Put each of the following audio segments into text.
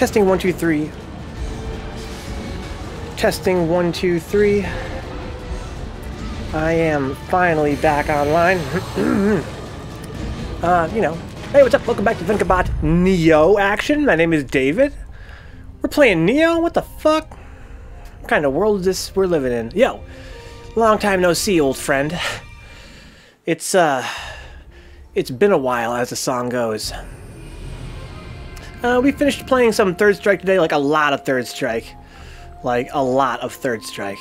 Testing 1 2 3. Testing 1 2 3. I am finally back online. You know. Hey, what's up? Welcome back to Vencabot Nioh action. My name is David. We're playing Nioh? What the fuck? What kind of world is this we're living in? Yo, long time no see, old friend. It's been a while, as the song goes. We finished playing some Third Strike today, like a lot of Third Strike. Like, a lot of Third Strike.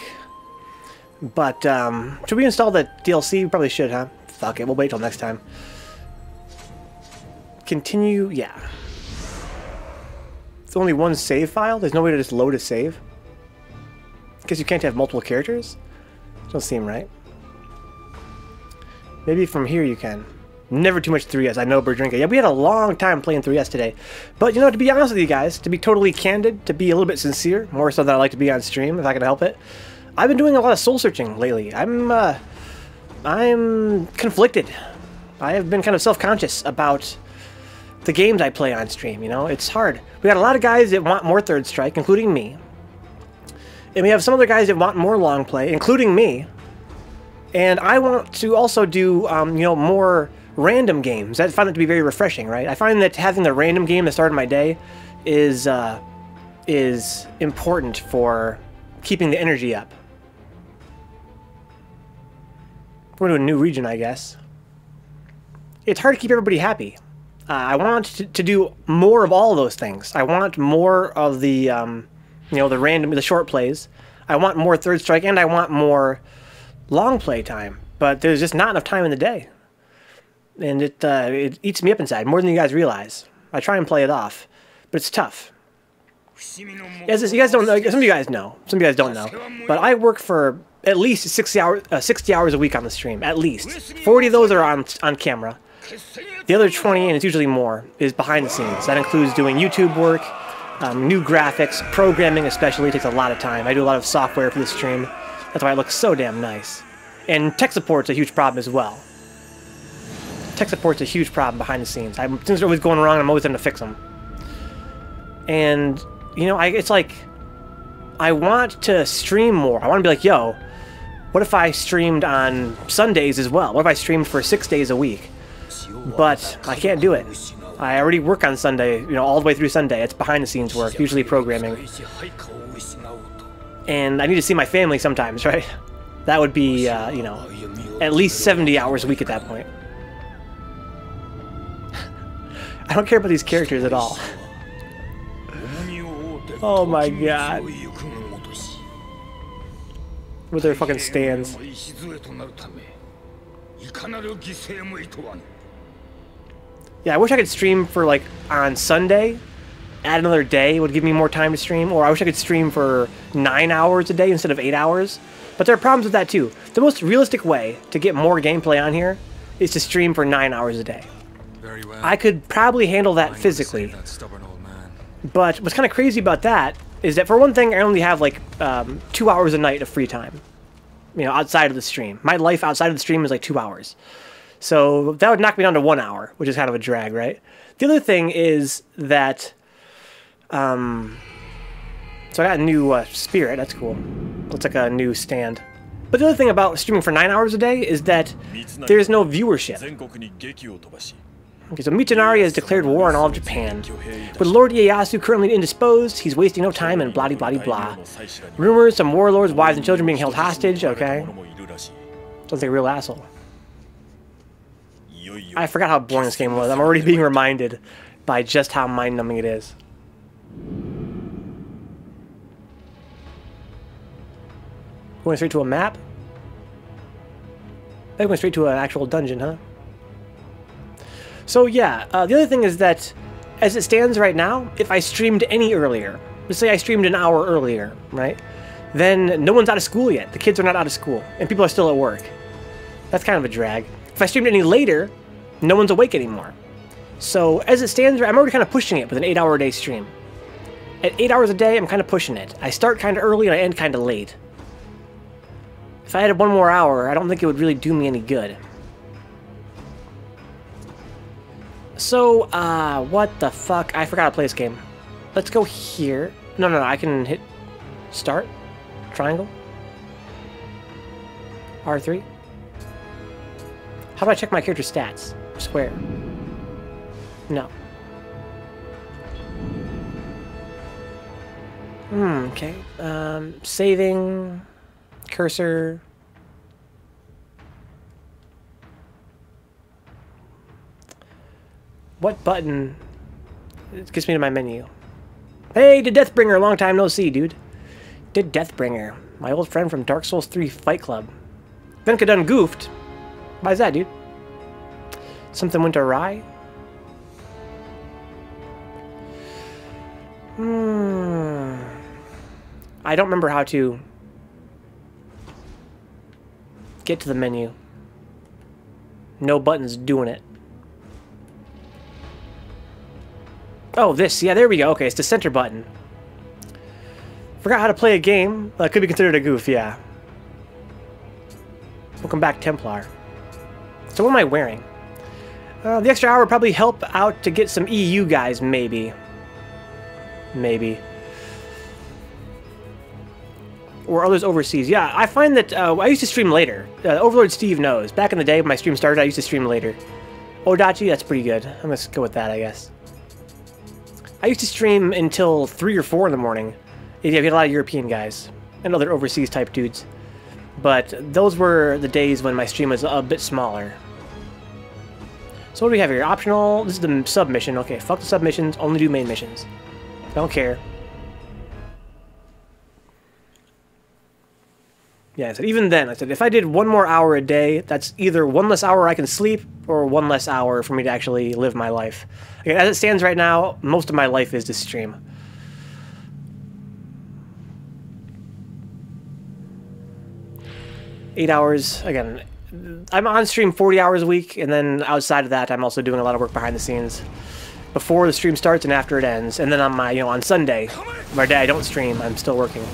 But, should we install the DLC? We probably should, huh? Fuck it, we'll wait till next time. Continue, yeah. It's only one save file? There's no way to just load a save? Guess you can't have multiple characters? Doesn't seem right. Maybe from here you can. Never too much 3S, I know, Berdrinka. Yeah, we had a long time playing 3S today. But, you know, to be honest with you guys, to be totally candid, to be a little bit sincere, more so than I like to be on stream, if I can help it, I've been doing a lot of soul-searching lately. I'm conflicted. I have been kind of self-conscious about the games I play on stream, you know? It's hard. We got a lot of guys that want more Third Strike, including me. And we have some other guys that want more long play, including me. And I want to also do, you know, more random games. I find it to be very refreshing, right? I find that having the random game at the start of my day is important for keeping the energy up. We're going to a new region, I guess. It's hard to keep everybody happy. I want to do more of all of those things. I want more of the, you know, the short plays. I want more Third Strike, and I want more long play time. But there's just not enough time in the day. And it eats me up inside, more than you guys realize. I try and play it off, but it's tough. As you guys don't know, some of you guys know, some of you guys don't know, but I work for at least 60 hours a week on the stream, at least. 40 of those are on camera. The other 20, and it's usually more, is behind the scenes. That includes doing YouTube work, new graphics, programming especially takes a lot of time. I do a lot of software for the stream. That's why it looks so damn nice. And tech support's a huge problem as well. Tech support's a huge problem behind the scenes. Things are always going wrong, and I'm always trying to fix them. And, you know, it's like, I want to stream more. I want to be like, yo, what if I streamed on Sundays as well? What if I streamed for 6 days a week? But I can't do it. I already work on Sunday, you know, all the way through Sunday. It's behind the scenes work, usually programming. And I need to see my family sometimes, right? That would be, you know, at least 70 hours a week at that point. I don't care about these characters at all. Oh my god. With their fucking stands. Yeah, I wish I could stream for, like, on Sunday. Add another day would give me more time to stream. Or I wish I could stream for 9 hours a day instead of 8 hours. But there are problems with that too. The most realistic way to get more gameplay on here is to stream for 9 hours a day. Very well. I could probably handle that physically. But what's kind of crazy about that is that, for one thing, I only have like 2 hours a night of free time. You know, outside of the stream. My life outside of the stream is like 2 hours. So that would knock me down to 1 hour, which is kind of a drag, right? The other thing is that, so I got a new spirit. That's cool. Looks like a new stand. But the other thing about streaming for 9 hours a day is that there's no viewership. Okay, so Mitsunari has declared war on all of Japan. With Lord Ieyasu currently indisposed, he's wasting no time and blah-de-blah-de-blah. Rumors, some warlords, wives, and children being held hostage, okay. Sounds like a real asshole. I forgot how boring this game was. I'm already being reminded by just how mind-numbing it is. Going straight to a map? They're going straight to an actual dungeon, huh? So yeah, the other thing is that, as it stands right now, if I streamed any earlier, let's say I streamed an hour earlier, right? Then no one's out of school yet. The kids are not out of school, and people are still at work. That's kind of a drag. If I streamed any later, no one's awake anymore. So as it stands, I'm already kind of pushing it with an 8-hour a day stream. At 8 hours a day, I'm kind of pushing it. I start kind of early and I end kind of late. If I had 1 more hour, I don't think it would really do me any good. So, what the fuck? I forgot to play this game. let's go here. No, no, no, I can hit start, triangle, R3. How do I check my character's stats? Square. No. Okay. Saving, cursor. What button gets me to my menu? Hey, the Deathbringer, long time no see, dude. Did Deathbringer, my old friend from Dark Souls 3 Fight Club. Venka done goofed. Why's that, dude? Something went awry? I don't remember how to get to the menu. No buttons doing it. Oh, this. Yeah, there we go. Okay, it's the center button. Forgot how to play a game. That could be considered a goof, yeah. Welcome back, Templar. So what am I wearing? The extra hour would probably help out to get some EU guys, maybe. Maybe. Or others overseas. Yeah, I find that I used to stream later. Overlord Steve knows. Back in the day when my stream started, I used to stream later. Odachi, that's pretty good. I'm going to go with that, I guess. I used to stream until 3 or 4 in the morning. Yeah, we had a lot of European guys. And other overseas type dudes. But those were the days when my stream was a bit smaller. So what do we have here? Optional. This is the submission. Okay, fuck the submissions. Only do main missions. Don't care. Yeah, I said even then, I said if I did 1 more hour a day, that's either 1 less hour I can sleep or 1 less hour for me to actually live my life. Again, as it stands right now, most of my life is to stream. Eight hours, again, I'm on stream 40 hours a week, and then outside of that, I'm also doing a lot of work behind the scenes. Before the stream starts and after it ends, and then on my, on Sunday, my day I don't stream, I'm still working.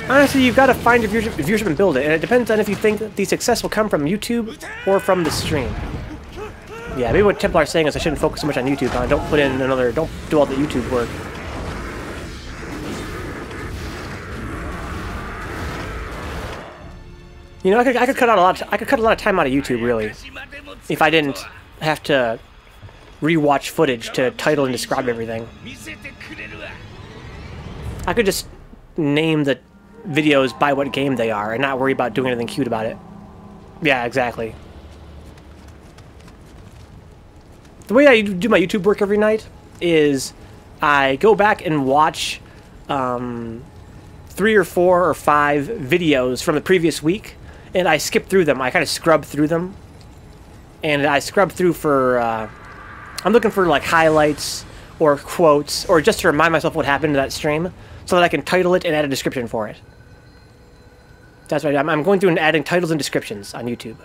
Honestly, you've got to find your viewership and build it, and it depends on if you think that the success will come from YouTube or from the stream. Yeah, maybe what Templar is saying is I shouldn't focus so much on YouTube. Don't put in another, don't do all the YouTube work. You know, I could cut out a lot. I could cut a lot of time out of YouTube, really, if I didn't have to rewatch footage to title and describe everything. I could just name the videos by what game they are and not worry about doing anything cute about it. Yeah, exactly. The way I do my YouTube work every night is I go back and watch 3 or 4 or 5 videos from the previous week, and I skip through them. I kind of scrub through them, and I scrub through for I'm looking for like highlights or quotes or just to remind myself what happened to that stream so that I can title it and add a description for it. That's right. I'm going through and adding titles and descriptions on YouTube,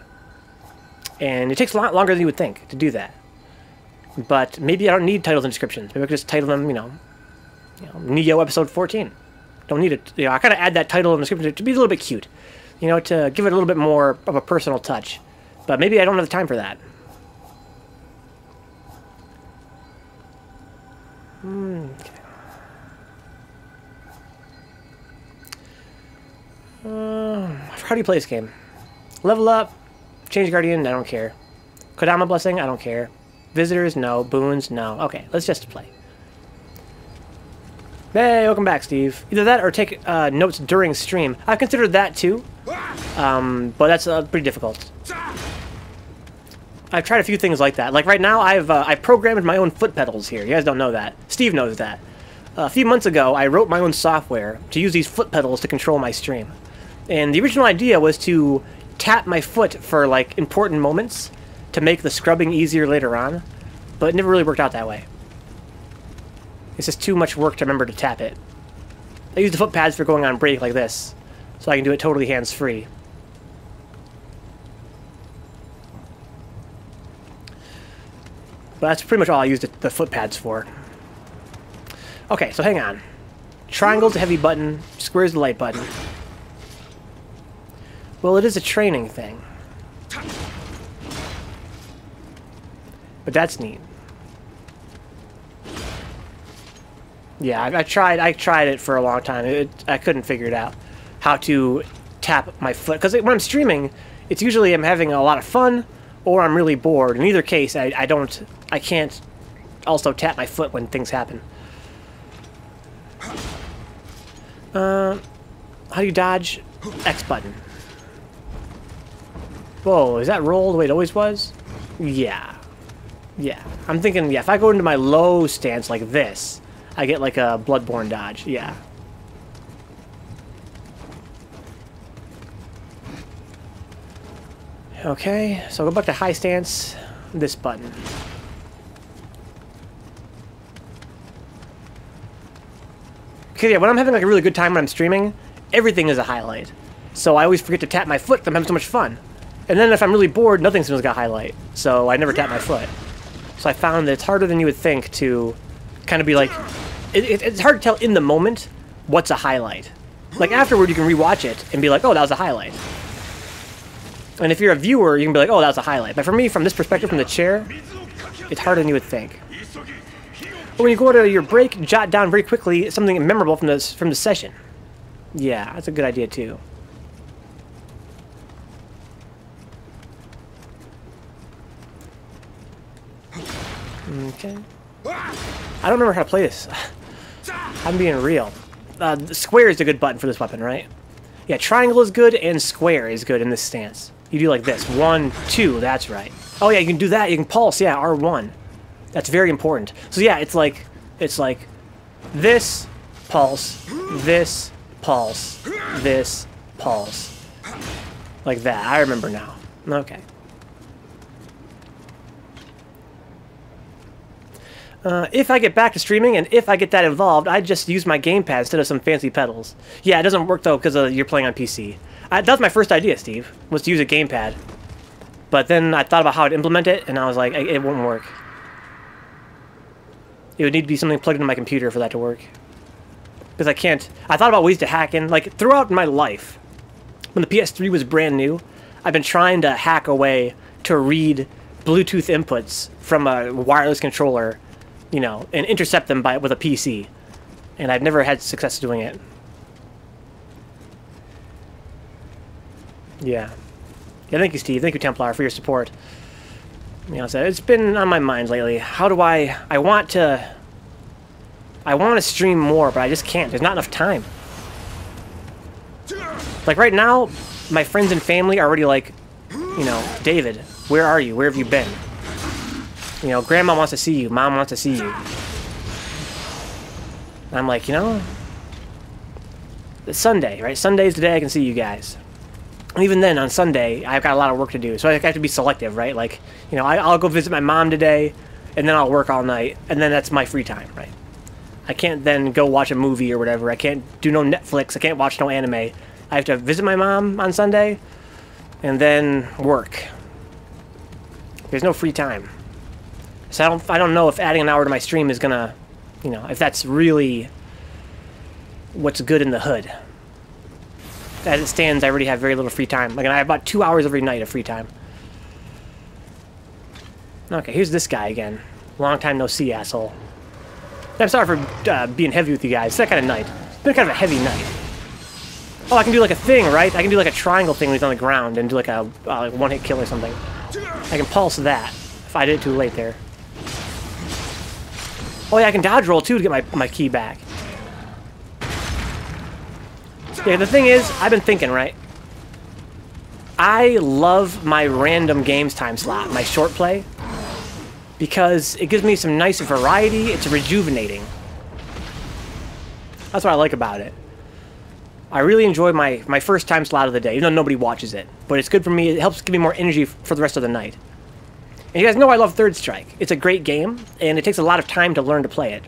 and it takes a lot longer than you would think to do that. But maybe I don't need titles and descriptions. Maybe I could just title them, Nioh episode 14. Don't need it. I kind of add that title and description to be a little bit cute, to give it a little bit more of a personal touch. But maybe I don't have the time for that. Okay. How do you play this game? Level up, change guardian, I don't care. Kodama blessing, I don't care. Visitors, no. Boons, no. Okay, let's just play. Hey, welcome back, Steve. Either that or take notes during stream. I considered that too, but that's pretty difficult. I've tried a few things like that. Like right now, I programmed my own foot pedals here. You guys don't know that. Steve knows that. A few months ago, I wrote my own software to use these foot pedals to control my stream. And the original idea was to tap my foot for like important moments to make the scrubbing easier later on, but it never really worked out that way. It's just too much work to remember to tap it. I use the foot pads for going on break like this, so I can do it totally hands-free. But that's pretty much all I used the foot pads for. Okay, so hang on. Triangle's a heavy button, square's the light button. Well, it is a training thing. But that's neat. Yeah, I tried it for a long time. I couldn't figure it out. How to tap my foot. Because when I'm streaming, it's usually I'm having a lot of fun or I'm really bored. In either case, I can't also tap my foot when things happen. How do you dodge? X button. Whoa, is that roll the way it always was? Yeah. Yeah. I'm thinking, yeah, if I go into my low stance like this, I get like a Bloodborne dodge. Yeah. Okay, so I'll go back to high stance, this button. Okay, yeah, when I'm having like a really good time when I'm streaming, everything is a highlight. So I always forget to tap my foot because I'm having so much fun. And then if I'm really bored, nothing's got a highlight. So I never tap my foot. So I found that it's harder than you would think to kind of be like... It's hard to tell in the moment what's a highlight. Like afterward, you can rewatch it and be like, oh, that was a highlight. And if you're a viewer, you can be like, oh, that was a highlight. But for me, from this perspective, from the chair, it's harder than you would think. But when you go to your break, jot down very quickly something memorable from the session. Yeah, that's a good idea too. Okay. I don't remember how to play this. I'm being real. Square is a good button for this weapon, right? Yeah, triangle is good and square is good in this stance. You do like this. 1, 2, that's right. Oh yeah, you can do that. You can pulse, yeah, R1. That's very important. So yeah, it's like this, pulse, this, pulse, this, pulse. Like that. I remember now. Okay. If I get back to streaming and if I get that involved, I just use my gamepad instead of some fancy pedals. Yeah, it doesn't work though because you're playing on PC. That was my first idea, Steve, was to use a gamepad. But then I thought about how to implement it, and I was like, it won't work. It would need to be something plugged into my computer for that to work. Because I can't... I thought about ways to hack in. Like, throughout my life, when the PS3 was brand new, I've been trying to hack a way to read Bluetooth inputs from a wireless controller, you know, and intercept them with a PC. And I've never had success doing it. Yeah. Yeah, thank you, Steve. Thank you, Templar, for your support. You know, so it's been on my mind lately. How do I want to stream more, but I just can't. There's not enough time. Like right now, my friends and family are already like, you know, David, where are you? Where have you been? You know, Grandma wants to see you. Mom wants to see you. And I'm like, you know, it's Sunday, right? Sunday's the day I can see you guys. And even then, on Sunday, I've got a lot of work to do, so I have to be selective, right? Like, you know, I'll go visit my mom today, and then I'll work all night, and then that's my free time, right? I can't then go watch a movie or whatever. I can't do no Netflix. I can't watch no anime. I have to visit my mom on Sunday, and then work. There's no free time. So I don't know if adding an hour to my stream is gonna, you know, if that's really what's good in the hood. As it stands, I already have very little free time. Like, I have about 2 hours every night of free time. Okay, here's this guy again. Long time no see, asshole. I'm sorry for being heavy with you guys. It's that kind of night. It's been kind of a heavy night. Oh, I can do like a thing, right? I can do like a triangle thing when he's on the ground and do like a one-hit kill or something. I can pulse that if I did it too late there. Oh yeah, I can dodge roll too to get my key back. Yeah, the thing is, I've been thinking, right? I love my random games time slot, my short play, because it gives me some nice variety. It's rejuvenating. That's what I like about it. I really enjoy my first time slot of the day, even though nobody watches it. But it's good for me. It helps give me more energy for the rest of the night. And you guys know I love Third Strike. It's a great game, and it takes a lot of time to learn to play it.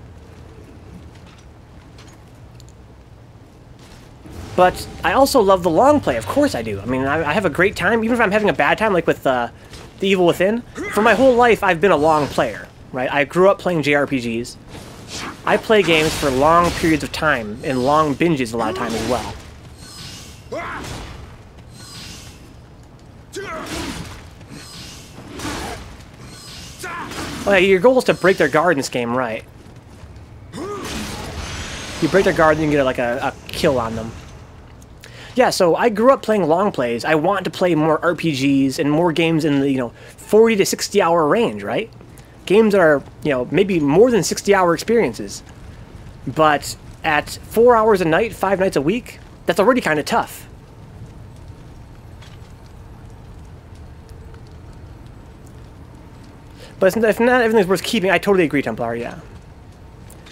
But I also love the long play. Of course I do. I mean, I have a great time, even if I'm having a bad time, like with The Evil Within. For my whole life, I've been a long player, right? I grew up playing JRPGs. I play games for long periods of time, and long binges a lot of time as well. Oh yeah, your goal is to break their guard in this game, right? You break their guard, and you get like a kill on them. Yeah, so I grew up playing long plays. I want to play more RPGs and more games in the 40 to 60 hour range, right? Games that are maybe more than 60-hour experiences. But at 4 hours a night, 5 nights a week, that's already kind of tough. But if not everything's worth keeping, I totally agree, Templar, yeah.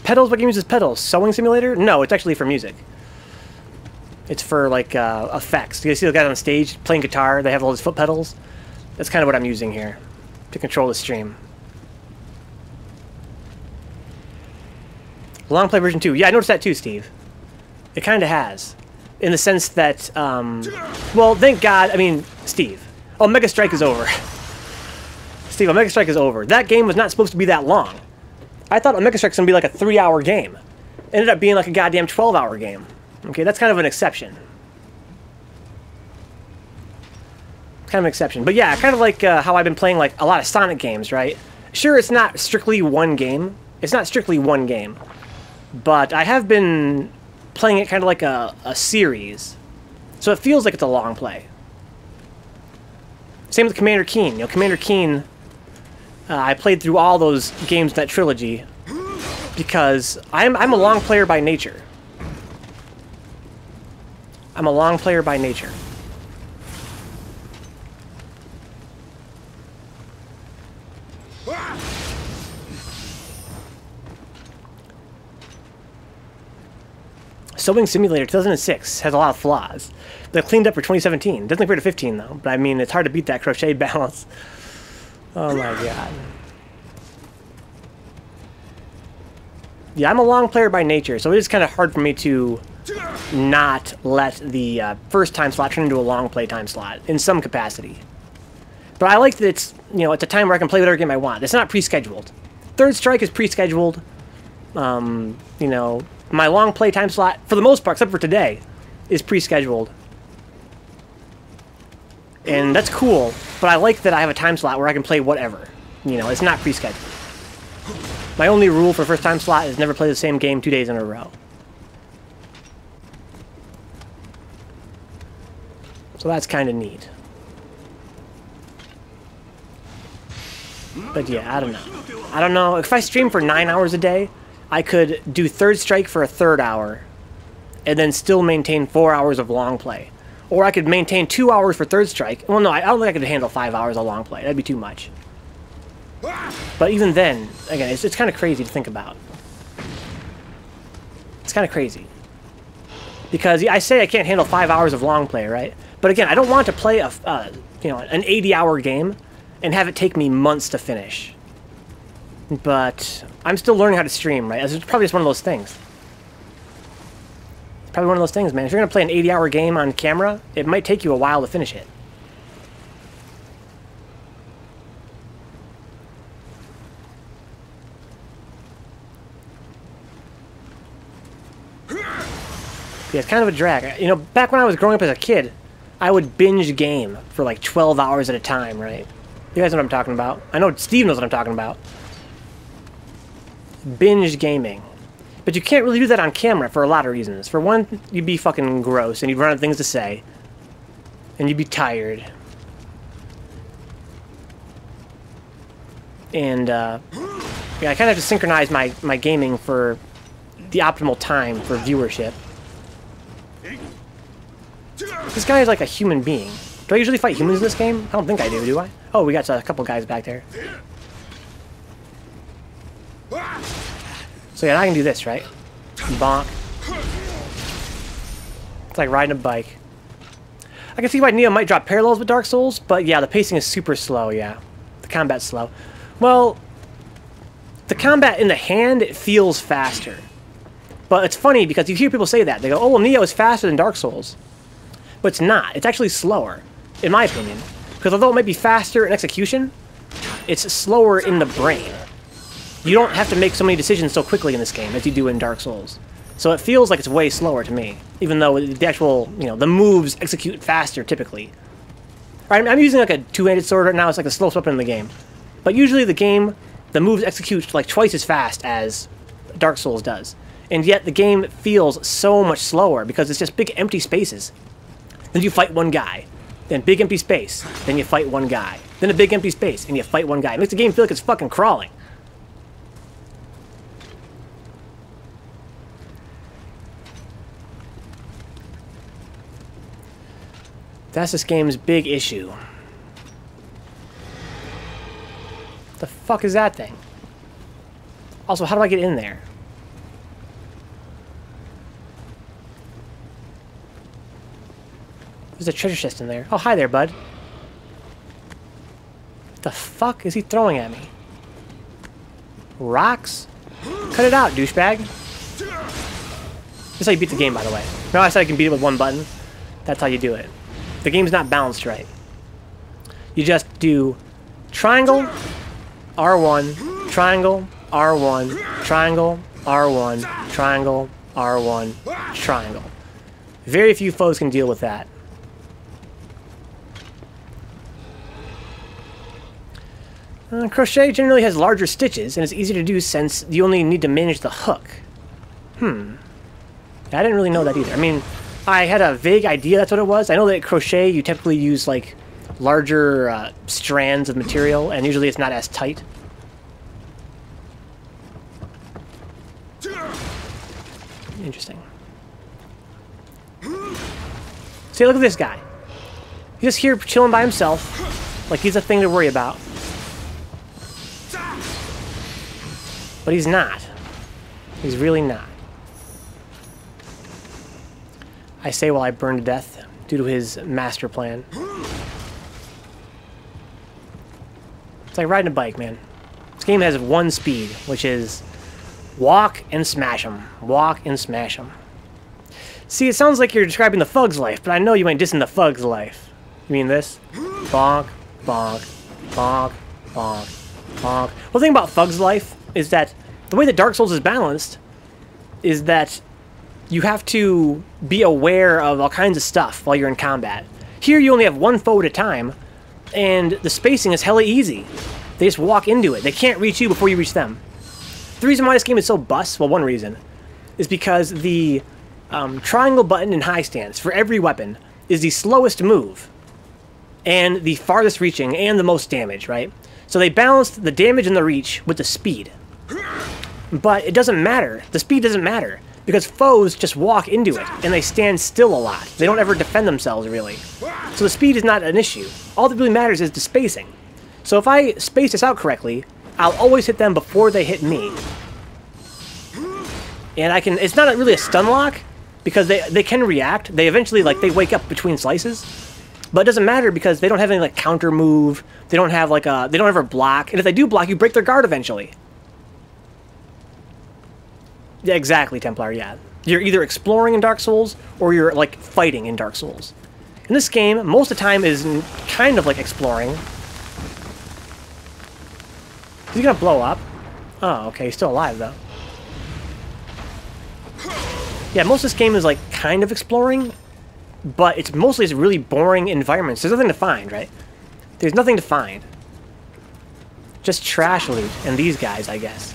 Pedals? What game uses pedals? Sewing simulator? No, it's actually for music. It's for, like, effects. You see the guys on stage playing guitar, they have all those foot pedals? That's kind of what I'm using here to control the stream. Long play version 2. Yeah, I noticed that too, Steve. It kind of has. In the sense that, well, thank God, I mean, Steve. Oh, Mega Strike is over. Steve, Mega Strike is over. That game was not supposed to be that long. I thought Mega Strike was going to be like a 3-hour game. It ended up being like a goddamn 12-hour game. Okay, that's kind of an exception. Kind of an exception. But yeah, kind of like how I've been playing like a lot of Sonic games, right? Sure, it's not strictly one game. It's not strictly one game. But I have been playing it kind of like a series. So it feels like it's a long play. Same with Commander Keen. Commander Keen, I played through all those games in that trilogy because I'm a long player by nature. I'm a long player by nature. Sewing Simulator 2006 has a lot of flaws. They cleaned up for 2017. Doesn't compare to 15 though, but I mean it's hard to beat that crochet balance. Oh my god. Yeah, I'm a long player by nature, so it is kind of hard for me to not let the first time slot turn into a long play time slot in some capacity. But I like that it's it's a time where I can play whatever game I want. It's not pre-scheduled. Third Strike is pre-scheduled. My long play time slot, for the most part, except for today, is pre-scheduled. And that's cool, but I like that I have a time slot where I can play whatever. It's not pre-scheduled. My only rule for first time slot is never play the same game 2 days in a row. So that's kind of neat. But yeah, I don't know. I don't know. If I stream for 9 hours a day, I could do Third Strike for a third hour, and then still maintain 4 hours of long play. Or I could maintain 2 hours for Third Strike. Well, no, I don't think I could handle 5 hours of long play. That'd be too much. But even then, again, it's kind of crazy to think about. It's kind of crazy. Because I say I can't handle 5 hours of long play, right? But again, I don't want to play an 80-hour game and have it take me months to finish. But I'm still learning how to stream, right? It's probably just one of those things. It's probably one of those things, man. If you're going to play an 80-hour game on camera, it might take you a while to finish it. Yeah, it's kind of a drag. Back when I was growing up as a kid, I would binge game for like 12 hours at a time, right? You guys know what I'm talking about. I know Steve knows what I'm talking about. Binge gaming. But you can't really do that on camera for a lot of reasons. For one, you'd be fucking gross, and you'd run out of things to say. And you'd be tired. And, yeah, I kind of have to synchronize my gaming for the optimal time for viewership. This guy is like a human being. Do I usually fight humans in this game? I don't think I do I? Oh, we got a couple guys back there. So yeah, I can do this, right? Bonk. It's like riding a bike. I can see why Nioh might drop parallels with Dark Souls, but yeah, the pacing is super slow, yeah. The combat's slow. Well, the combat in the hand, it feels faster. But it's funny because you hear people say that. They go, oh, well, Nioh is faster than Dark Souls. But it's not. It's actually slower, in my opinion. Because although it might be faster in execution, it's slower in the brain. You don't have to make so many decisions so quickly in this game as you do in Dark Souls. So it feels like it's way slower to me, even though the actual, the moves execute faster typically. Right, I'm using like a two-handed sword right now. It's like the slowest weapon in the game. But usually the moves execute like twice as fast as Dark Souls does. And yet the game feels so much slower because it's just big empty spaces. Then you fight one guy. Then big empty space. Then you fight one guy. Then a big empty space and you fight one guy. It makes the game feel like it's fucking crawling. That's this game's big issue. The fuck is that thing? Also, how do I get in there? There's a treasure chest in there. Oh, hi there, bud. What the fuck is he throwing at me? Rocks? Cut it out, douchebag. This is how you beat the game, by the way. No, I said I can beat it with one button. That's how you do it. The game's not balanced right. You just do triangle, R1, triangle, R1, triangle, R1, triangle, R1, triangle. Very few foes can deal with that. Crochet generally has larger stitches, and it's easier to do since you only need to manage the hook. I didn't really know that either. I mean, I had a vague idea that's what it was. I know that crochet, you typically use, like, larger strands of material, and usually it's not as tight. Interesting. See, look at this guy. He's just here chilling by himself, like he's a thing to worry about. But he's not. He's really not. I say while I burn to death due to his master plan. It's like riding a bike, man. This game has one speed, which is walk and smash them. Walk and smash them. See, it sounds like you're describing the Fug's life, but I know you ain't dissing the Fug's life. You mean this? Bonk, bonk, bonk, bonk, bonk. Well, the thing about Fug's life is that the way that Dark Souls is balanced is that you have to be aware of all kinds of stuff while you're in combat. Here you only have one foe at a time, and the spacing is hella easy. They just walk into it. They can't reach you before you reach them. The reason why this game is so bust, well, one reason, is because the triangle button in high stance for every weapon is the slowest move, and the farthest reaching, and the most damage, right? So they balanced the damage and the reach with the speed. But it doesn't matter. The speed doesn't matter. Because foes just walk into it, and they stand still a lot. They don't ever defend themselves, really. So the speed is not an issue. All that really matters is the spacing. So if I space this out correctly, I'll always hit them before they hit me. And I can... It's not really a stun lock, because they can react. They eventually, like, they wake up between slices. But it doesn't matter because they don't have any, like, counter move. They don't have, like, a... They don't ever block. And if they do block, you break their guard eventually. Yeah, exactly, Templar, yeah. You're either exploring in Dark Souls, or you're, like, fighting in Dark Souls. In this game, most of the time is kind of like exploring. Is he gonna blow up? Oh, okay, he's still alive, though. Yeah, most of this game is, like, kind of exploring, but it's mostly just really boring environments. There's nothing to find, right? There's nothing to find. Just trash loot, and these guys, I guess.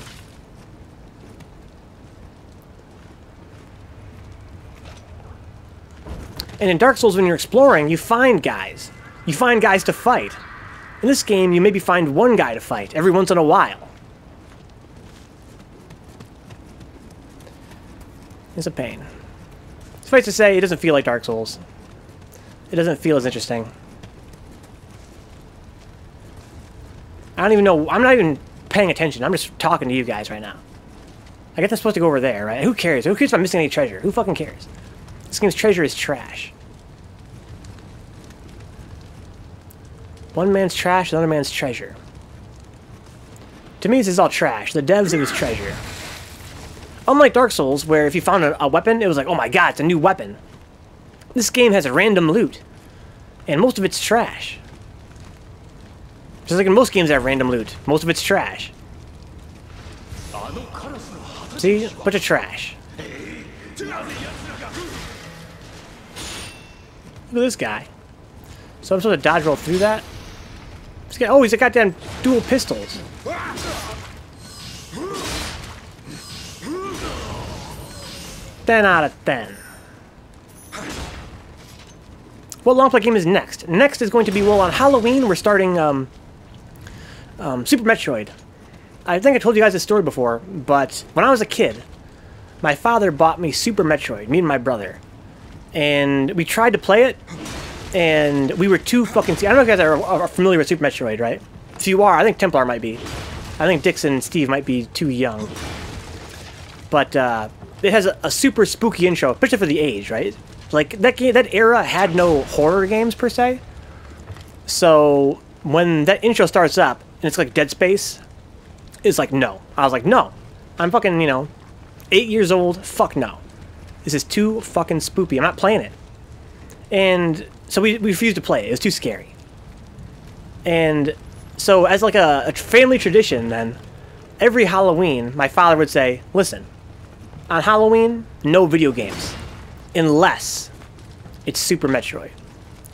And in Dark Souls, when you're exploring, you find guys. You find guys to fight. In this game, you maybe find one guy to fight every once in a while. It's a pain. Suffice to say, it doesn't feel like Dark Souls. It doesn't feel as interesting. I don't even know. I'm not even paying attention. I'm just talking to you guys right now. I guess I'm supposed to go over there, right? Who cares? Who cares if I'm missing any treasure? Who fucking cares? This game's treasure is trash. One man's trash, another man's treasure. To me, this is all trash. The devs, it was treasure. Unlike Dark Souls, where if you found a weapon, it was like, oh my god, it's a new weapon. This game has a random loot. And most of it's trash. Just like in most games that have random loot. Most of it's trash. See? Bunch of trash. Look at this guy. So I'm supposed to dodge roll through that? This guy, oh, he's a goddamn dual pistols. 10 out of 10. What long play game is next? Next is going to be, well, on Halloween, we're starting Super Metroid. I think I told you guys this story before, but when I was a kid, my father bought me Super Metroid, me and my brother. And we tried to play it, and we were too fucking... I don't know if you guys are familiar with Super Metroid, right? If you are, I think Templar might be. I think Dixon and Steve might be too young. But it has a super spooky intro, especially for the age, right? Like, that era had no horror games, per se. So, when that intro starts up, and it's like Dead Space, it's like, no. I was like, no. I'm fucking, you know, 8 years old. Fuck no. This is too fucking spoopy. I'm not playing it. And so we refused to play it. It was too scary. And so, as like a family tradition, then, every Halloween, my father would say, listen, on Halloween, no video games. Unless it's Super Metroid.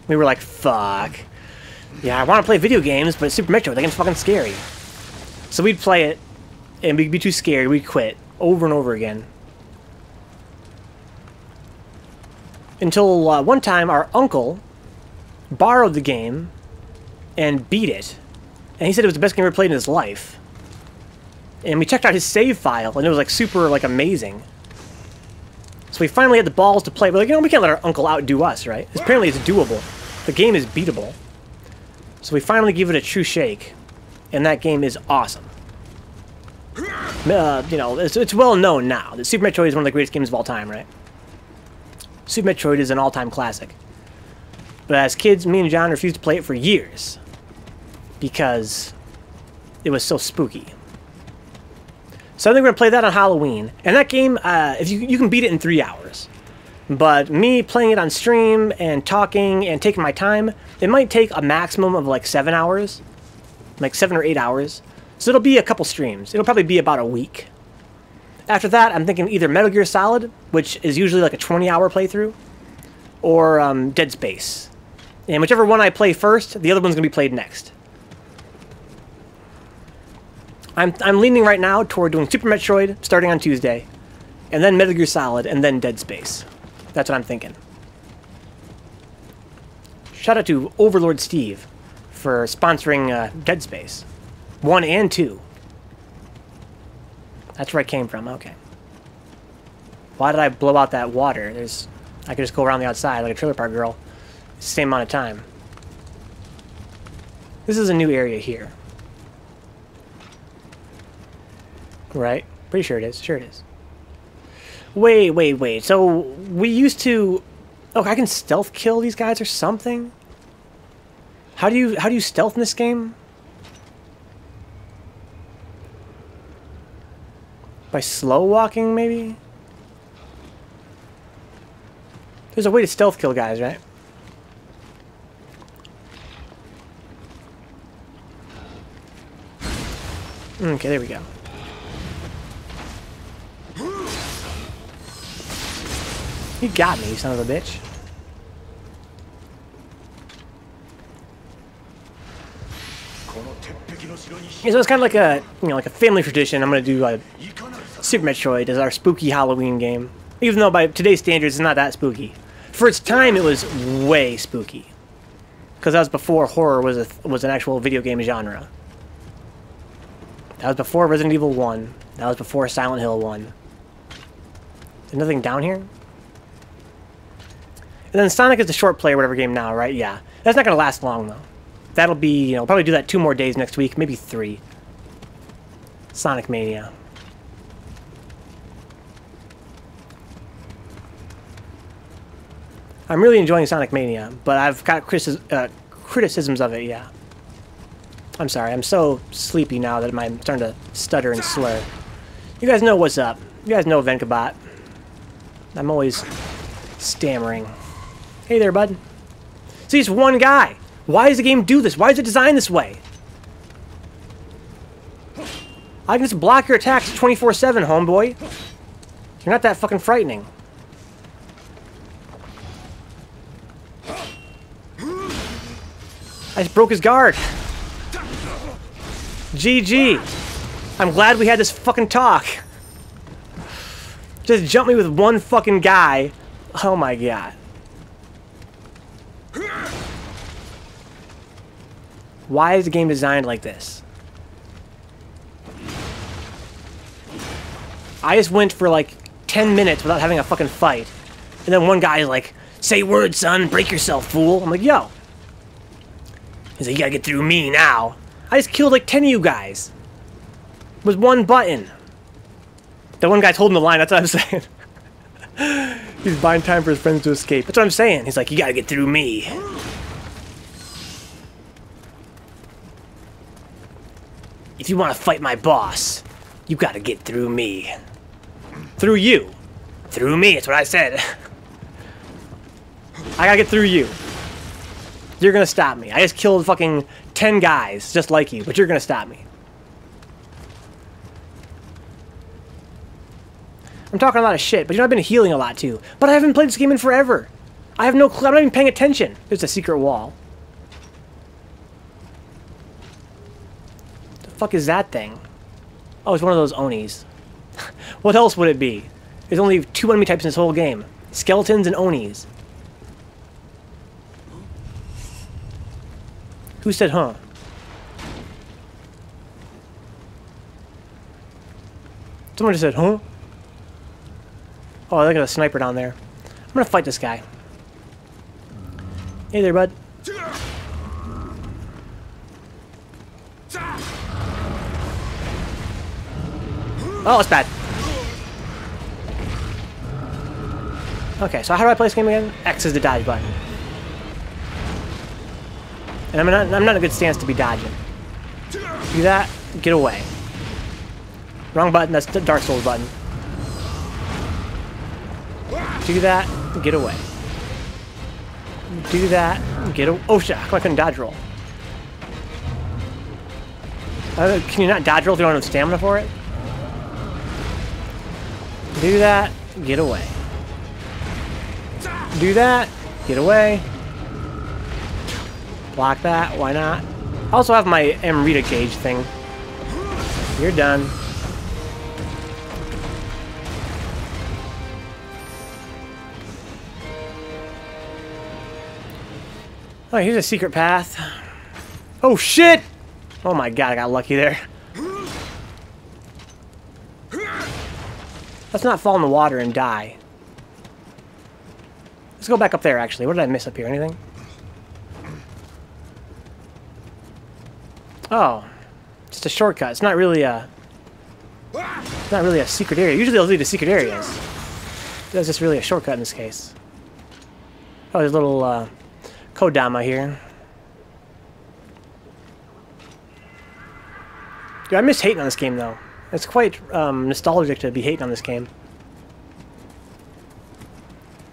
We were like, fuck. Yeah, I want to play video games, but Super Metroid, that game's fucking scary. So we'd play it, and we'd be too scared, we'd quit, over and over again. Until one time, our uncle borrowed the game and beat it. And he said it was the best game he ever played in his life. And we checked out his save file, and it was like super like amazing. So we finally had the balls to play. But like, you know, we can't let our uncle outdo us, right? Apparently it's doable. The game is beatable. So we finally give it a true shake, and that game is awesome. You know, it's well known now that Super Metroid is one of the greatest games of all time, right? Super Metroid is an all-time classic. But as kids, me and John refused to play it for years because it was so spooky. So I think we're going to play that on Halloween. And that game, if you can beat it in 3 hours. But me playing it on stream and talking and taking my time, it might take a maximum of like 7 hours. Like 7 or 8 hours. So it'll be a couple streams. It'll probably be about a week. After that, I'm thinking either Metal Gear Solid, which is usually like a 20-hour playthrough, or Dead Space. And whichever one I play first, the other one's going to be played next. I'm leaning right now toward doing Super Metroid, starting on Tuesday, and then Metal Gear Solid, and then Dead Space. That's what I'm thinking. Shout out to Overlord Steve for sponsoring Dead Space 1 and 2. That's where I came from, okay. Why did I blow out that water? I could just go around the outside like a trailer park girl. It's the same amount of time. This is a new area here. Right? Pretty sure it is. Sure it is. Wait. So, we used to... Oh, I can stealth kill these guys or something? How do you stealth in this game? By slow walking, maybe? There's a way to stealth kill guys, right? Okay, there we go. You got me, you son of a bitch. Yeah, so it's kind of like a, like a family tradition. I'm gonna do Super Metroid as our spooky Halloween game, even though by today's standards it's not that spooky. For its time, it was way spooky, because that was before horror was an actual video game genre. That was before Resident Evil 1. That was before Silent Hill 1. There's nothing down here? And then Sonic is the short play or whatever game now, right? Yeah. That's not going to last long, though. That'll be, probably do that 2 more days next week, maybe 3. Sonic Mania. I'm really enjoying Sonic Mania, but I've got criticisms of it, yeah. I'm sorry, I'm so sleepy now that I'm starting to stutter and slur. You guys know what's up. You guys know Vencabot. I'm always stammering. Hey there, bud. See, it's one guy. Why does the game do this? Why is it designed this way? I can just block your attacks 24/7, homeboy. You're not that fucking frightening. I just broke his guard. GG. I'm glad we had this fucking talk. Just jump me with one fucking guy. Oh my god. Why is the game designed like this? I just went for like 10 minutes without having a fucking fight. And then one guy's like, say words, son, break yourself, fool. I'm like, yo. He's like, you gotta get through me now. I just killed like 10 of you guys. With one button. That one guy's holding the line, that's what I'm saying. He's buying time for his friends to escape. That's what I'm saying. He's like, you gotta get through me. If you want to fight my boss, you gotta get through me. Through you. Through me, that's what I said. I gotta get through you. You're gonna stop me. I just killed fucking 10 guys just like you, but you're gonna stop me. I'm talking a lot of shit, but you know, I've been healing a lot too. But I haven't played this game in forever. I have no clue. I'm not even paying attention. There's a secret wall. The fuck is that thing? Oh, it's one of those Onis. What else would it be? There's only 2 enemy types in this whole game. Skeletons and Onis. Who said, huh? Someone just said, huh? Oh, look at a sniper down there. I'm gonna fight this guy. Hey there, bud. Oh, it's bad. Okay, so how do I play this game again? X is the dodge button. And I'm not in a good stance to be dodging. Do that, get away. Wrong button, that's the Dark Souls button. Do that, get away. Do that, get away. Oh shit, how come I couldn't dodge roll? Can you not dodge roll if you don't have stamina for it? Do that, get away. Do that, get away. Block that, why not? I also have my Amrita gauge thing. You're done. Oh, here's a secret path. Oh shit! Oh my god, I got lucky there. Let's not fall in the water and die. Let's go back up there, actually. What did I miss up here? Anything? Oh. Just a shortcut. It's not really a... It's not really a secret area. Usually they'll lead to secret areas. That's just really a shortcut in this case. Oh, there's a little, Kodama here. Dude, I miss hating on this game, though. It's quite nostalgic to be hating on this game.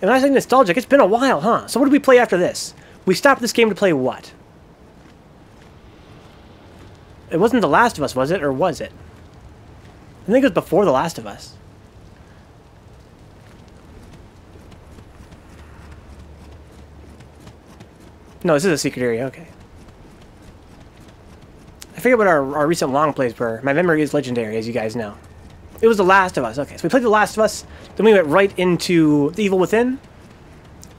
And when I say nostalgic, it's been a while, huh? So what did we play after this? We stopped this game to play what? It wasn't The Last of Us, was it? Or was it? I think it was before The Last of Us. No, this is a secret area, okay. I forget what our recent long plays were. My memory is legendary, as you guys know. It was The Last of Us. Okay, so we played The Last of Us, then we went right into The Evil Within?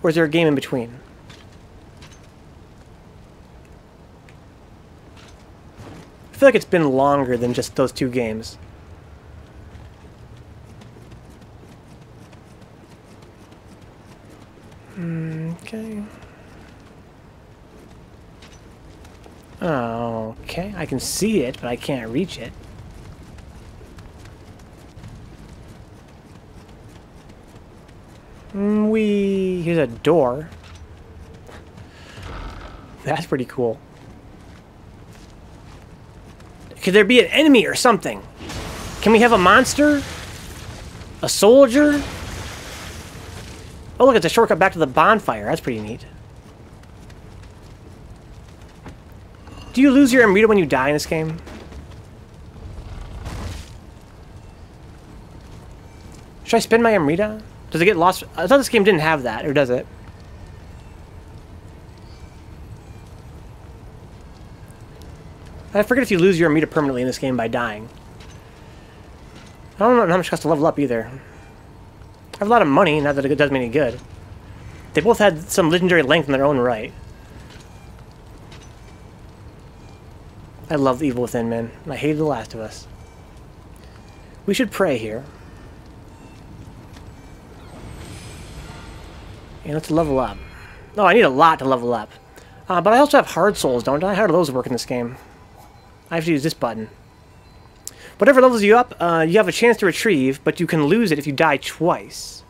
Or is there a game in between? I feel like it's been longer than just those 2 games. Okay. Oh, okay. I can see it, but I can't reach it. Here's a door. That's pretty cool. Could there be an enemy or something? Can we have a monster? A soldier? Oh, look, it's a shortcut back to the bonfire. That's pretty neat. Do you lose your Amrita when you die in this game? Should I spend my Amrita? Does it get lost? I thought this game didn't have that, or does it? I forget if you lose your Amrita permanently in this game by dying. I don't know how much it costs to level up either. I have a lot of money, not that it does me any good. They both had some legendary length in their own right. I love the Evil Within, man. I hated The Last of Us. We should pray here. And let's level up. Oh, I need a lot to level up. But I also have hard souls, don't I? How do those work in this game? I have to use this button. Whatever levels you up, you have a chance to retrieve, but you can lose it if you die twice.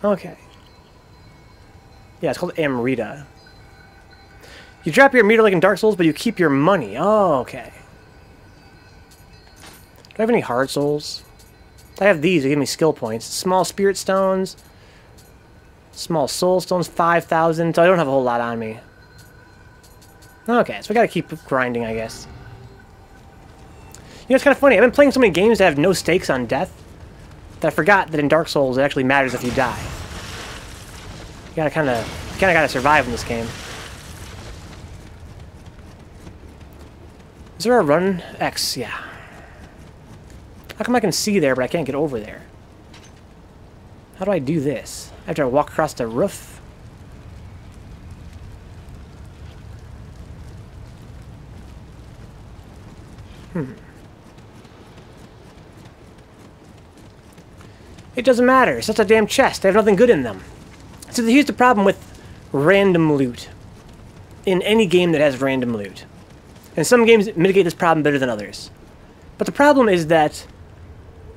Okay. Yeah, it's called Amrita. You drop your meter like in Dark Souls, but you keep your money. Oh, okay. Do I have any hard souls? I have these. They give me skill points. Small spirit stones. Small soul stones, 5,000. So I don't have a whole lot on me. Okay, so we gotta keep grinding, I guess. You know, it's kind of funny. I've been playing so many games that have no stakes on death that I forgot that in Dark Souls it actually matters if you die. You gotta kind of gotta survive in this game. Is there a run? X, yeah. How come I can see there, but I can't get over there? How do I do this? I have to walk across the roof? It doesn't matter. It's just a damn chest. They have nothing good in them. So here's the problem with random loot. In any game that has random loot. And some games mitigate this problem better than others. But the problem is that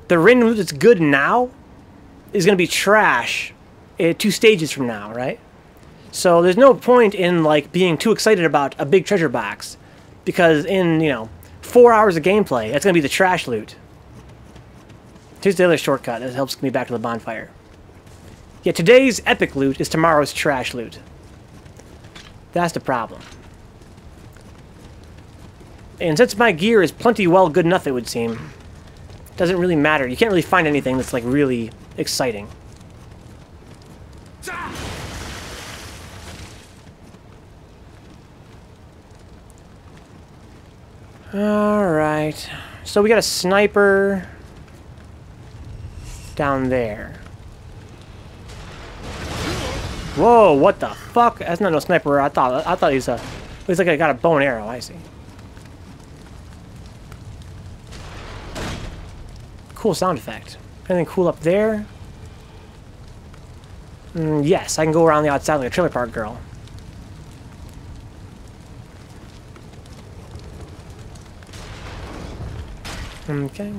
the random loot that's good now is going to be trash 2 stages from now, right? So there's no point in like being too excited about a big treasure box, because in, you know, 4 hours of gameplay, that's going to be the trash loot. Here's the other shortcut that helps me back to the bonfire. Yeah, today's epic loot is tomorrow's trash loot. That's the problem. And since my gear is plenty well good enough, it would seem, it doesn't really matter. You can't really find anything that's like really exciting. Alright. So we got a sniper down there. Whoa, what the fuck? That's not no sniper. I thought he's like I got a bow and arrow, I see. Cool sound effect. Anything cool up there? Yes, I can go around the outside like a trailer park girl. Okay.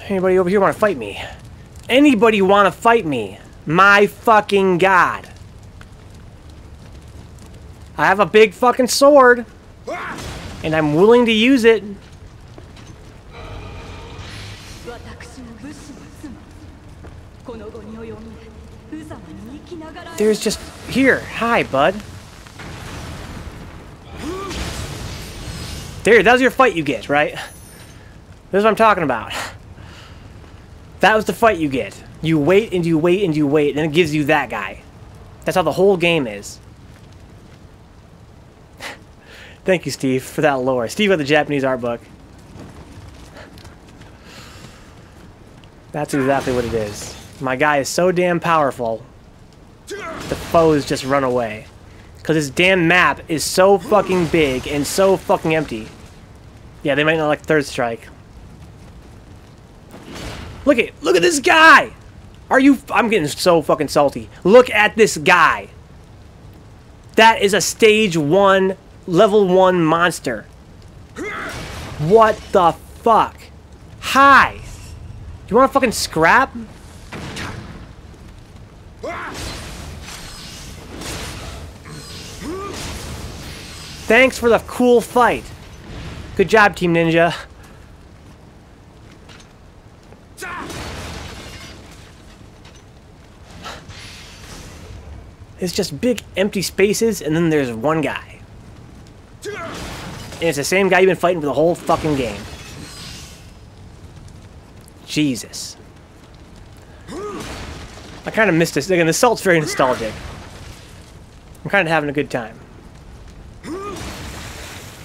Anybody over here want to fight me? Anybody want to fight me? My fucking god. I have a big fucking sword. And I'm willing to use it. There's just... Here. Hi, bud. There, that was your fight you get, right? This is what I'm talking about. That was the fight you get. You wait and you wait and you wait, and then it gives you that guy. That's how the whole game is. Thank you, Steve, for that lore. Steve got the Japanese art book. That's exactly what it is. My guy is so damn powerful, the foes just run away. Because this damn map is so fucking big and so fucking empty. Yeah, they might not like Third Strike. Look at this guy! I'm getting so fucking salty. Look at this guy. That is a stage 1, level 1 monster. What the fuck? Hi! Do you want to fucking scrap? Thanks for the cool fight. Good job, Team Ninja. It's just big empty spaces, and then there's one guy. And it's the same guy you've been fighting for the whole fucking game. Jesus. I kind of missed this. Again, the salt's very nostalgic. I'm kind of having a good time.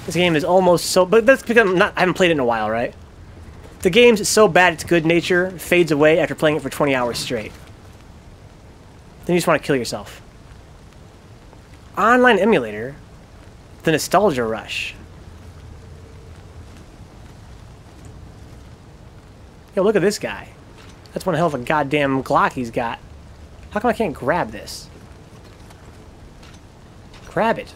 This game is almost so... But that's because I haven't played it in a while, right? The game's so bad its good nature fades away after playing it for 20 hours straight. Then you just want to kill yourself. Online emulator? The Nostalgia Rush. Yo, look at this guy. That's one hell of a goddamn Glock he's got. How come I can't grab this? Grab it.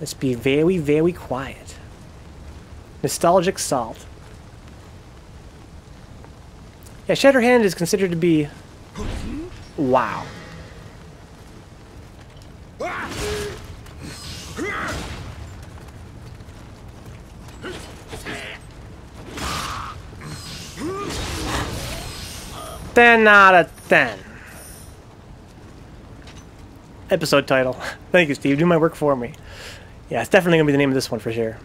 Let's be very, very quiet. Nostalgic salt. Yeah, Shatterhand is considered to be... Wow. Ten out of 10. Episode title. Thank you, Steve. Do my work for me. Yeah, it's definitely going to be the name of this one for sure.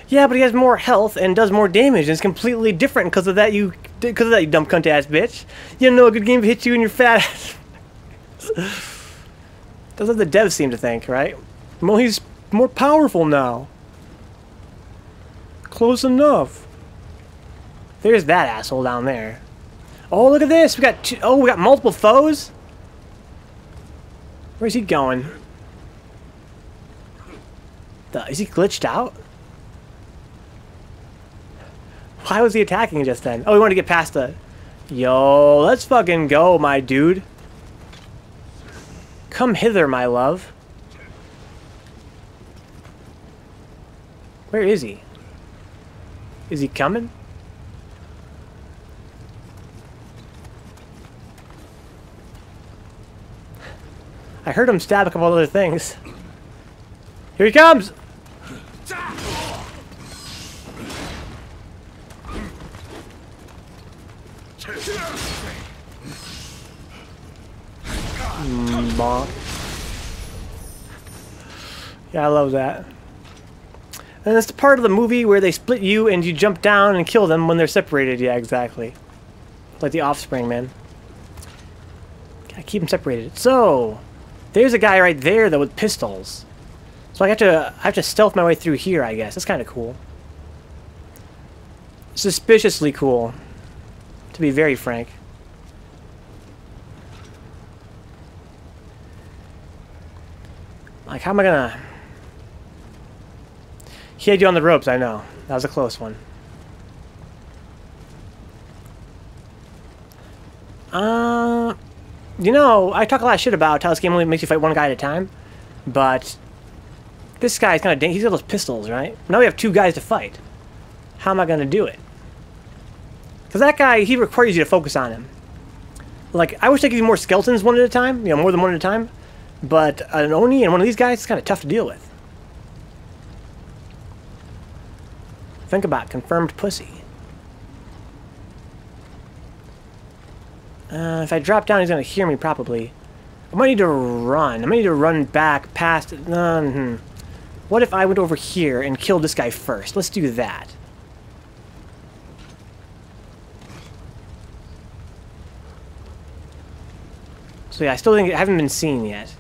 Yeah, but he has more health and does more damage, and it's completely different because of that, you dumb cunt-ass bitch. You know a good game hits you in your fat ass. That's what the devs seem to think, right? Well, he's more powerful now. Close enough. There's that asshole down there. Oh, look at this. We got multiple foes. Where's he going? Is he glitched out? Why was he attacking just then? Oh, he wanted to get past the... Yo, let's fucking go, my dude. Come hither, my love. Where is he? Is he coming? I heard him stab a couple other things. Here he comes! Bonk. Yeah, I love that. And it's the part of the movie where they split you and you jump down and kill them when they're separated. Yeah, exactly. Like the Offspring, man. Gotta keep them separated. So, there's a guy right there, though, with pistols. So I have to stealth my way through here, I guess. That's kind of cool. Suspiciously cool, to be very frank. Like, how am I gonna... He had you on the ropes, I know. That was a close one. You know, I talk a lot of shit about how this game only makes you fight one guy at a time, but this guy's kind of... He's got those pistols, right? Now we have two guys to fight. How am I gonna do it? Because that guy, he requires you to focus on him. Like, I wish they could give you more skeletons one at a time, you know, more than one at a time. But an Oni and one of these guys is kind of tough to deal with. Vencabot, confirmed pussy. If I drop down, he's going to hear me probably. I might need to run. I might need to run back past... What if I went over here and killed this guy first? Let's do that. So yeah, I still think I haven't been seen yet.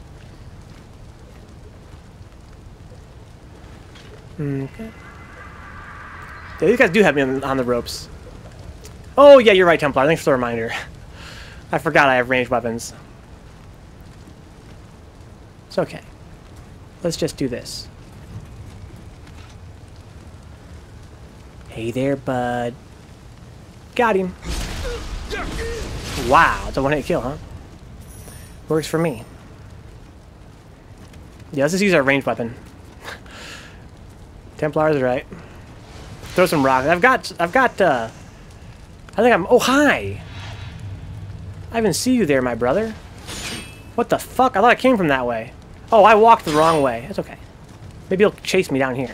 Okay. Yeah, these guys do have me on the ropes. Oh yeah, you're right, Templar. Thanks for the reminder. I forgot I have ranged weapons. It's okay. Let's just do this. Hey there, bud. Got him. Wow, it's a one-hit kill, huh? Works for me. Yeah, let's just use our ranged weapon. Templar's right. Throw some rocks. I've got, I think I'm, oh, hi! I even see you there, my brother. What the fuck? I thought I came from that way. Oh, I walked the wrong way. That's okay. Maybe he'll chase me down here.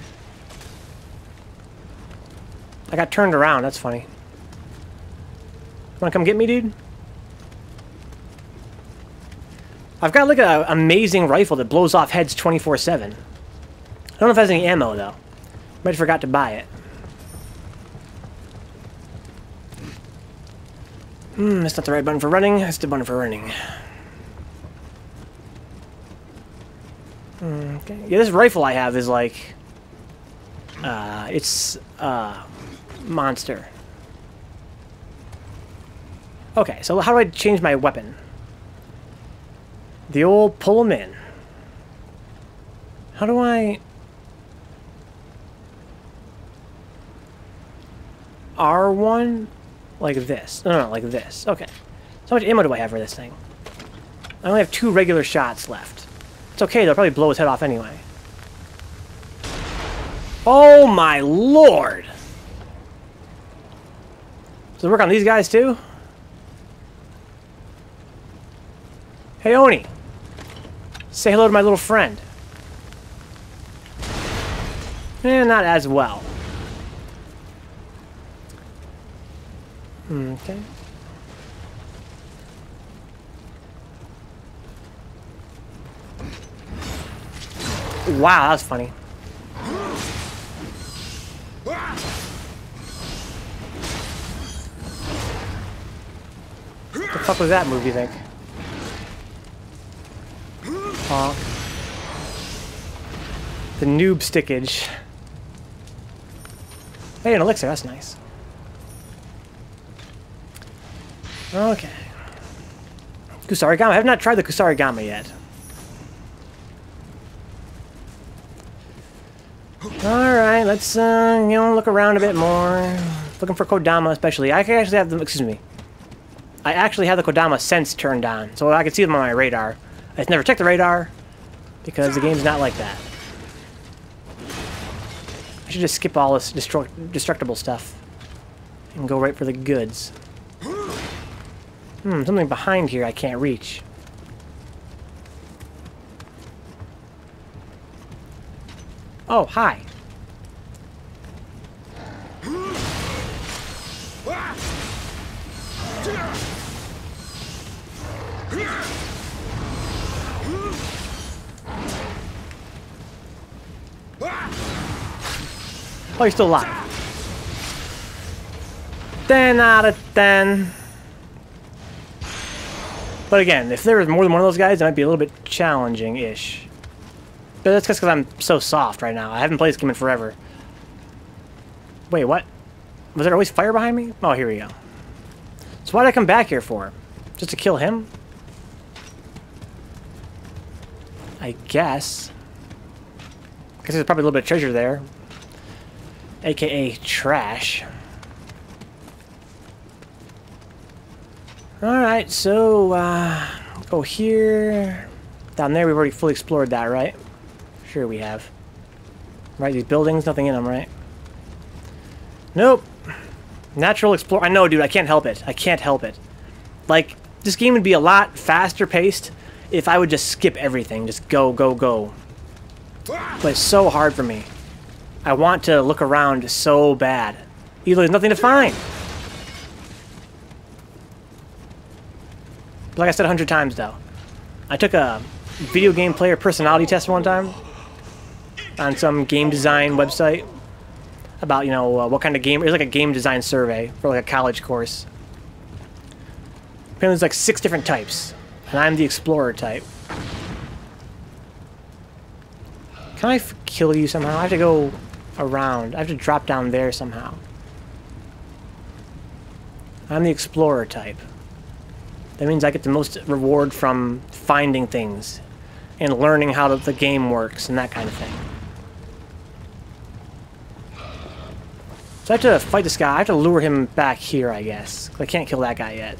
I got turned around. That's funny. Wanna come get me, dude? I've got like an amazing rifle that blows off heads 24/7. I don't know if it has any ammo, though. Might have forgot to buy it. That's not the right button for running. That's the button for running. Okay. Yeah, this rifle I have is like It's monster. Okay, so how do I change my weapon? The old pull 'em in. How do I... R1? Like this. No, like this. Okay. So how much ammo do I have for this thing? I only have 2 regular shots left. It's okay, they'll probably blow his head off anyway. Oh my lord! Does it work on these guys too? Hey Oni! Say hello to my little friend. Eh, not as well. Okay. Wow, that was funny. What the fuck was that move, you think? Honk. The noob stickage. Hey, an elixir, that's nice. Okay. Kusarigama. I have not tried the Kusarigama yet. Alright, let's, look around a bit more. Looking for Kodama, especially. I actually have them, excuse me. I actually have the Kodama sense turned on, so I can see them on my radar. I never checked the radar, because the game's not like that. I should just skip all this destructible stuff. And go right for the goods. Something behind here I can't reach. Oh, hi. Oh, you're still alive. 10 out of 10. But again, if there was more than one of those guys, it might be a little bit challenging-ish. But that's just because I'm so soft right now. I haven't played this game in forever. Wait, what? Was there always fire behind me? Oh, here we go. So why did I come back here for? Just to kill him? I guess. Because there's probably a little bit of treasure there. AKA trash. Alright, so, go here. Down there, we've already fully explored that, right? Sure we have. Right, these buildings, nothing in them, right? Nope. Natural explore. I know, dude, I can't help it. I can't help it. Like, this game would be a lot faster paced if I would just skip everything. Just go, go, go. But it's so hard for me. I want to look around so bad. Either there's nothing to find. Like I said 100 times, though. I took a video game player personality test one time on some game design website about, you know, what kind of game. It was like a game design survey for like a college course. Apparently there's like 6 different types, and I'm the explorer type. Can I kill you somehow? I have to go around. I have to drop down there somehow. I'm the explorer type. That means I get the most reward from finding things and learning how the game works and that kind of thing. So I have to fight this guy. I have to lure him back here, I guess. 'Cause I can't kill that guy yet.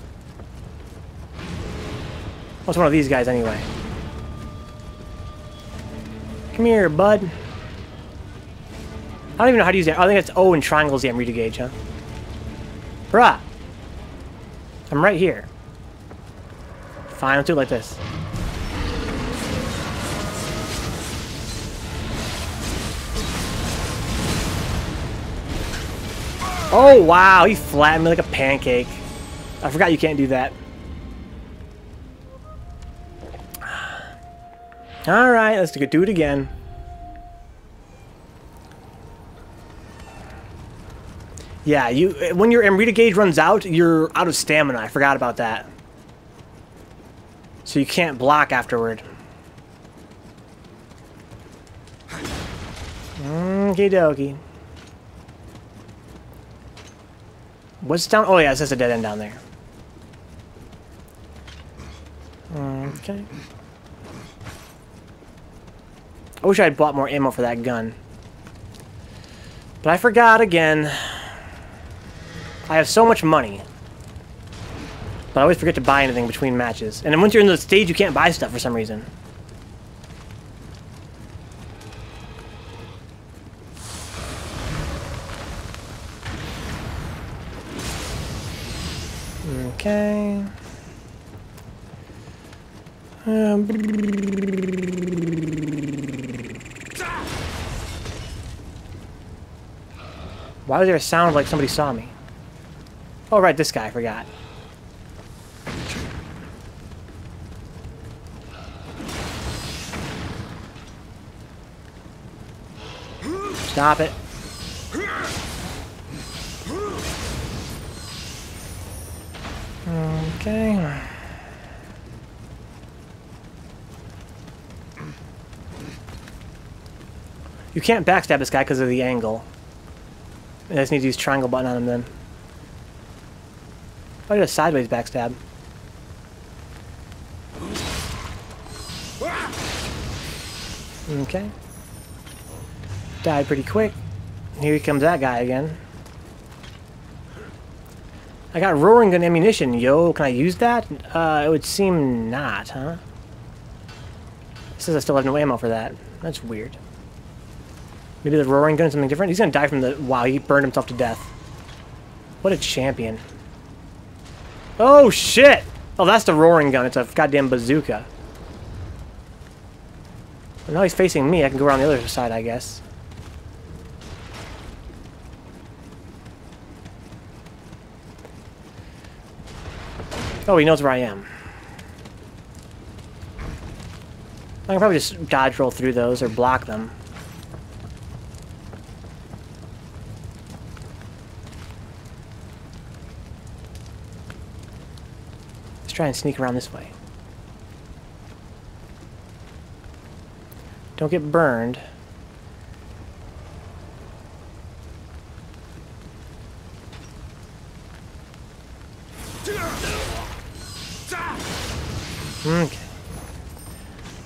What's one of these guys anyway? Come here, bud. I don't even know how to use it. I think it's O and triangle is the amrita gauge, huh? Bruh! I'm right here. Fine, I'll do it like this. Oh, wow, he flattened me like a pancake. I forgot you can't do that. Alright, let's do it again. Yeah, when your amrita gauge runs out, you're out of stamina. I forgot about that. So you can't block afterward. Okie dokie. What's down? Oh yeah, it says a dead end down there. Okay. I wish I had bought more ammo for that gun. But I forgot again. I have so much money. But I always forget to buy anything between matches. And then once you're in the stage, you can't buy stuff for some reason. Okay. Why was there a sound like somebody saw me? Oh, right, this guy, I forgot. Stop it. Okay. You can't backstab this guy because of the angle. I just need to use triangle button on him then. I did a sideways backstab. Okay. Died pretty quick. Here comes that guy again. I got roaring gun ammunition, yo. Can I use that? It would seem not, huh? It says I still have no ammo for that. That's weird. Maybe the roaring gun is something different? He's gonna die from the... Wow, he burned himself to death. What a champion. Oh, shit! Oh, that's the roaring gun. It's a goddamn bazooka. Well, now he's facing me. I can go around the other side, I guess. Oh, he knows where I am. I can probably just dodge roll through those or block them. Let's try and sneak around this way. Don't get burned. Okay.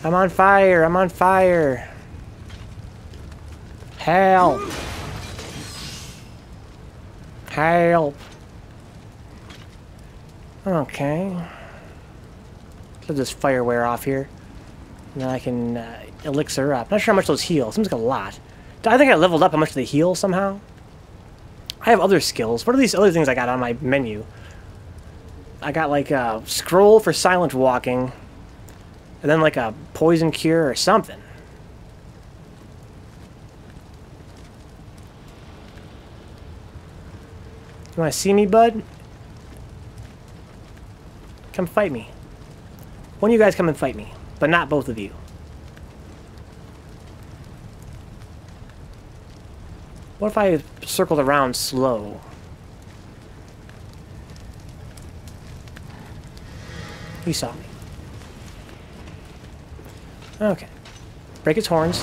I'm on fire. I'm on fire. Help. Help. Okay. Let this fire wear off here. And then I can elixir up. Not sure how much those heal. Seems like a lot. I think I leveled up how much they heal somehow. I have other skills. What are these other things I got on my menu? I got like a scroll for silent walking. And then like a poison cure or something. You want to see me, bud? Come fight me. One of you guys come and fight me. But not both of you. What if I circled around slow? He saw me. Okay. Break its horns.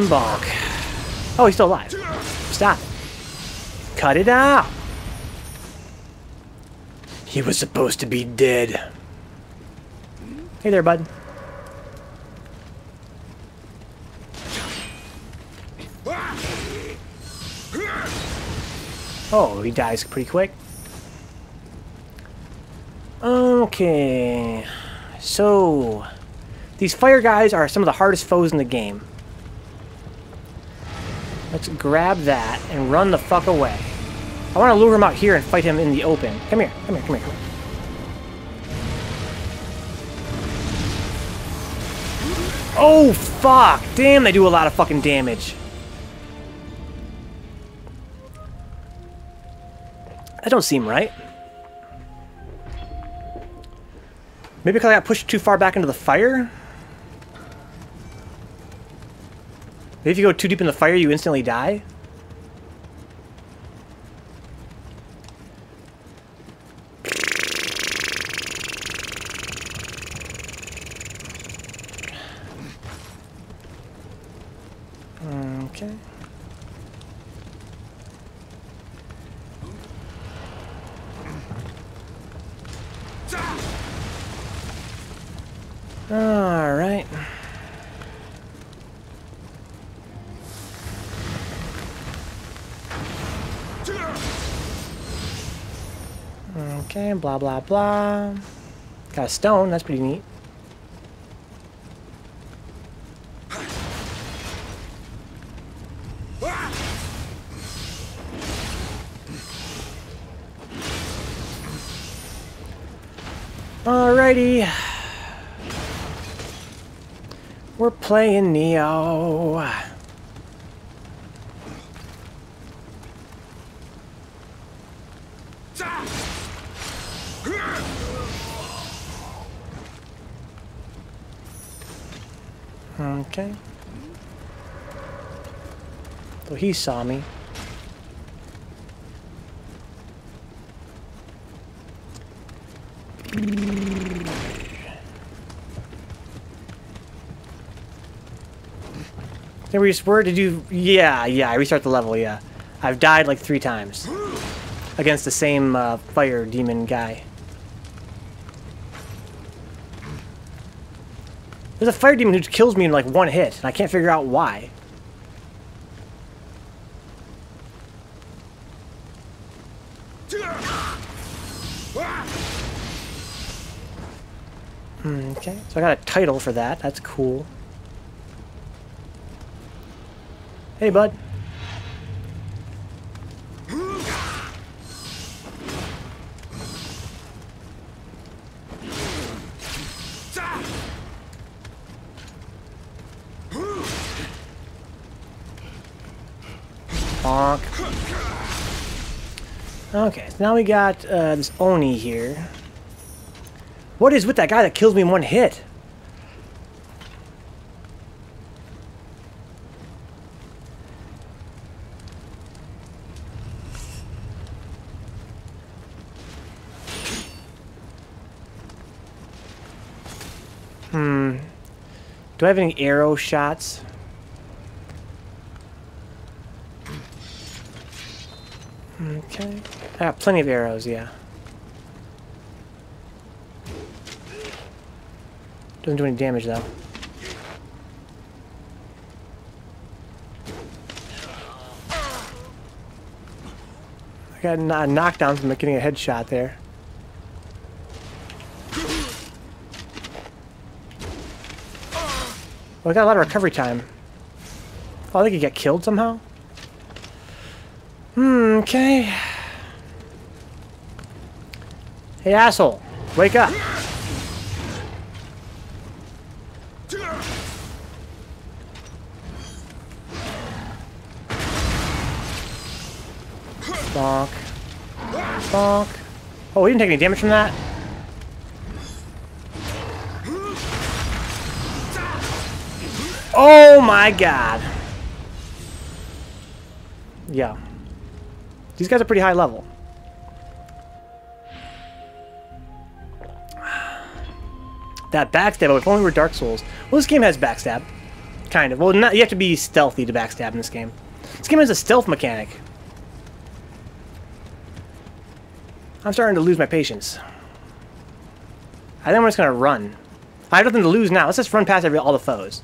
Bonk. Oh, he's still alive. Stop it. Cut it out. He was supposed to be dead. Hey there, bud. Oh, he dies pretty quick. Okay. So, these fire guys are some of the hardest foes in the game. Let's grab that and run the fuck away. I want to lure him out here and fight him in the open. Come here, come here, come here, come here. Oh, fuck! Damn, they do a lot of fucking damage. That don't seem right. Maybe because I got pushed too far back into the fire? Maybe if you go too deep in the fire, you instantly die? Okay. All right. Okay, blah, blah, blah. Got a stone, that's pretty neat. Alrighty. We're playing Nioh. Okay. So he saw me. Then we just were to do. Yeah, I restart the level. Yeah, I've died like 3 times against the same fire demon guy. There's a fire demon who kills me in like 1 hit, and I can't figure out why. Okay, so I got a title for that. That's cool. Hey, bud. Bonk. Okay, so now we got this Oni here. What is with that guy that kills me in 1 hit? Do I have any arrow shots? Okay. I got plenty of arrows, yeah. Doesn't do any damage, though. I got a knockdown from getting a headshot there. Oh, I got a lot of recovery time. Oh, I think he got killed somehow. Okay. Hey, asshole. Wake up. Bonk. Bonk. Oh, he didn't take any damage from that? Oh my god. Yeah. These guys are pretty high level. That backstab, if only we're Dark Souls. Well, this game has backstab. Kind of. Well, not, you have to be stealthy to backstab in this game. This game has a stealth mechanic. I'm starting to lose my patience. I think I'm just going to run. I have nothing to lose now. Let's just run past all the foes.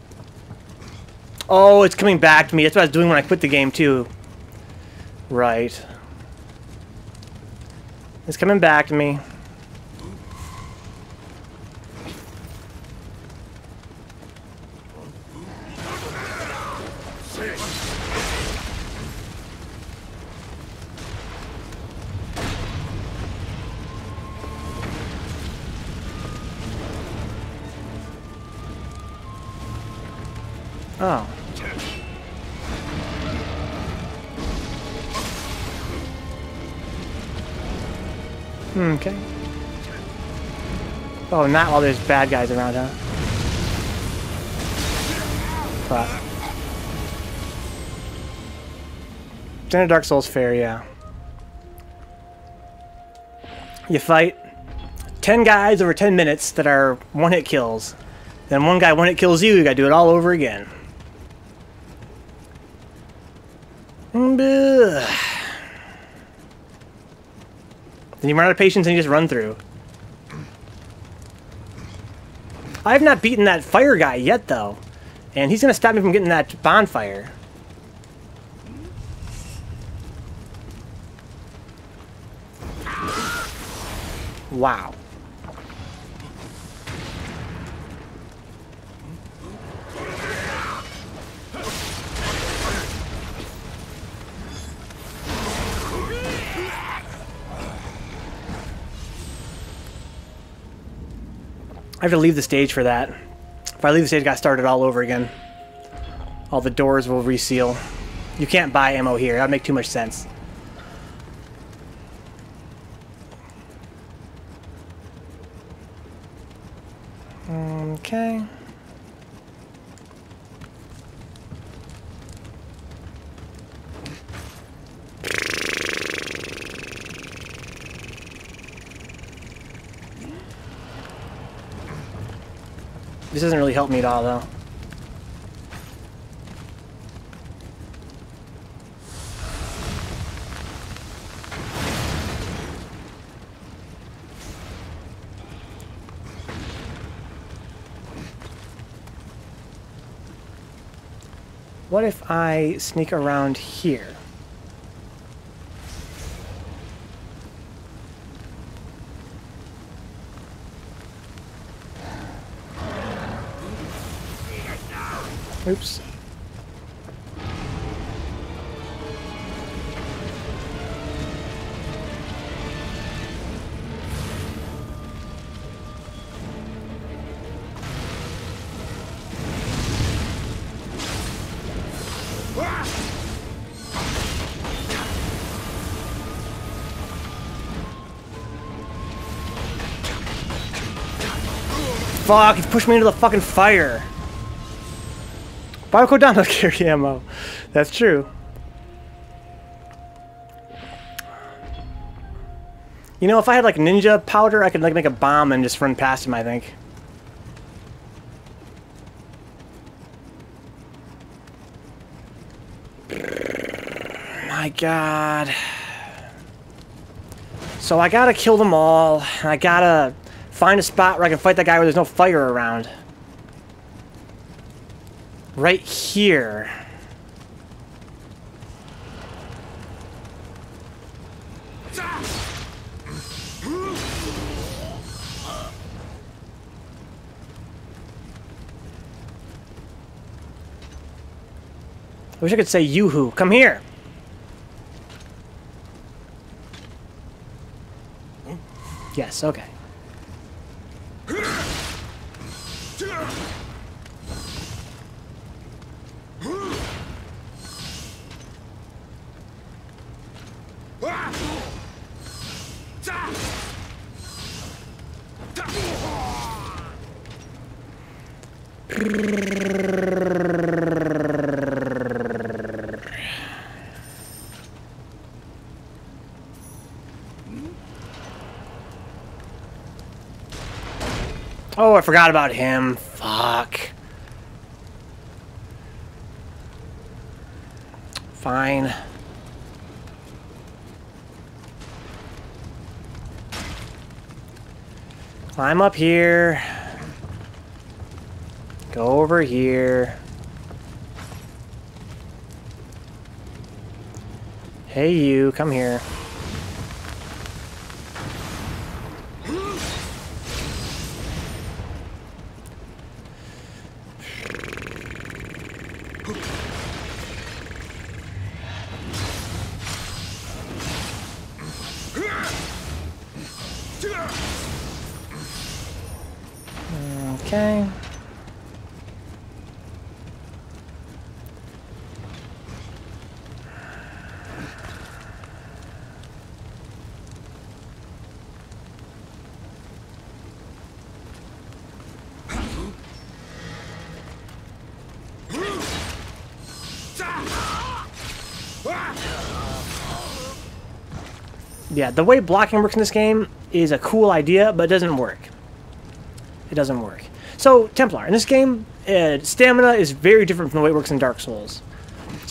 Oh, it's coming back to me. That's what I was doing when I quit the game, too. Right. It's coming back to me. Oh. Okay. Oh, not while there's bad guys around, huh? Fuck. Standard Dark Souls fare, yeah. You fight 10 guys over 10 minutes that are one-hit kills. Then one guy one-hit kills you, you gotta do it all over again. Then you run out of patience and you just run through. I have not beaten that fire guy yet, though. And he's going to stop me from getting that bonfire. Wow. I have to leave the stage for that. If I leave the stage, I got started all over again. All the doors will reseal. You can't buy ammo here. That would make too much sense. Okay. This doesn't really help me at all, though. What if I sneak around here? Oops. Fuck, he pushed me into the fucking fire. Why would I go down to carry ammo? That's true. You know, if I had like ninja powder, I could like make a bomb and just run past him, I think. My God. So I gotta kill them all. I gotta find a spot where I can fight that guy where there's no fire around. Right here. I wish I could say yoo-hoo. Come here. Yes, okay. Oh, I forgot about him. Fuck. Fine. Climb up here. Go over here. Hey you, come here. Okay. Yeah, the way blocking works in this game is a cool idea, but it doesn't work. It doesn't work. So, Templar, in this game, stamina is very different from the way it works in Dark Souls.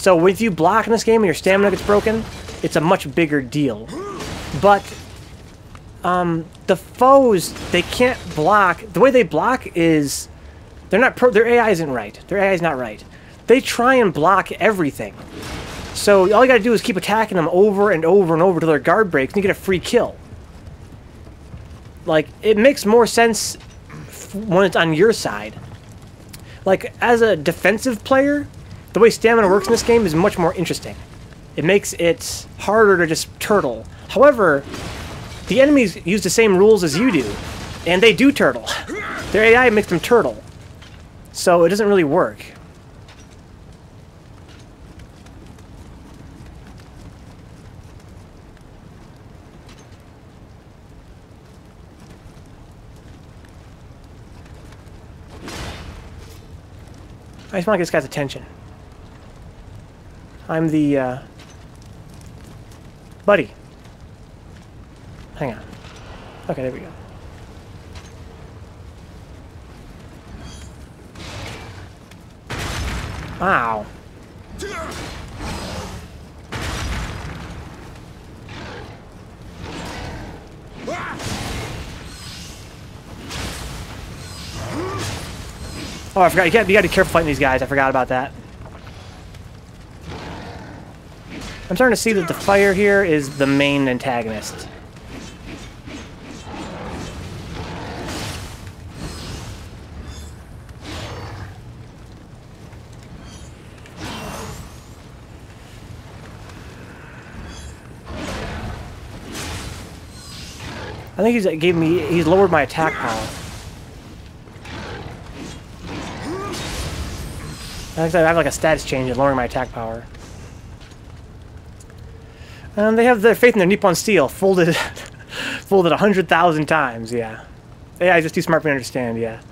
So if you block in this game and your stamina gets broken, it's a much bigger deal. But the foes, they can't block. The way they block is they're not their AI isn't right. Their AI is not right. They try and block everything. So all you gotta do is keep attacking them over and over and over till their guard breaks and you get a free kill. Like, it makes more sense when it's on your side. Like, as a defensive player, the way stamina works in this game is much more interesting. It makes it harder to just turtle. However, the enemies use the same rules as you do, and they do turtle. Their AI makes them turtle. So it doesn't really work. I just want to get this guy's attention. I'm the, buddy. Hang on. Okay, there we go. Wow. Oh, I forgot. You gotta be careful fighting these guys. I forgot about that. I'm starting to see that the fire here is the main antagonist. I think he's lowered my attack power. I have like a status change in lowering my attack power. They have their faith in their Nippon steel folded, folded 100,000 times. Yeah, AI just too smart for me to understand. Yeah,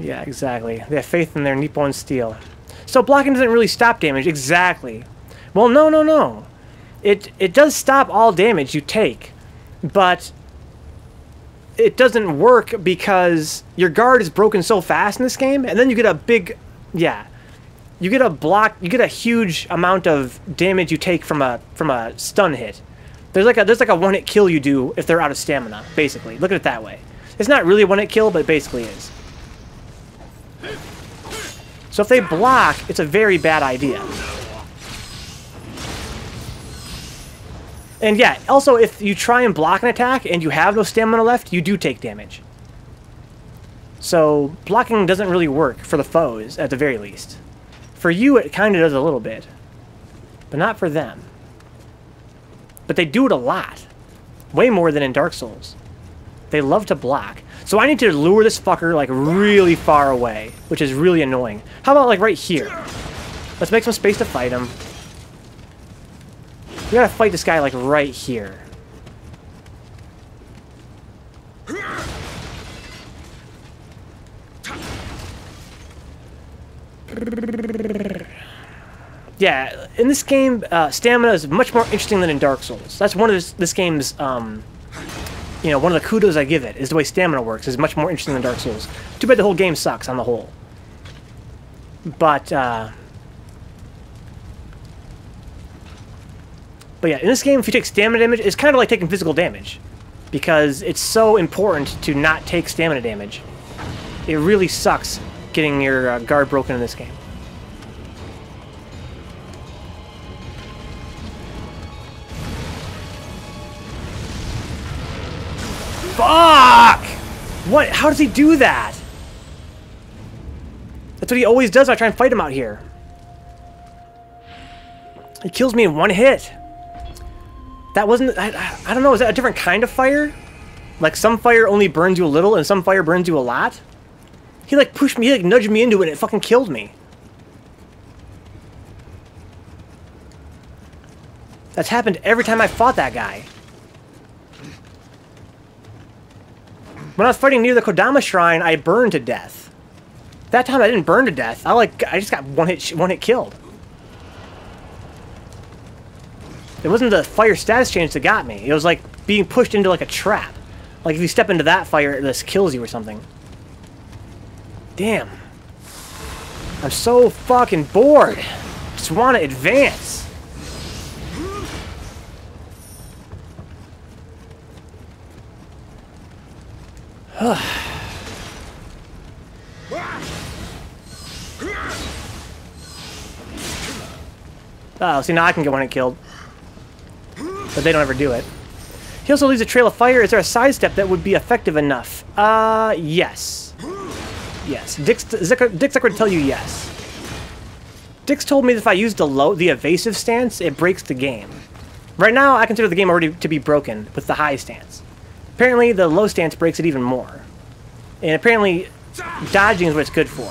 yeah, exactly. They have faith in their Nippon steel. So blocking doesn't really stop damage. Exactly. Well, no. It does stop all damage you take, but it doesn't work because your guard is broken so fast in this game, and then you get a big, yeah, you get a huge amount of damage you take from a stun hit. There's like a one-hit kill you do if they're out of stamina, basically. Look at it that way. It's not really a one-hit kill, but it basically is. So if they block, it's a very bad idea. And yeah, also, if you try and block an attack and you have no stamina left, you do take damage. So blocking doesn't really work for the foes, at the very least. For you, it kind of does a little bit. But not for them. But they do it a lot. Way more than in Dark Souls. They love to block. So I need to lure this fucker, like, really far away, which is really annoying. How about, like, right here? Let's make some space to fight him. We gotta fight this guy, like, right here. Yeah, in this game, stamina is much more interesting than in Dark Souls. That's one of this game's, you know, one of the kudos I give it, is the way stamina works. Is much more interesting than Dark Souls. Too bad the whole game sucks on the whole. But yeah, in this game, if you take stamina damage, it's kind of like taking physical damage. Because it's so important to not take stamina damage. It really sucks getting your guard broken in this game. Fuck! What? How does he do that? That's what he always does when I try and fight him out here. He kills me in one hit. That wasn't... I don't know, is that a different kind of fire? Like, some fire only burns you a little, and some fire burns you a lot? He, like, pushed me, he, like, nudged me into it, and it fucking killed me. That's happened every time I fought that guy. When I was fighting near the Kodama Shrine, I burned to death. That time I didn't burn to death. I just got one hit killed. It wasn't the fire status change that got me. It was like being pushed into like a trap. Like if you step into that fire, this kills you or something. Damn. I'm so fucking bored. Just want to advance. Oh, see, now I can get one hit killed. But they don't ever do it. He also leaves a trail of fire. Is there a sidestep that would be effective enough? Yes. Yes. Dick's not going to tell you yes. Dick's told me that if I use the evasive stance, it breaks the game. Right now, I consider the game already to be broken with the high stance. Apparently, the low stance breaks it even more. And apparently, dodging is what it's good for.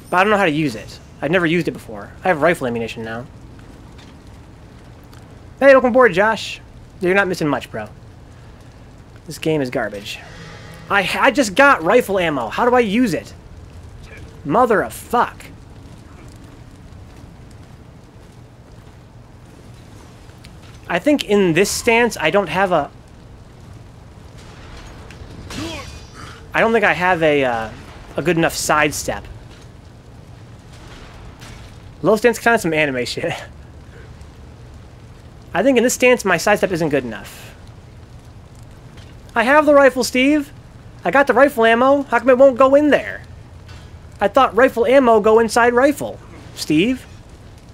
But I don't know how to use it. I've never used it before. I have rifle ammunition now. Hey, welcome aboard, Josh. You're not missing much, bro. This game is garbage. I just got rifle ammo. How do I use it? Mother of fuck. I think in this stance, I don't have a... I don't think I have a good enough sidestep. Low stance kind of some anime shit. I think in this stance, my sidestep isn't good enough. I have the rifle, Steve. I got the rifle ammo. How come it won't go in there? I thought rifle ammo go inside rifle, Steve.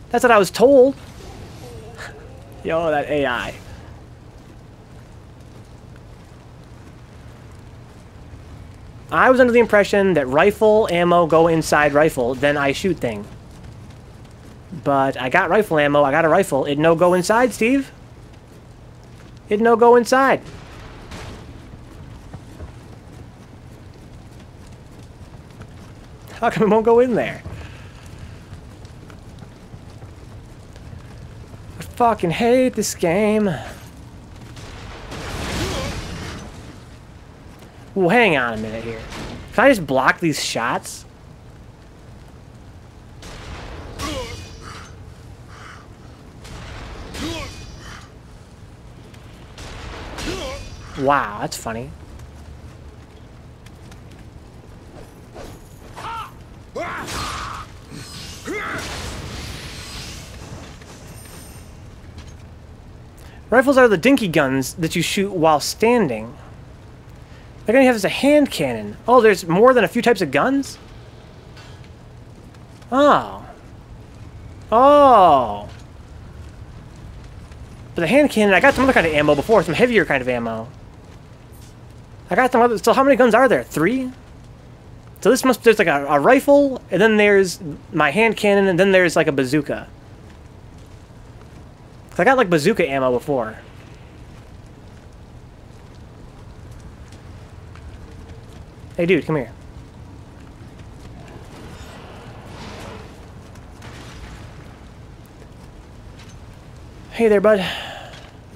That's what I was told. Yo, that AI. I was under the impression that rifle ammo go inside rifle, then I shoot thing. But I got rifle ammo, I got a rifle. It no go inside, Steve. It no go inside. How come it won't go in there? I fucking hate this game. Well, hang on a minute here. Can I just block these shots? Wow, that's funny. Rifles are the dinky guns that you shoot while standing. They're gonna have as a hand cannon. Oh, there's more than a few types of guns? Oh. Oh. But the hand cannon, I got some other kind of ammo before, some heavier kind of ammo. I got some other... So how many guns are there? 3? So this must... There's like a rifle, and then there's my hand cannon, and then there's like a bazooka. I got like bazooka ammo before. Hey dude, come here. Hey there, bud.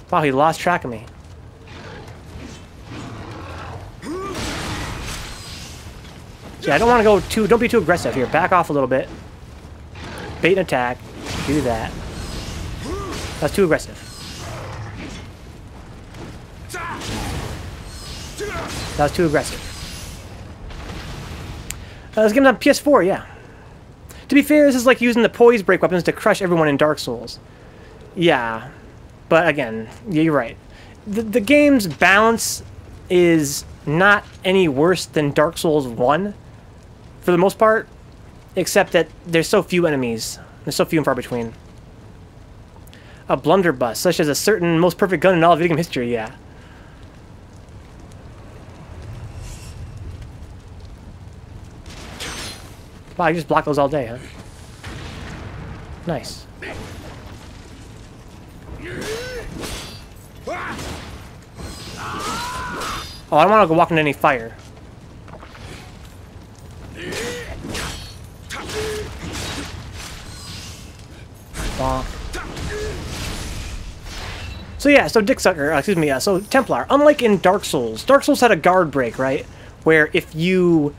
Wow, he lost track of me. Yeah, I don't want to go too... Don't be too aggressive here. Back off a little bit. Bait and attack. Do that. That's too aggressive. That was too aggressive. This game's on PS4, yeah. To be fair, this is like using the poise break weapons to crush everyone in Dark Souls. Yeah. But again, yeah, you're right. The game's balance is not any worse than Dark Souls 1, for the most part, except that there's so few enemies. There's so few and far between. A blunderbuss, such as a certain most perfect gun in all of video game history, yeah. Wow, you just block those all day, huh? Nice. Oh, I don't want to go walk into any fire. Bonk. So yeah, so Dicksucker, excuse me, so Templar, unlike in Dark Souls had a guard break, right? Where if you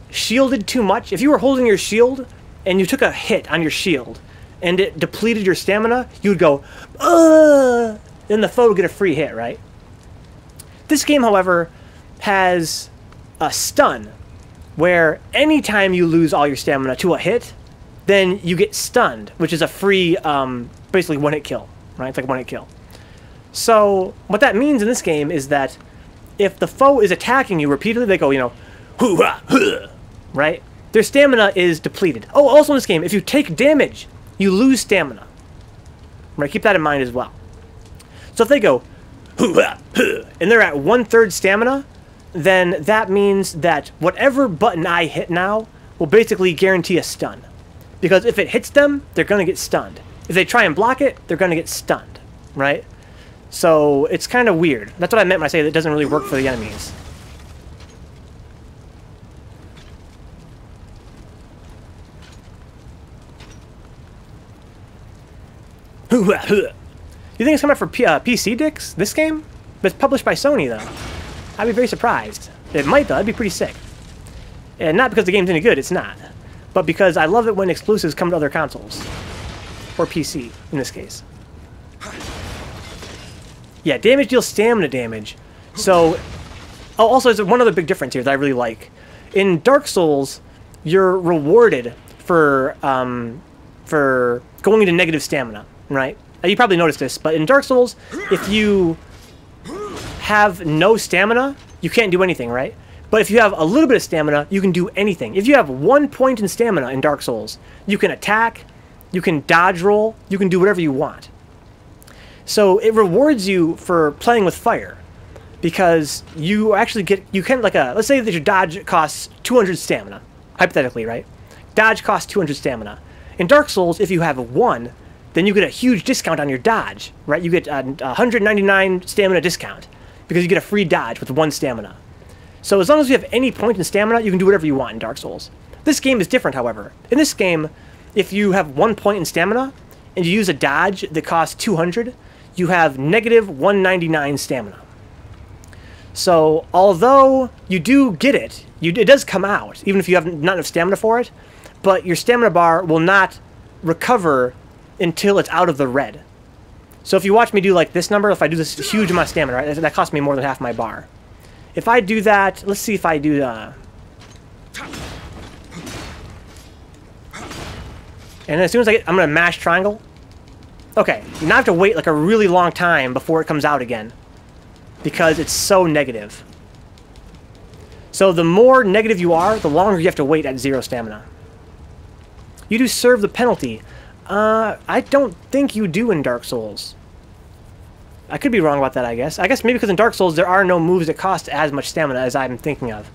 shielded too much, if you were holding your shield and you took a hit on your shield and it depleted your stamina, you would go, ugh! Then the foe would get a free hit, right? This game, however, has a stun, where anytime you lose all your stamina to a hit, then you get stunned, which is a free, basically one-hit kill, right? It's like one-hit kill. So what that means in this game is that if the foe is attacking you repeatedly, they go, you know, hoo-ha, huh, right? Their stamina is depleted. Oh, also in this game, if you take damage, you lose stamina. Right? Keep that in mind as well. So if they go, hoo-ha, huh, and they're at 1/3 stamina, then that means that whatever button I hit now will basically guarantee a stun. Because if it hits them, they're going to get stunned. If they try and block it, they're going to get stunned, right? So it's kind of weird. That's what I meant when I say that it doesn't really work for the enemies. You think it's coming out for PC dicks, this game? But it's published by Sony, though. I'd be very surprised. It might, though. That'd be pretty sick. And not because the game's any good, it's not. But because I love it when exclusives come to other consoles. Or PC, in this case. Yeah, damage deals stamina damage. So, oh, also, there's one other big difference here that I really like. In Dark Souls, you're rewarded for going into negative stamina, right? You probably noticed this, but in Dark Souls, if you have no stamina, you can't do anything, right? But if you have a little bit of stamina, you can do anything. If you have 1 point in stamina in Dark Souls, you can attack, you can dodge roll, you can do whatever you want. So it rewards you for playing with fire, because you actually get, you can, like let's say that your dodge costs 200 stamina, hypothetically, right? Dodge costs 200 stamina. In Dark Souls, if you have 1, then you get a huge discount on your dodge, right? You get a 199 stamina discount, because you get a free dodge with 1 stamina. So as long as you have any point in stamina, you can do whatever you want in Dark Souls. This game is different, however. In this game, if you have 1 point in stamina, and you use a dodge that costs 200, you have negative 199 stamina. So, although you do get it, it does come out, even if you have not enough stamina for it, but your stamina bar will not recover until it's out of the red. So if you watch me do like this number, if I do this huge amount of stamina, right, that costs me more than half my bar. If I do that, let's see if I do and as soon as I'm going to mash triangle. Okay, you now have to wait like a really long time before it comes out again, because it's so negative. So the more negative you are, the longer you have to wait at 0 stamina. You do serve the penalty. I don't think you do in Dark Souls. I could be wrong about that, I guess. I guess maybe because in Dark Souls there are no moves that cost as much stamina as I'm thinking of.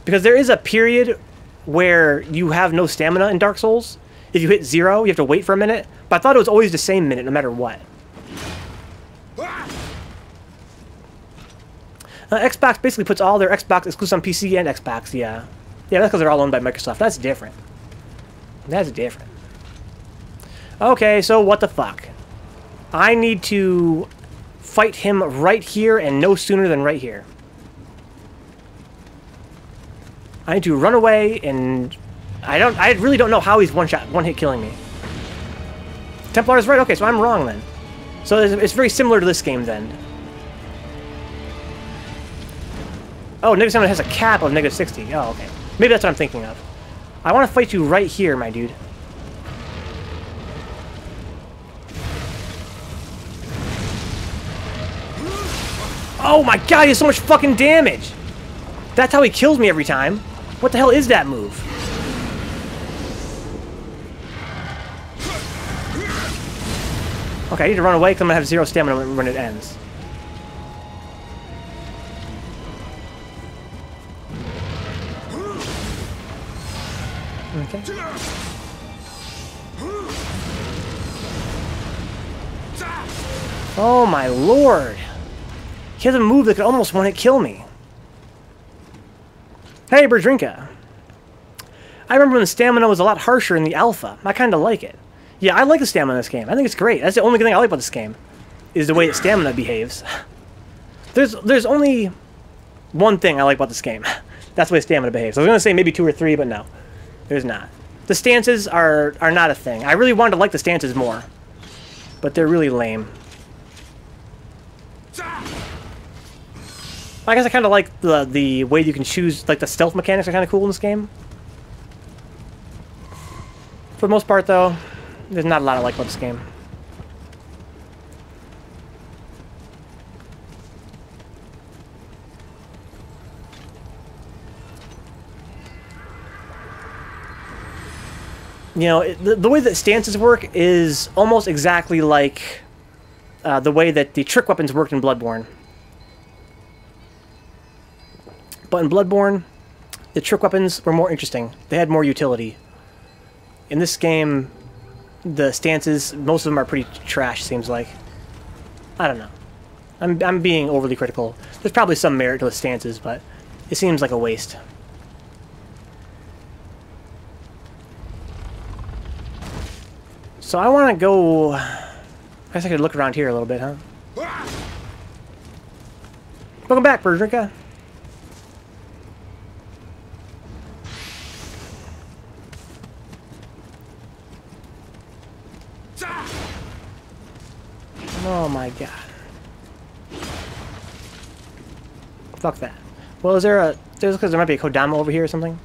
Because there is a period where you have no stamina in Dark Souls. If you hit 0, you have to wait for a minute. But I thought it was always the same minute, no matter what. Xbox basically puts all their Xbox exclusives on PC and Xbox, yeah. Yeah, that's because they're all owned by Microsoft. That's different. That's different. Okay, so what the fuck? I need to fight him right here and no sooner than right here. I need to run away, and I really don't know how he's one-hit killing me. Templar is right. Okay, so I'm wrong then. So it's very similar to this game then. Oh, negative stamina has a cap of negative 60. Oh, okay. Maybe that's what I'm thinking of. I want to fight you right here, my dude. Oh my god, he has so much fucking damage! That's how he kills me every time. What the hell is that move? Okay, I need to run away because I'm going to have 0 stamina when it ends. Okay. Oh my lord! He has a move that could almost one-hit kill me. Hey, Berdrinka. I remember when the stamina was a lot harsher in the alpha. I kind of like it. Yeah, I like the stamina in this game. I think it's great. That's the only good thing I like about this game, is the way that stamina behaves. There's only one thing I like about this game. That's the way stamina behaves. I was going to say maybe 2 or 3, but no. There's not. The stances are not a thing. I really wanted to like the stances more, but they're really lame. I guess I kind of like the way you can choose, like the stealth mechanics are kind of cool in this game. For the most part, though, there's not a lot I like about this game. You know, the way that stances work is almost exactly like the way that the trick weapons worked in Bloodborne. But in Bloodborne, the trick weapons were more interesting. They had more utility. In this game, the stances, most of them are pretty trash, seems like. I don't know. I'm being overly critical. There's probably some merit to the stances, but it seems like a waste. So I want to go... I guess I could look around here a little bit, huh? Welcome back, Birdrinka. Oh my god. Fuck that. Well, is there a... There's because there might be a Kodama over here or something.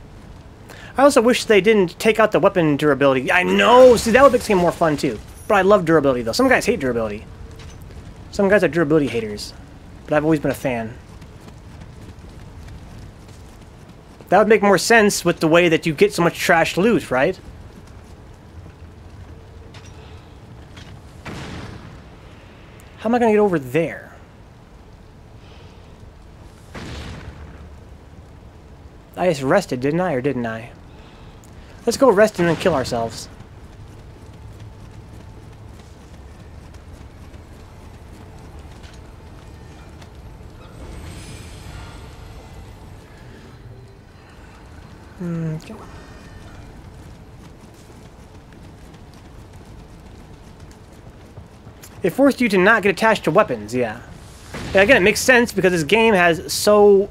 I also wish they didn't take out the weapon durability. I know! See, that would make this game more fun, too. But I love durability, though. Some guys hate durability. Some guys are durability haters. But I've always been a fan. That would make more sense with the way that you get so much trash loot, right? How am I going to get over there? I just rested, didn't I? Or didn't I? Let's go rest and then kill ourselves. Okay. It forced you to not get attached to weapons, yeah. And again, it makes sense because this game has so...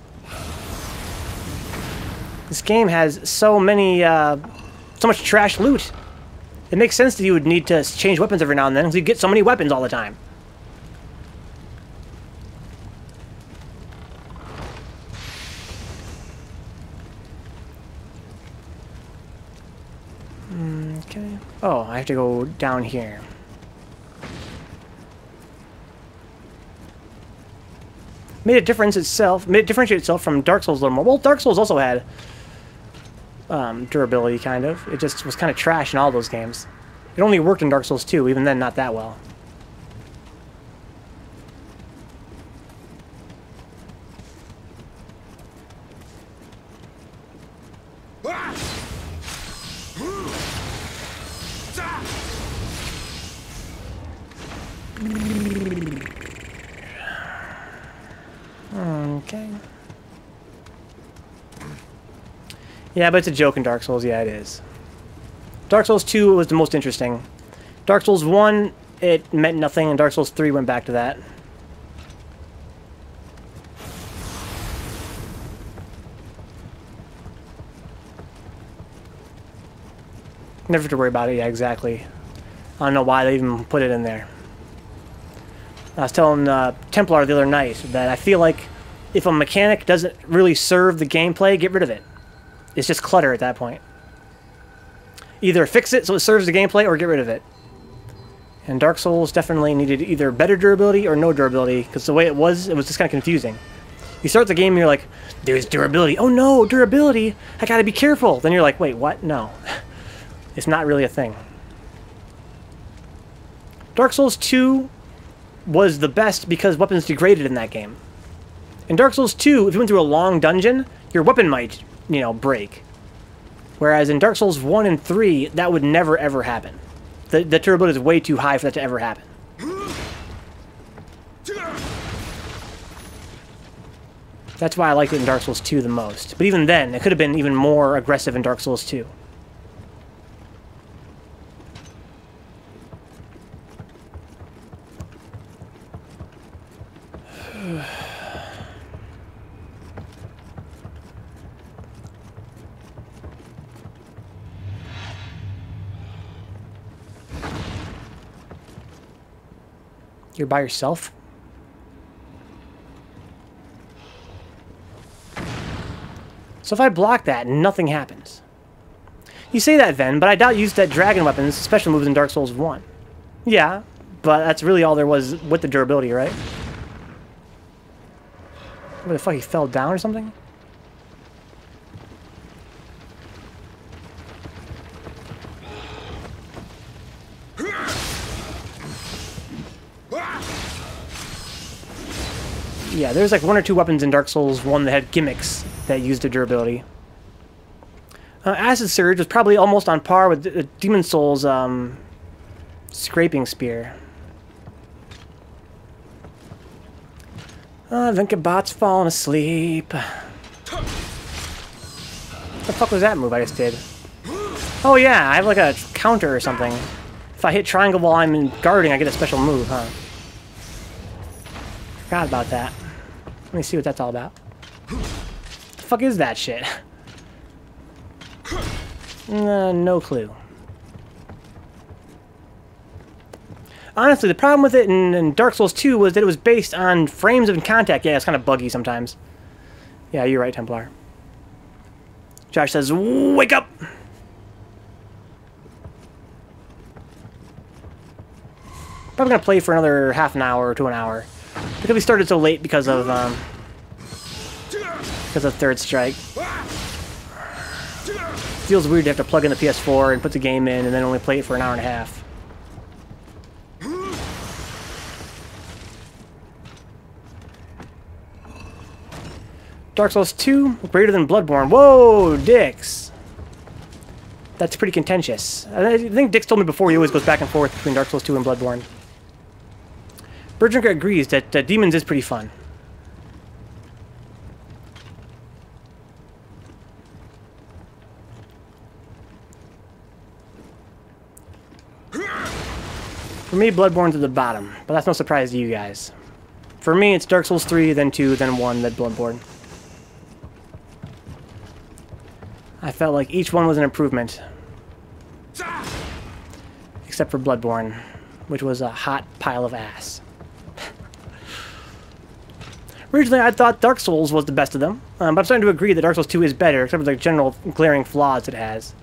This game has so many, so much trash loot. It makes sense that you would need to change weapons every now and then because you get so many weapons all the time. Okay. Oh, I have to go down here. Made it differentiate itself from Dark Souls a little more. Well, Dark Souls also had durability, kind of. It just was kind of trash in all those games. It only worked in Dark Souls 2, even then not that well. Okay. Yeah, but it's a joke in Dark Souls. Yeah, it is. Dark Souls 2 was the most interesting. Dark Souls 1, it meant nothing, and Dark Souls 3 went back to that. Never have to worry about it. Yeah, exactly. I don't know why they even put it in there. I was telling Templar the other night that I feel like if a mechanic doesn't really serve the gameplay, get rid of it. It's just clutter at that point. Either fix it so it serves the gameplay or get rid of it. And Dark Souls definitely needed either better durability or no durability, because the way it was just kind of confusing. You start the game and you're like, there's durability. Oh no, durability! I gotta be careful! Then you're like, wait, what? No. It's not really a thing. Dark Souls 2 was the best because weapons degraded in that game. In Dark Souls 2, if you went through a long dungeon, your weapon might, you know, break. Whereas in Dark Souls 1 and 3, that would never ever happen. The durability is way too high for that to ever happen. That's why I liked it in Dark Souls 2 the most. But even then, it could have been even more aggressive in Dark Souls 2. You're by yourself? So if I block that, nothing happens. You say that, Ven, but I doubt you used that dragon weapon's special moves in Dark Souls 1. Yeah, but that's really all there was with the durability, right? Where the fuck, he fell down or something? Yeah, there's like one or two weapons in Dark Souls 1 that had gimmicks that used their durability. Acid Surge was probably almost on par with Demon Souls' Scraping Spear. Vencabot's falling asleep. What the fuck was that move I just did? Oh yeah, I have like a counter or something. If I hit triangle while I'm guarding, I get a special move, huh? Forgot about that. Let me see what that's all about. What the fuck is that shit? No clue. Honestly, the problem with it in Dark Souls 2 was that it was based on frames of contact. Yeah, it's kind of buggy sometimes. Yeah, you're right, Templar. Josh says, wake up! Probably gonna play for another half an hour to an hour. Because we started so late because of Third Strike. Feels weird to have to plug in the PS4 and put the game in and then only play it for an hour and a half. Dark Souls 2, greater than Bloodborne. Whoa, Dix! That's pretty contentious. I think Dix told me before he always goes back and forth between Dark Souls 2 and Bloodborne. Birdrinker agrees that Demons is pretty fun. For me, Bloodborne's at the bottom, but that's no surprise to you guys. For me, it's Dark Souls 3, then 2, then 1, then Bloodborne. I felt like each one was an improvement. Except for Bloodborne, which was a hot pile of ass. Originally, I thought Dark Souls was the best of them, but I'm starting to agree that Dark Souls 2 is better, except for the general glaring flaws it has.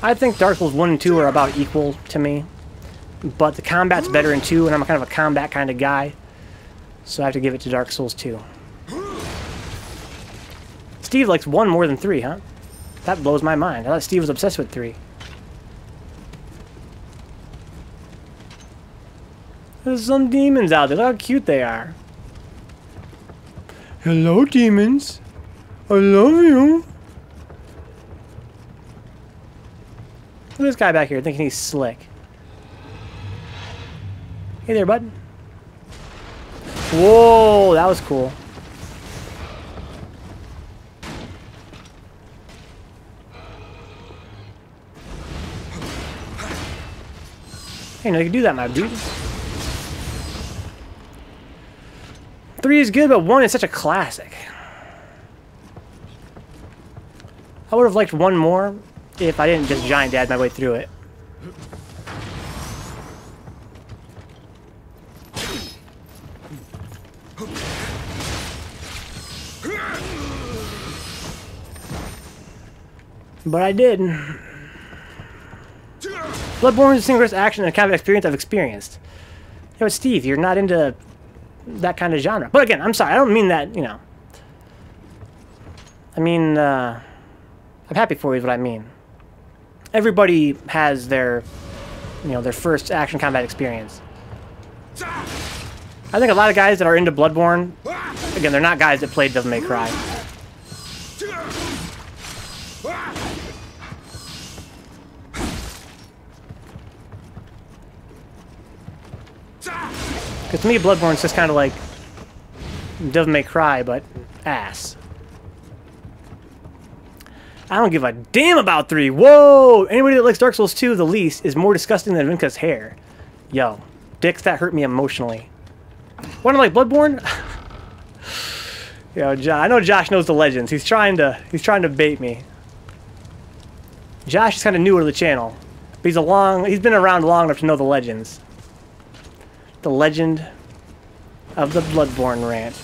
I think Dark Souls 1 and 2 are about equal to me, but the combat's better in 2, and I'm kind of a combat kind of guy, so I have to give it to Dark Souls 2. Steve likes 1 more than 3, huh? That blows my mind. I thought Steve was obsessed with 3. There's some demons out there. Look how cute they are. Hello, demons. I love you. Look at this guy back here thinking he's slick. Hey there, bud. Whoa, that was cool. Hey, no, you can do that, my dude. 3 is good, but 1 is such a classic. I would have liked 1 more if I didn't just giant dad my way through it. But I did. Bloodborne is the single action and combat experience I've experienced. You know, Steve, you're not into that kind of genre. But again, I'm sorry, I don't mean that, you know. I mean, I'm happy for you is what I mean. Everybody has their, you know, their first action combat experience. I think a lot of guys that are into Bloodborne, again, they're not guys that played Devil May Cry. Because to me, Bloodborne's just kind of like Devil May Cry, but ass. I don't give a damn about 3. Whoa! Anybody that likes Dark Souls 2 the least is more disgusting than Vinka's hair. Yo, Dix, that hurt me emotionally. What, I like Bloodborne? Yo, I know Josh knows the legends. He's trying to bait me. Josh is kind of newer to the channel, but he's been around long enough to know the legends. The legend of the Bloodborne rant.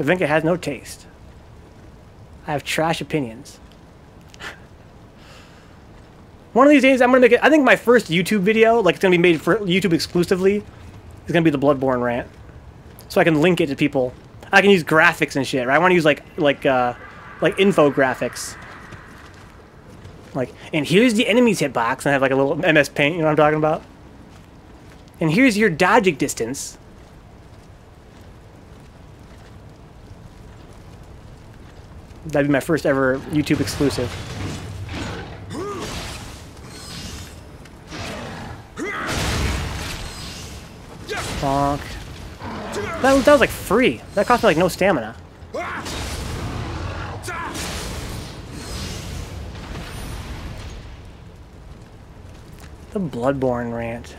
The Venka has no taste. I have trash opinions. One of these days, I'm gonna make it. I think my first YouTube video, like it's gonna be made for YouTube exclusively, is gonna be the Bloodborne rant, so I can link it to people. I can use graphics and shit, right? I want to use like infographics. Like, and here's the enemy's hitbox, and I have like a little MS Paint. You know what I'm talking about? And here's your dodging distance. That'd be my first ever YouTube exclusive. Bonk. That was like free. That cost me like no stamina. The Bloodborne rant.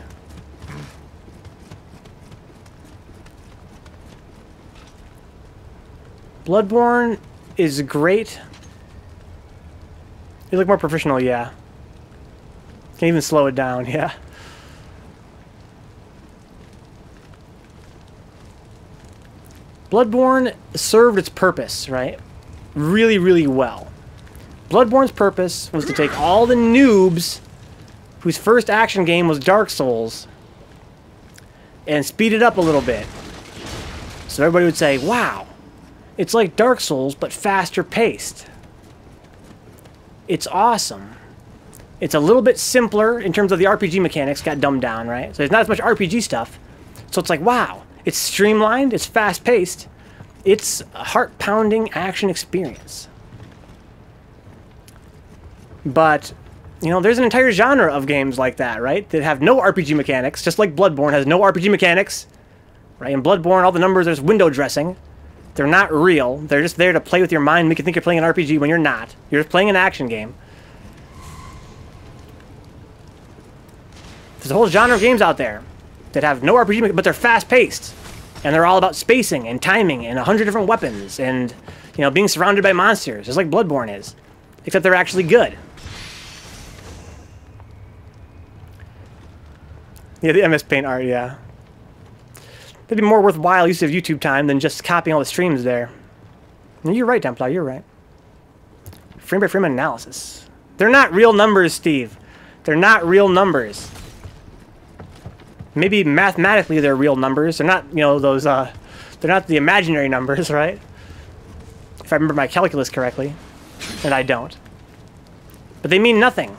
Bloodborne is great. You look more professional, yeah. Can even slow it down, yeah. Bloodborne served its purpose, right? Really, really well. Bloodborne's purpose was to take all the noobs whose first action game was Dark Souls and speed it up a little bit. So everybody would say, wow, it's like Dark Souls, but faster paced. It's awesome. It's a little bit simpler in terms of the RPG mechanics, got dumbed down, right? So there's not as much RPG stuff. So it's like, wow, it's streamlined, it's fast paced, it's a heart-pounding action experience. But, you know, there's an entire genre of games like that, right? That have no RPG mechanics, just like Bloodborne has no RPG mechanics, right? In Bloodborne, all the numbers, there's window dressing. They're not real. They're just there to play with your mind, make you think you're playing an RPG when you're not. You're just playing an action game. There's a whole genre of games out there that have no RPG, but they're fast-paced. And they're all about spacing and timing and 100 different weapons and, you know, being surrounded by monsters, just like Bloodborne is. Except they're actually good. Yeah, the MS Paint art, yeah. That'd be more worthwhile use of YouTube time than just copying all the streams there. And you're right, Templar, you're right. Frame-by-frame analysis. They're not real numbers, Steve. They're not real numbers. Maybe mathematically they're real numbers. They're not, you know, those, they're not the imaginary numbers, right? If I remember my calculus correctly. And I don't. But they mean nothing.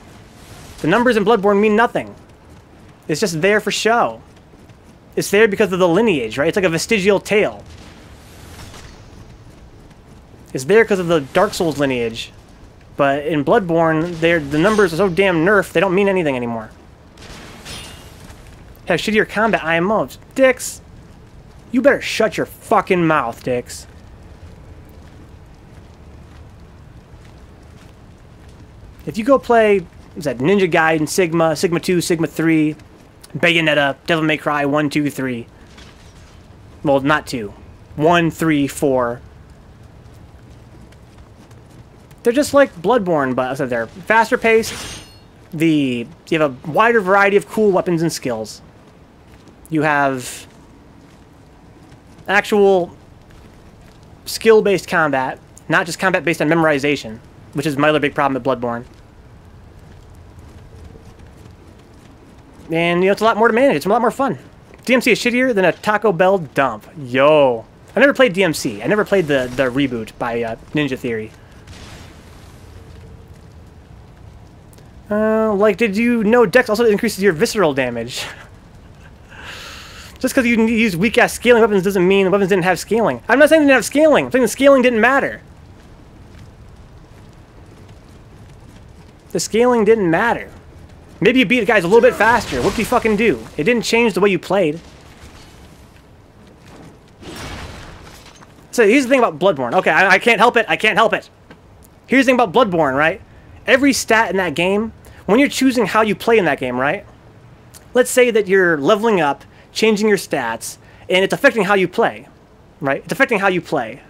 The numbers in Bloodborne mean nothing. It's just there for show. It's there because of the lineage, right? It's like a vestigial tale. It's there because of the Dark Souls lineage. But in Bloodborne, the numbers are so damn nerfed, they don't mean anything anymore. Have shittier combat IMOs. Dix! You better shut your fucking mouth, Dix. If you go play, what's that, Ninja Gaiden, Sigma, Sigma 2, Sigma 3, Bayonetta, Devil May Cry 1, 2, 3. Well, not 2. 1, 3, 4. They're just like Bloodborne, but they're faster paced. You have a wider variety of cool weapons and skills. You have actual skill-based combat, not just combat based on memorization, which is my other big problem with Bloodborne. And, you know, it's a lot more to manage. It's a lot more fun. DMC is shittier than a Taco Bell dump. Yo. I never played DMC. I never played the reboot by Ninja Theory. Like, did you know Dex also increases your visceral damage? Just because you use weak-ass scaling weapons doesn't mean the weapons didn't have scaling. I'm not saying they didn't have scaling. I'm saying the scaling didn't matter. The scaling didn't matter. Maybe you beat the guys a little bit faster. What did you fucking do? It didn't change the way you played. So here's the thing about Bloodborne. Okay, I can't help it. I can't help it. Here's the thing about Bloodborne, right? Every stat in that game, when you're choosing how you play in that game, right? Let's say that you're leveling up, changing your stats, and it's affecting how you play, right? It's affecting how you play.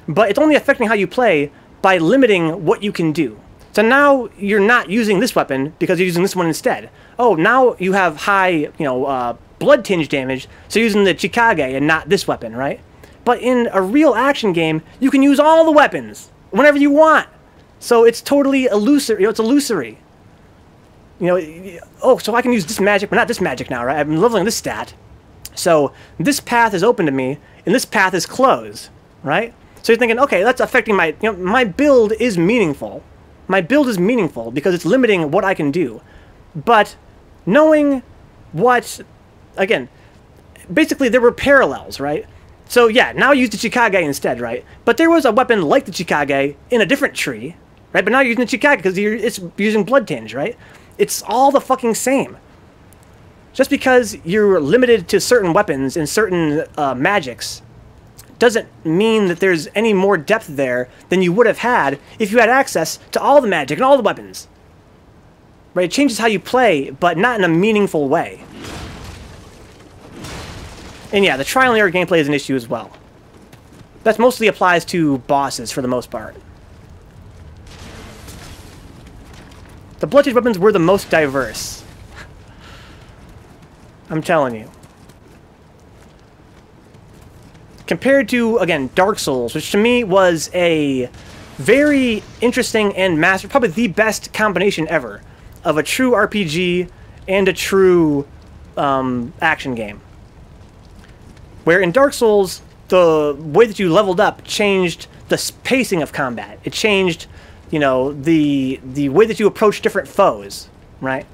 But it's only affecting how you play by limiting what you can do. So now you're not using this weapon because you're using this one instead. Oh, now you have high, you know, blood tinge damage, so you're using the Chikage and not this weapon, right? But in a real action game, you can use all the weapons whenever you want. So it's totally illusory. You know, it's illusory. You know, oh, so I can use this magic, but not this magic now, right? I'm leveling this stat. So this path is open to me, and this path is closed, right? So you're thinking, okay, that's affecting my, you know, my build is meaningful. My build is meaningful because it's limiting what I can do. But knowing what, again, basically there were parallels, right? So yeah, now use the Chikage instead, right? But there was a weapon like the Chikage in a different tree, right? But now you're using the Chikage because it's using Blood Tinge, right? It's all the fucking same. Just because you're limited to certain weapons and certain magics doesn't mean that there's any more depth there than you would have had if you had access to all the magic and all the weapons. Right? It changes how you play, but not in a meaningful way. And yeah, the trial and error gameplay is an issue as well. That mostly applies to bosses for the most part. The Blood Tinge weapons were the most diverse. I'm telling you. Compared to, again, Dark Souls, which to me was a very interesting and probably the best combination ever of a true RPG and a true action game. Where in Dark Souls, the way that you leveled up changed the pacing of combat. It changed, you know, the way that you approach different foes, right?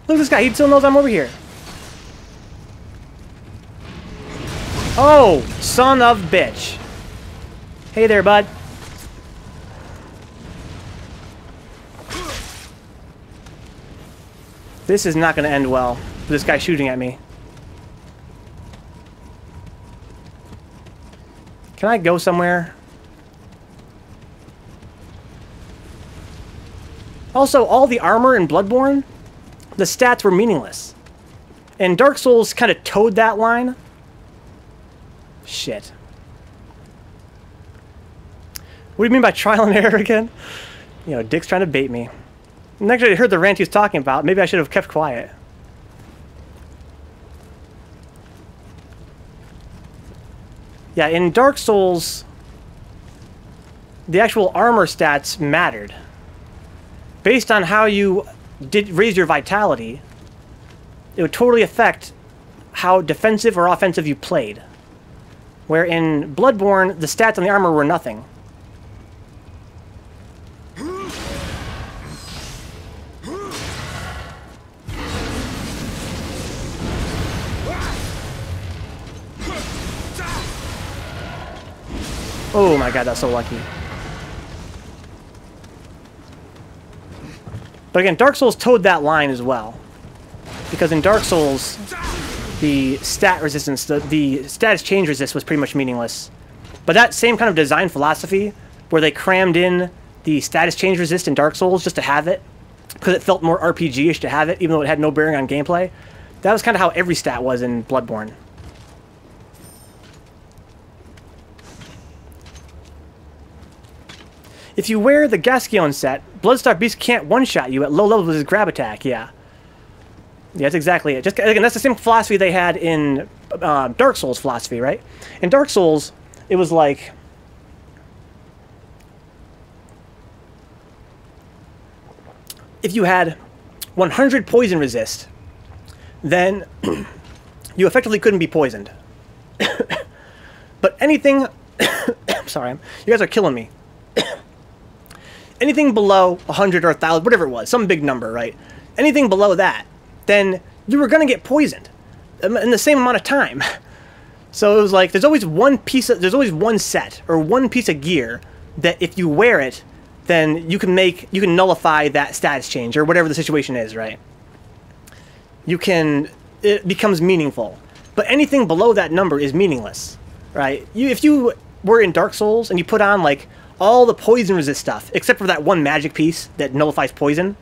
Look at this guy, he still knows I'm over here. Oh, son of bitch. Hey there, bud. This is not going to end well. This guy shooting at me. Can I go somewhere? Also, all the armor in Bloodborne, the stats were meaningless. And Dark Souls kind of towed that line. Shit. What do you mean by trial and error again? You know, Dick's trying to bait me. Next, I heard the rant he was talking about. Maybe I should have kept quiet. Yeah, in Dark Souls, the actual armor stats mattered. Based on how you raise your vitality, it would totally affect how defensive or offensive you played. Where in Bloodborne, the stats on the armor were nothing. Oh my god, that's so lucky. But again, Dark Souls towed that line as well. Because in Dark Souls, the stat resistance, the status change resist was pretty much meaningless. But that same kind of design philosophy, where they crammed in the status change resist in Dark Souls just to have it, because it felt more RPG-ish to have it, even though it had no bearing on gameplay, that was kind of how every stat was in Bloodborne. If you wear the Gascion set, Bloodstar Beast can't one-shot you at low levels with his grab attack, yeah. Yeah, that's exactly it. Just, again, that's the same philosophy they had in Dark Souls philosophy, right? In Dark Souls, it was like... if you had 100 poison resist, then you effectively couldn't be poisoned. But anything... sorry, you guys are killing me. Anything below 100 or 1,000, whatever it was, some big number, right? Anything below that, then you were going to get poisoned in the same amount of time. So it was like, there's always one set or one piece of gear that if you wear it, then you can nullify that status change or whatever the situation is, right? It becomes meaningful. But anything below that number is meaningless, right? If you were in Dark Souls and you put on like all the poison resist stuff, except for that one magic piece that nullifies poison,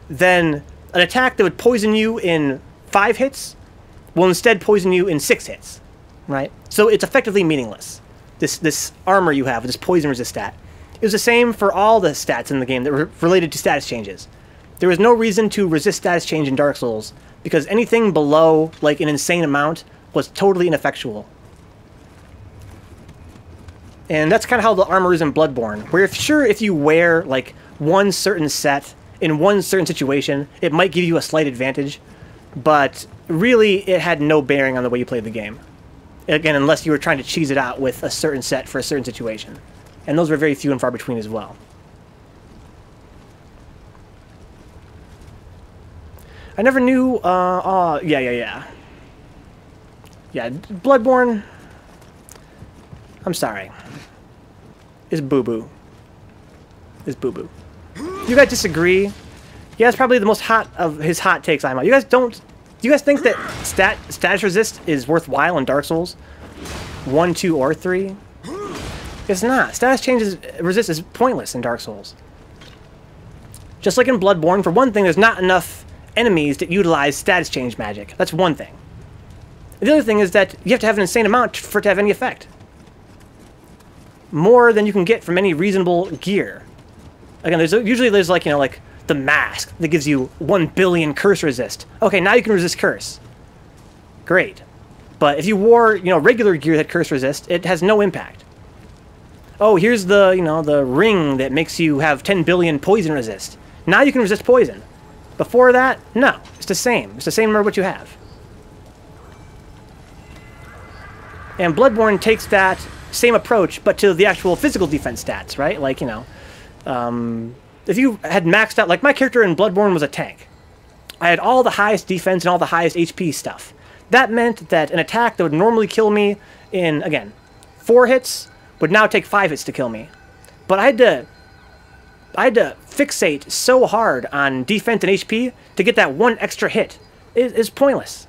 then an attack that would poison you in 5 hits will instead poison you in 6 hits, right? So it's effectively meaningless. This armor you have, this poison resist stat. It was the same for all the stats in the game that were related to status changes. there was no reason to resist status change in Dark Souls, because anything below, like, an insane amount was totally ineffectual. And that's kind of how the armor is in Bloodborne, where if you wear, like, one certain set in one certain situation, it might give you a slight advantage, but really it had no bearing on the way you played the game. Again, unless you were trying to cheese it out with a certain set for a certain situation. And those were very few and far between as well. I never knew, yeah, Bloodborne, I'm sorry. Is boo-boo. Is boo-boo. You guys disagree? Yeah, it's probably the most hot of his hot takes I'm out. You guys don't... Do you guys think that status resist is worthwhile in Dark Souls? 1, 2, or 3? It's not. Status changes resist is pointless in Dark Souls. Just like in Bloodborne, for one thing, there's not enough enemies that utilize status change magic. That's one thing. The other thing is that you have to have an insane amount for it to have any effect. More than you can get from any reasonable gear. Again, usually there's like, you know, like the mask that gives you 1 billion curse resist. Okay, now you can resist curse. Great. But if you wore, you know, regular gear that curse resist, it has no impact. Oh, here's the, you know, the ring that makes you have 10 billion poison resist. Now you can resist poison. Before that, no. It's the same. It's the same no matter what you have. And Bloodborne takes that same approach, but to the actual physical defense stats, right? Like, you know, if you had maxed out, like my character in Bloodborne was a tank. I had all the highest defense and all the highest HP stuff. That meant that an attack that would normally kill me in, again, 4 hits would now take 5 hits to kill me. But I had to fixate so hard on defense and HP to get that 1 extra hit. It's pointless.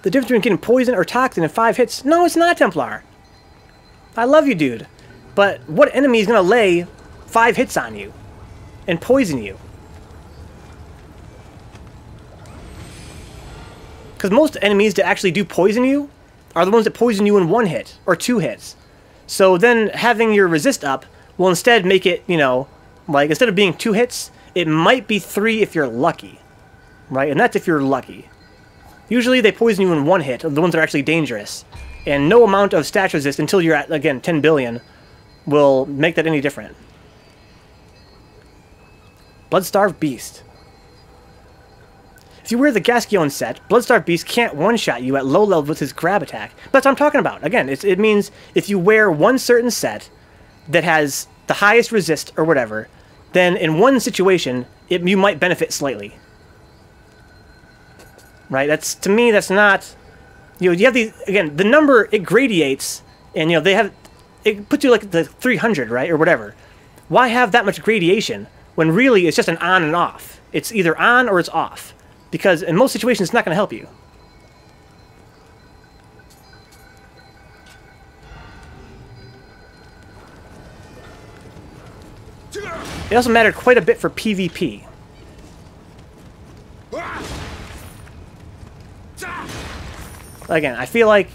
The difference between getting poison or toxin in 5 hits? No, it's not, Templar. I love you, dude. But what enemy is going to lay 5 hits on you and poison you? Because most enemies that actually do poison you are the ones that poison you in 1 hit or 2 hits. So then having your resist up will instead make it, you know, like instead of being 2 hits, it might be 3 if you're lucky. Right? And that's if you're lucky. Usually they poison you in 1 hit, the ones that are actually dangerous. And no amount of stat resist until you're at, again, 10 billion will make that any different. Bloodstarved Beast. If you wear the Gascion set, Bloodstarved Beast can't one-shot you at low level with his grab attack. That's what I'm talking about. Again, it means if you wear one certain set that has the highest resist or whatever, then in one situation, you might benefit slightly. Right? That's, to me, that's not... You know, you have these... Again, the number, it gradiates, and, you know, they have... It puts you, like, the 300, right? Or whatever. Why have that much gradation when really it's just an on and off? It's either on or it's off. Because in most situations, it's not going to help you. It also mattered quite a bit for PvP. Again, I feel like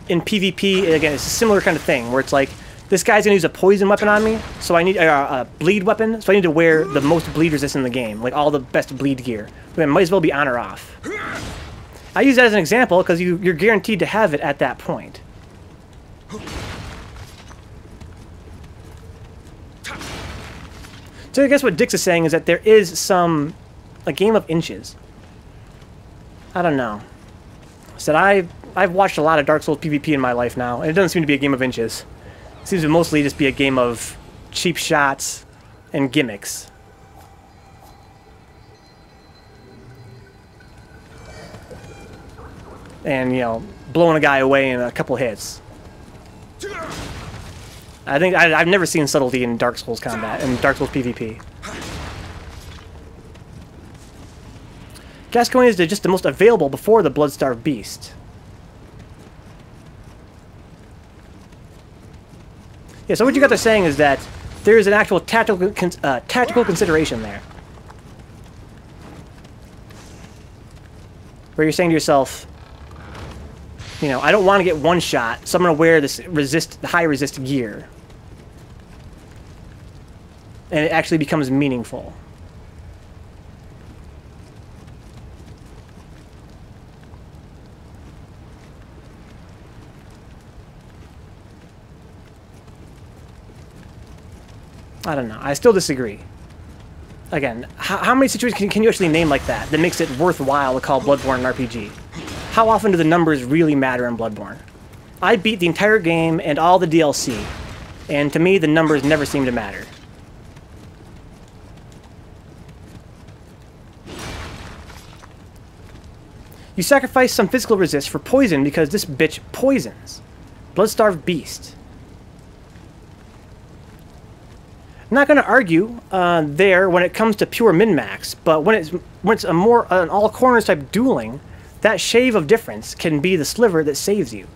in PvP, again, it's a similar kind of thing, where it's like, this guy's going to use a poison weapon on me, so I need a bleed weapon, so I need to wear the most bleed resist in the game, like all the best bleed gear. But it might as well be on or off. I use that as an example, because you're guaranteed to have it at that point. So I guess what Dix is saying is that there is a game of inches. I don't know. Said I've watched a lot of Dark Souls PvP in my life now, and it doesn't seem to be a game of inches. It seems to mostly just be a game of cheap shots and gimmicks. And, you know, blowing a guy away in a couple hits. I think I've never seen subtlety in Dark Souls combat, in Dark Souls PvP. Gascoigne is just the most available before the Bloodstarved Beast. Yeah, so what you got there saying is that there is an actual tactical consideration there. Where you're saying to yourself, You know, I don't want to get one shot, so I'm going to wear this high resist gear. And it actually becomes meaningful. I don't know. I still disagree. Again, how many situations can you actually name like that makes it worthwhile to call Bloodborne an RPG? How often do the numbers really matter in Bloodborne? I beat the entire game and all the DLC, and to me the numbers never seem to matter. You sacrifice some physical resist for poison because this bitch poisons. Blood-starved beast. I'm not going to argue there when it comes to pure min-max, but when it's a more an all-corners type dueling, that shave of difference can be the sliver that saves you.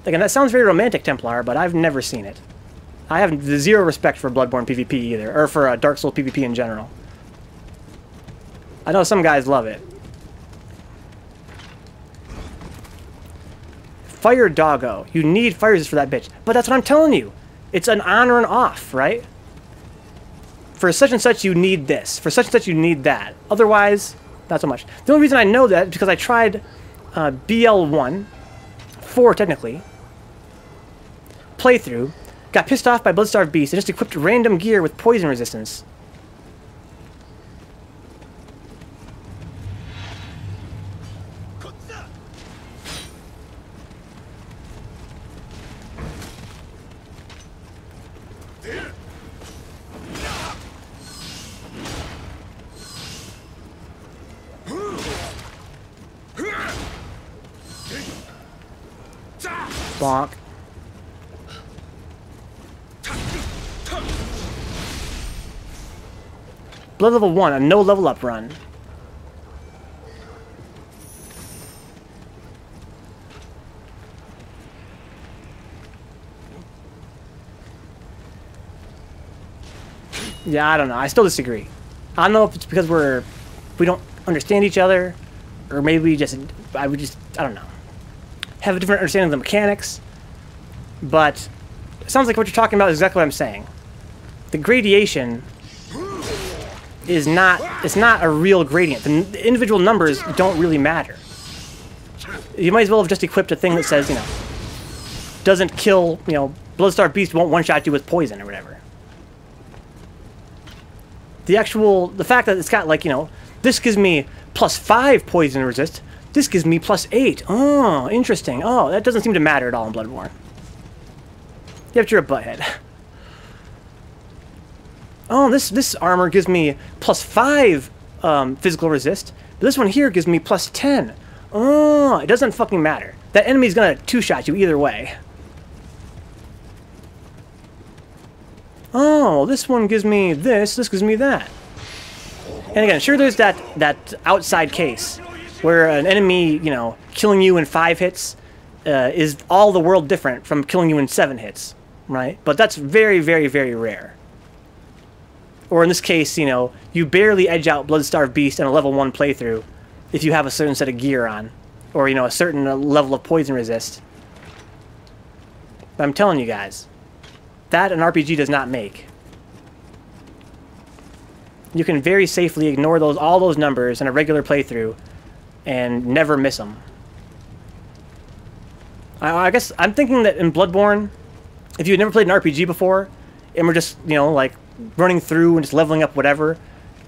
Again, that sounds very romantic, Templar, but I've never seen it. I have zero respect for Bloodborne PvP either, or for Dark Souls PvP in general. I know some guys love it. Fire Doggo. You need fire resist for that bitch. But that's what I'm telling you. It's an on or an off, right? For such and such, you need this. For such and such, you need that. Otherwise, not so much. The only reason I know that is because I tried BL1, 4 technically, playthrough, got pissed off by Blood-starved Beast, and just equipped random gear with poison resistance. Bonk. Blood level 1, a no level up run. Yeah, I don't know. I still disagree. I don't know if it's because we don't understand each other, or maybe we just I don't know. Have a different understanding of the mechanics, but it sounds like what you're talking about is exactly what I'm saying. The gradation is not, it's not a real gradient. The individual numbers don't really matter. You might as well have just equipped a thing that says, you know, doesn't kill, you know, Blood-starved Beast won't one-shot you with poison or whatever. The fact that it's got, like, you know, this gives me +5 poison resist, this gives me +8. Oh, interesting. Oh, that doesn't seem to matter at all in Bloodborne. Yep, you're a butthead. Oh, this armor gives me +5 physical resist, but this one here gives me +10. Oh, it doesn't fucking matter. That enemy's gonna two-shot you either way. Oh, this one gives me this gives me that. And again, sure, there's that outside case where an enemy, you know, killing you in 5 hits is all the world different from killing you in 7 hits, right? But that's very, very, very rare. Or in this case, you know, you barely edge out Blood-starved Beast in a level 1 playthrough if you have a certain set of gear on, or, you know, a certain level of poison resist. But I'm telling you guys, that an RPG does not make. You can very safely ignore all those numbers in a regular playthrough and never miss them. I guess I'm thinking that in Bloodborne, if you'd never played an RPG before, and were just, you know, like running through and just leveling up whatever,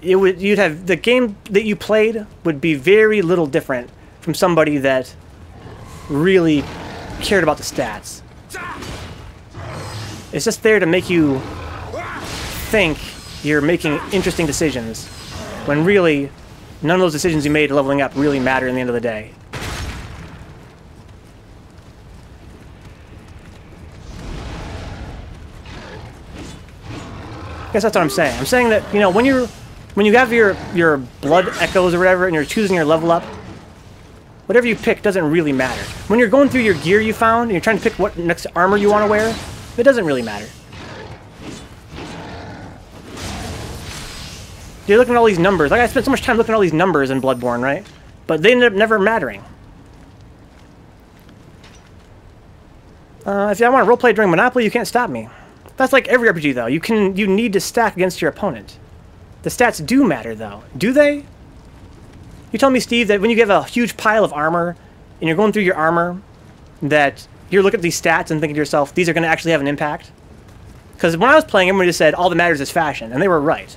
you'd have the game that you played would be very little different from somebody that really cared about the stats. It's just there to make you think you're making interesting decisions, when really none of those decisions you made leveling up really matter in the end of the day. I guess that's what I'm saying. I'm saying that, you know, when you have your blood echoes or whatever, and you're choosing your level up, whatever you pick doesn't really matter. When you're going through your gear you found, and you're trying to pick what next armor you want to wear, it doesn't really matter. You're looking at all these numbers. Like, I spent so much time looking at all these numbers in Bloodborne, right? But they ended up never mattering. If I want to roleplay during Monopoly, you can't stop me. That's like every RPG, though. You need to stack against your opponent. The stats do matter, though. Do they? You tell me, Steve, that when you have a huge pile of armor, and you're going through your armor, that you're looking at these stats and thinking to yourself, these are going to actually have an impact? Because when I was playing, everybody just said, all that matters is fashion, and they were right.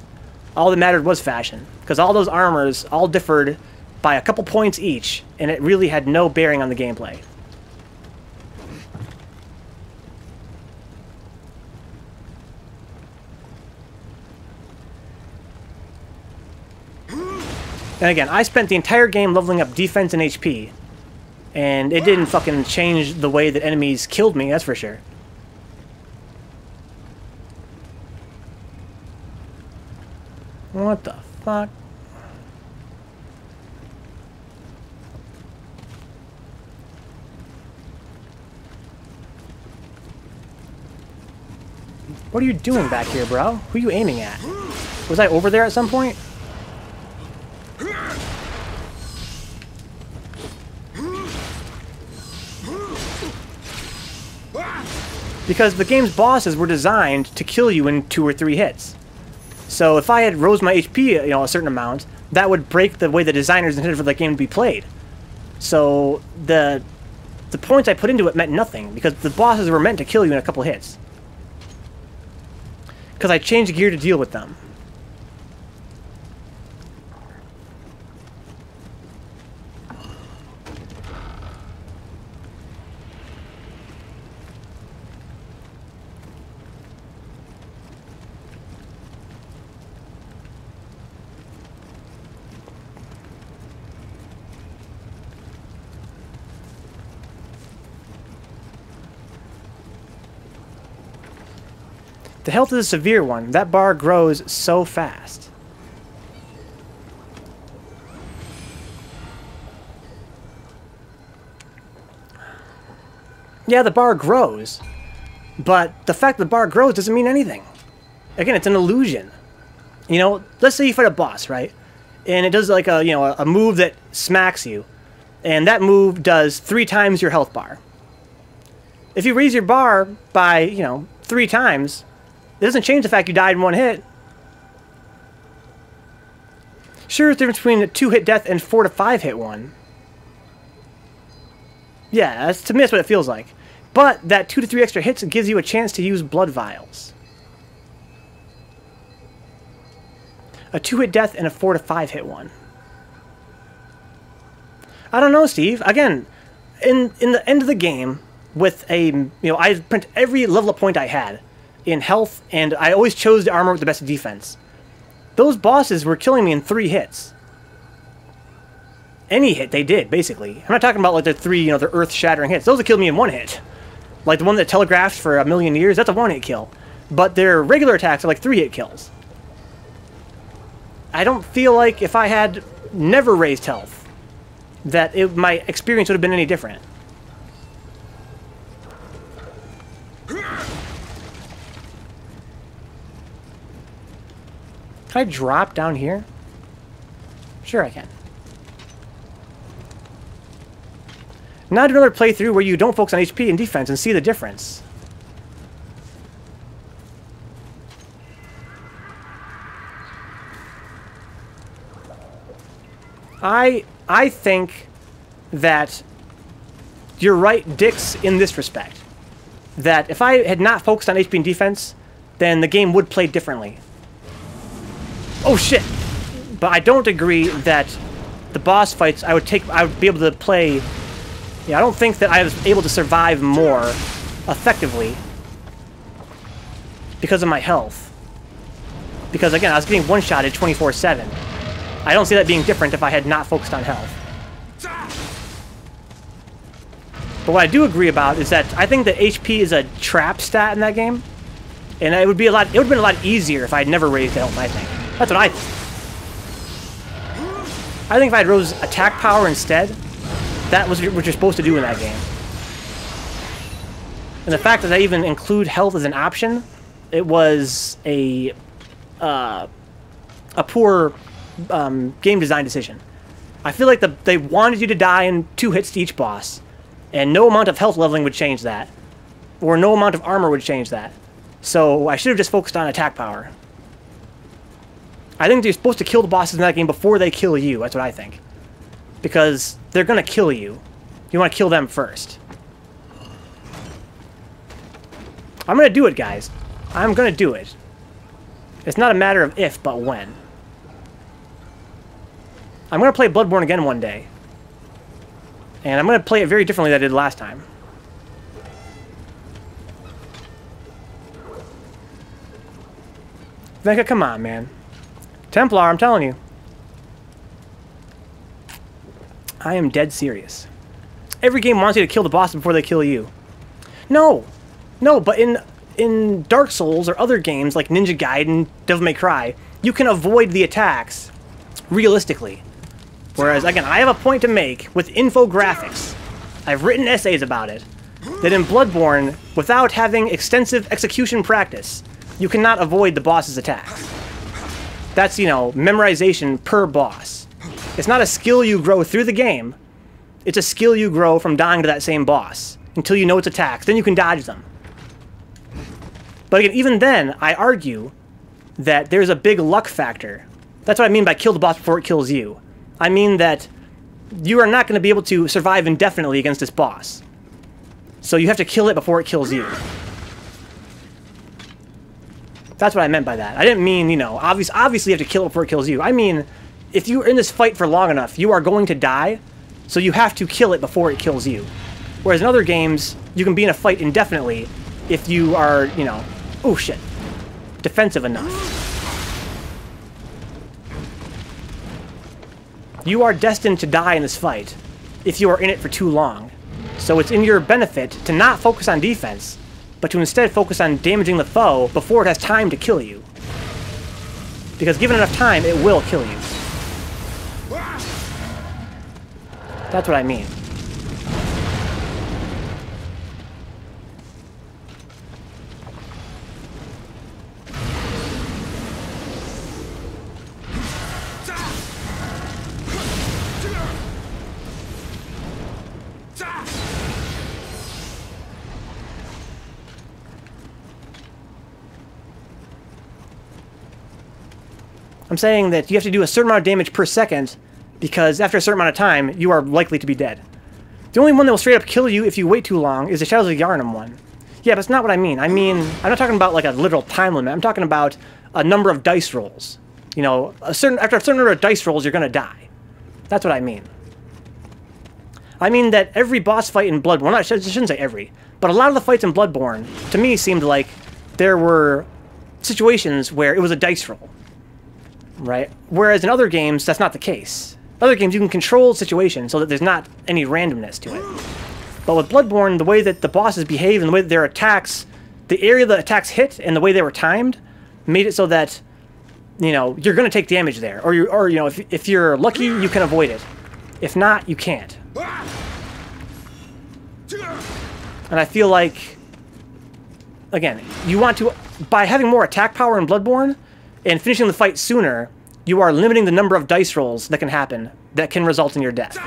All that mattered was fashion, because all those armors all differed by a couple points each, and it really had no bearing on the gameplay. And again, I spent the entire game leveling up defense and HP, and it didn't fucking change the way that enemies killed me, that's for sure. What the fuck? What are you doing back here, bro? Who are you aiming at? Was I over there at some point? Because the game's bosses were designed to kill you in 2 or 3 hits. So if I had rose my HP, a certain amount, that would break the way the designers intended for the game to be played. So the points I put into it meant nothing, because the bosses were meant to kill you in a couple hits. Because I changed gear to deal with them. The health is a severe one. That bar grows so fast. Yeah, the bar grows. But the fact that the bar grows doesn't mean anything. Again, it's an illusion. Let's say you fight a boss, right? And it does like a move that smacks you. And that move does 3 times your health bar. If you raise your bar by, 3 times... it doesn't change the fact you died in 1 hit. Sure, there's a difference between a 2-hit death and 4 to 5 hit one. Yeah, to me that's what it feels like. But that 2 to 3 extra hits gives you a chance to use blood vials. A 2-hit death and a 4 to 5 hit one. I don't know, Steve. Again, in the end of the game, with I print every level up point I had in health, and I always chose the armor with the best defense. Those bosses were killing me in 3 hits. Any hit they did, basically. I'm not talking about like the 3, the earth-shattering hits. Those would kill me in 1 hit. Like the one that telegraphed for a million years, that's a 1-hit kill. But their regular attacks are like 3-hit kills. I don't feel like if I had never raised health, that my experience would have been any different. Can I drop down here? Sure I can. Now do another playthrough where you don't focus on HP and defense and see the difference. I think that you're right, Dix, in this respect. That if I had not focused on HP and defense, then the game would play differently. Oh shit! But I don't agree that the boss fights I would be able to play. Yeah, I don't think that I was able to survive more effectively because of my health. Because again, I was getting one-shotted 24/7. I don't see that being different if I had not focused on health. But what I do agree about is that I think that HP is a trap stat in that game, and it would have been a lot easier if I had never raised health, I think. That's what I think. I think if I had rose attack power instead, that was what you're supposed to do in that game. And the fact that I even include health as an option, it was a poor game design decision. I feel like they wanted you to die in 2 hits to each boss, and no amount of health leveling would change that. Or no amount of armor would change that. So I should have just focused on attack power. I think you're supposed to kill the bosses in that game before they kill you. That's what I think. Because they're going to kill you. You want to kill them first. I'm going to do it, guys. I'm going to do it. It's not a matter of if, but when. I'm going to play Bloodborne again one day. And I'm going to play it very differently than I did last time. Venka, come on, man. Templar, I'm telling you. I am dead serious. Every game wants you to kill the boss before they kill you. No! No, but in Dark Souls or other games like Ninja Gaiden, Devil May Cry, you can avoid the attacks realistically. Whereas, again, I have a point to make with infographics. I've written essays about it. That in Bloodborne, without having extensive execution practice, you cannot avoid the boss's attacks. That's, you know, memorization per boss. It's not a skill you grow through the game. It's a skill you grow from dying to that same boss until you know its attacks. Then you can dodge them. But again, even then, I argue that there's a big luck factor. That's what I mean by kill the boss before it kills you. I mean that you are not going to be able to survive indefinitely against this boss. So you have to kill it before it kills you. That's what I meant by that. I didn't mean, you know, obviously you have to kill it before it kills you. I mean, if you're in this fight for long enough, you are going to die, so you have to kill it before it kills you. Whereas in other games, you can be in a fight indefinitely if you are, you know, oh shit, defensive enough. You are destined to die in this fight if you are in it for too long. So it's in your benefit to not focus on defense, but to instead focus on damaging the foe before it has time to kill you. Because given enough time, it will kill you. That's what I mean. I'm saying that you have to do a certain amount of damage per second, because after a certain amount of time, you are likely to be dead. The only one that will straight up kill you if you wait too long is the Shadows of Yharnam one. Yeah, but that's not what I mean. I mean, I'm not talking about like a literal time limit. I'm talking about a number of dice rolls. You know, after a certain number of dice rolls, you're going to die. That's what I mean. I mean that every boss fight in Bloodborne, well, I shouldn't say every, but a lot of the fights in Bloodborne, to me, seemed like there were situations where it was a dice roll. Right? Whereas in other games, that's not the case. Other games, you can control the situation so that there's not any randomness to it. But with Bloodborne, the way that the bosses behave and the way that their attacks, the area the attacks hit and the way they were timed, made it so that, you know, you're going to take damage there. Or you know, if you're lucky, you can avoid it. If not, you can't. And I feel like, again, you want to, by having more attack power in Bloodborne, and finishing the fight sooner, you are limiting the number of dice rolls that can happen that can result in your death.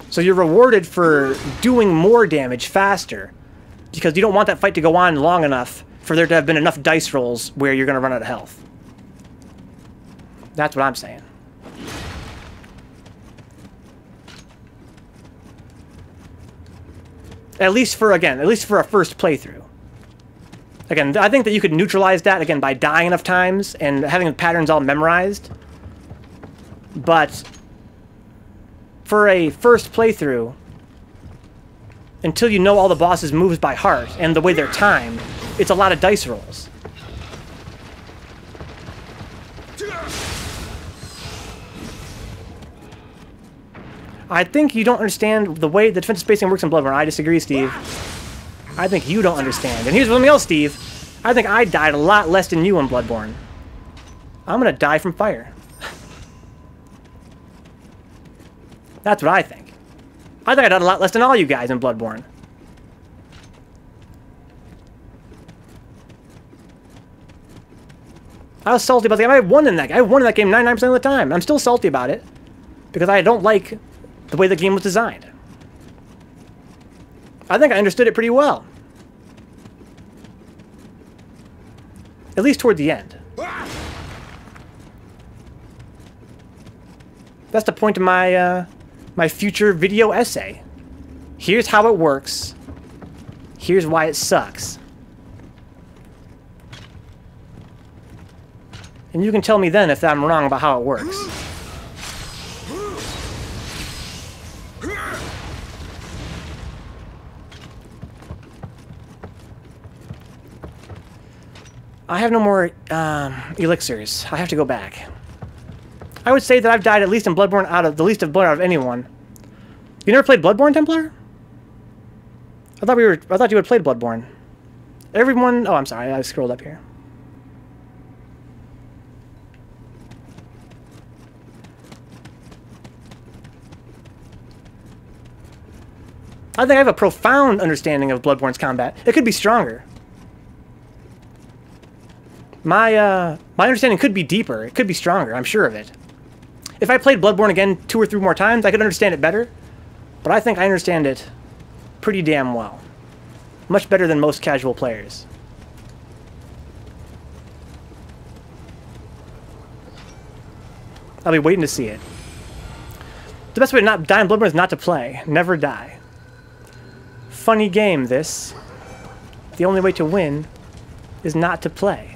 So you're rewarded for doing more damage faster because you don't want that fight to go on long enough for there to have been enough dice rolls where you're going to run out of health. That's what I'm saying. At least for a first playthrough. Again, I think that you could neutralize that, again, by dying enough times and having the patterns all memorized. But for a first playthrough, until you know all the boss's moves by heart and the way they're timed, it's a lot of dice rolls. I think you don't understand the way the defensive spacing works in Bloodborne. I disagree, Steve. I think you don't understand. And here's something else, Steve. I think I died a lot less than you in Bloodborne. I'm gonna die from fire. That's what I think. I think I died a lot less than all you guys in Bloodborne. I was salty about the game. I won in that game. I won in that game 99% of the time. I'm still salty about it. Because I don't like the way the game was designed. I think I understood it pretty well. At least toward the end. That's the point of my my future video essay. Here's how it works. Here's why it sucks. And you can tell me then if I'm wrong about how it works. I have no more elixirs. I have to go back. I would say that I've died at least in Bloodborne out of the least of blood out of anyone. You never played Bloodborne, Templar? I thought you had played Bloodborne. Everyone. Oh, I'm sorry. I scrolled up here. I think I have a profound understanding of Bloodborne's combat. It could be stronger. My understanding could be deeper. It could be stronger. I'm sure of it. If I played Bloodborne again 2 or 3 more times, I could understand it better. But I think I understand it pretty damn well. Much better than most casual players. I'll be waiting to see it. The best way to not die in Bloodborne is not to play. Never die. Funny game, this. The only way to win is not to play.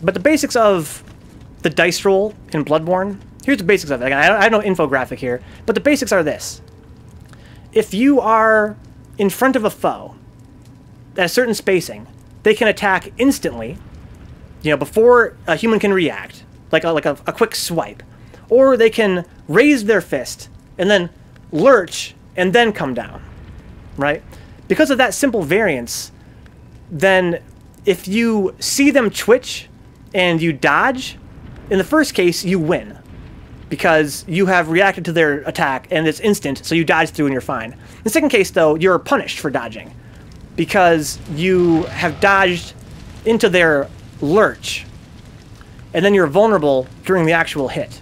But the basics of the dice roll in Bloodborne, here's the basics of it. I have no infographic here, but the basics are this. If you are in front of a foe at a certain spacing, they can attack instantly, you know, before a human can react, like a quick swipe. Or they can raise their fist and then lurch and then come down, right? Because of that simple variance, then if you see them twitch and you dodge, in the first case, you win. Because you have reacted to their attack and it's instant, so you dodge through and you're fine. In the second case, though, you're punished for dodging. Because you have dodged into their lurch. And then you're vulnerable during the actual hit.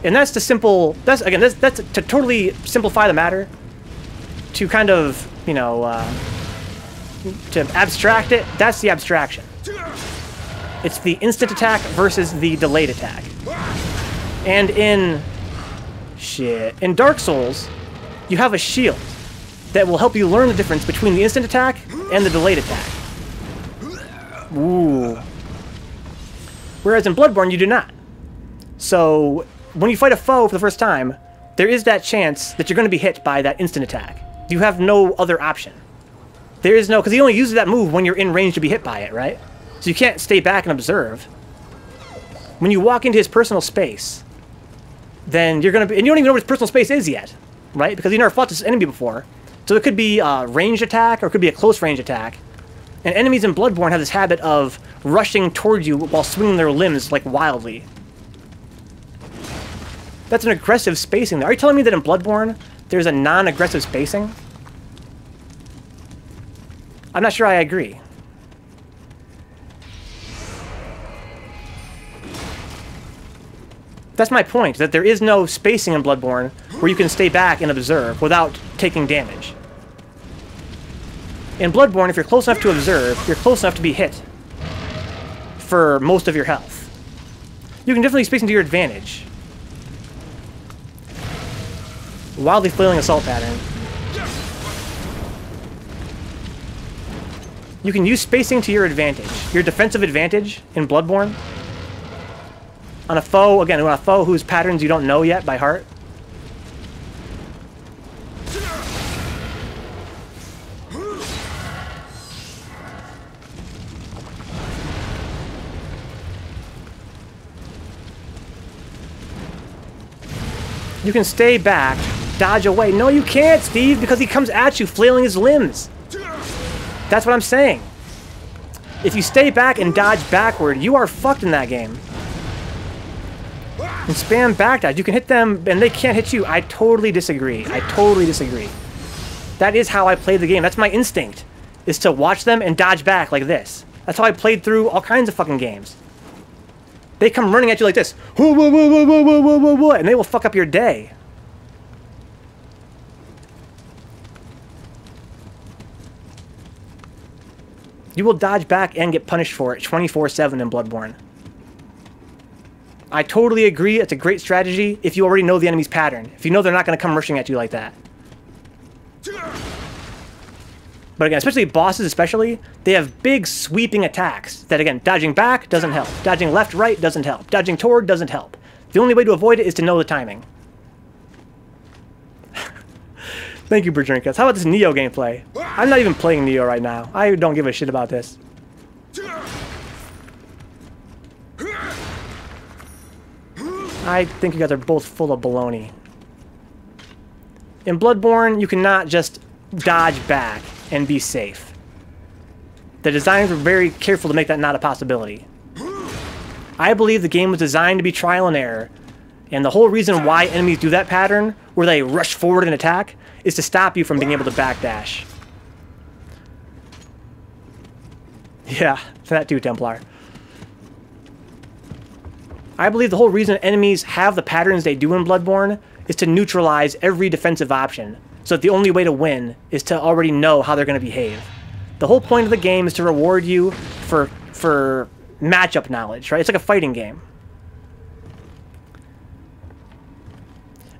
And that's the simple... That's to totally simplify the matter. To kind of, you know... to abstract it, that's the abstraction. It's the instant attack versus the delayed attack. And in Dark Souls, you have a shield that will help you learn the difference between the instant attack and the delayed attack. Ooh. Whereas in Bloodborne, you do not. So, when you fight a foe for the first time, there is that chance that you're going to be hit by that instant attack. You have no other option. There is no... Because he only uses that move when you're in range to be hit by it, right? So you can't stay back and observe. When you walk into his personal space, then you're going to be... And you don't even know what his personal space is yet, right? Because you never fought this enemy before. So it could be a ranged attack, or it could be a close range attack. And enemies in Bloodborne have this habit of rushing towards you while swinging their limbs, like, wildly. That's an aggressive spacing. Are you telling me that in Bloodborne, there's a non-aggressive spacing? I'm not sure I agree. That's my point, that there is no spacing in Bloodborne where you can stay back and observe without taking damage. In Bloodborne, if you're close enough to observe, you're close enough to be hit for most of your health. You can definitely space into your advantage. Wildly flailing assault pattern. You can use spacing to your advantage. Your defensive advantage in Bloodborne. On a foe, again, on a foe whose patterns you don't know yet by heart. You can stay back, dodge away. No, you can't, Steve, because he comes at you flailing his limbs. That's what I'm saying. If you stay back and dodge backward, you are fucked in that game. And spam back dodge. You can hit them, and they can't hit you. I totally disagree. I totally disagree. That is how I play the game. That's my instinct, is to watch them and dodge back like this. That's how I played through all kinds of fucking games. They come running at you like this. Whoa, whoa, whoa, whoa, whoa, whoa, whoa, whoa, and they will fuck up your day. You will dodge back and get punished for it 24/7 in Bloodborne. I totally agree. It's a great strategy if you already know the enemy's pattern. If you know they're not going to come rushing at you like that. But again, especially bosses especially, they have big sweeping attacks that, again, dodging back doesn't help. Dodging left, right doesn't help. Dodging toward doesn't help. The only way to avoid it is to know the timing. Thank you, Berdrinkas. How about this Nioh gameplay? I'm not even playing Nioh right now. I don't give a shit about this. I think you guys are both full of baloney. In Bloodborne, you cannot just dodge back and be safe. The designers were very careful to make that not a possibility. I believe the game was designed to be trial and error, and the whole reason why enemies do that pattern, where they rush forward and attack, is to stop you from being able to backdash. Yeah, that too, Templar. I believe the whole reason enemies have the patterns they do in Bloodborne is to neutralize every defensive option, so that the only way to win is to already know how they're going to behave. The whole point of the game is to reward you for matchup knowledge, right? It's like a fighting game.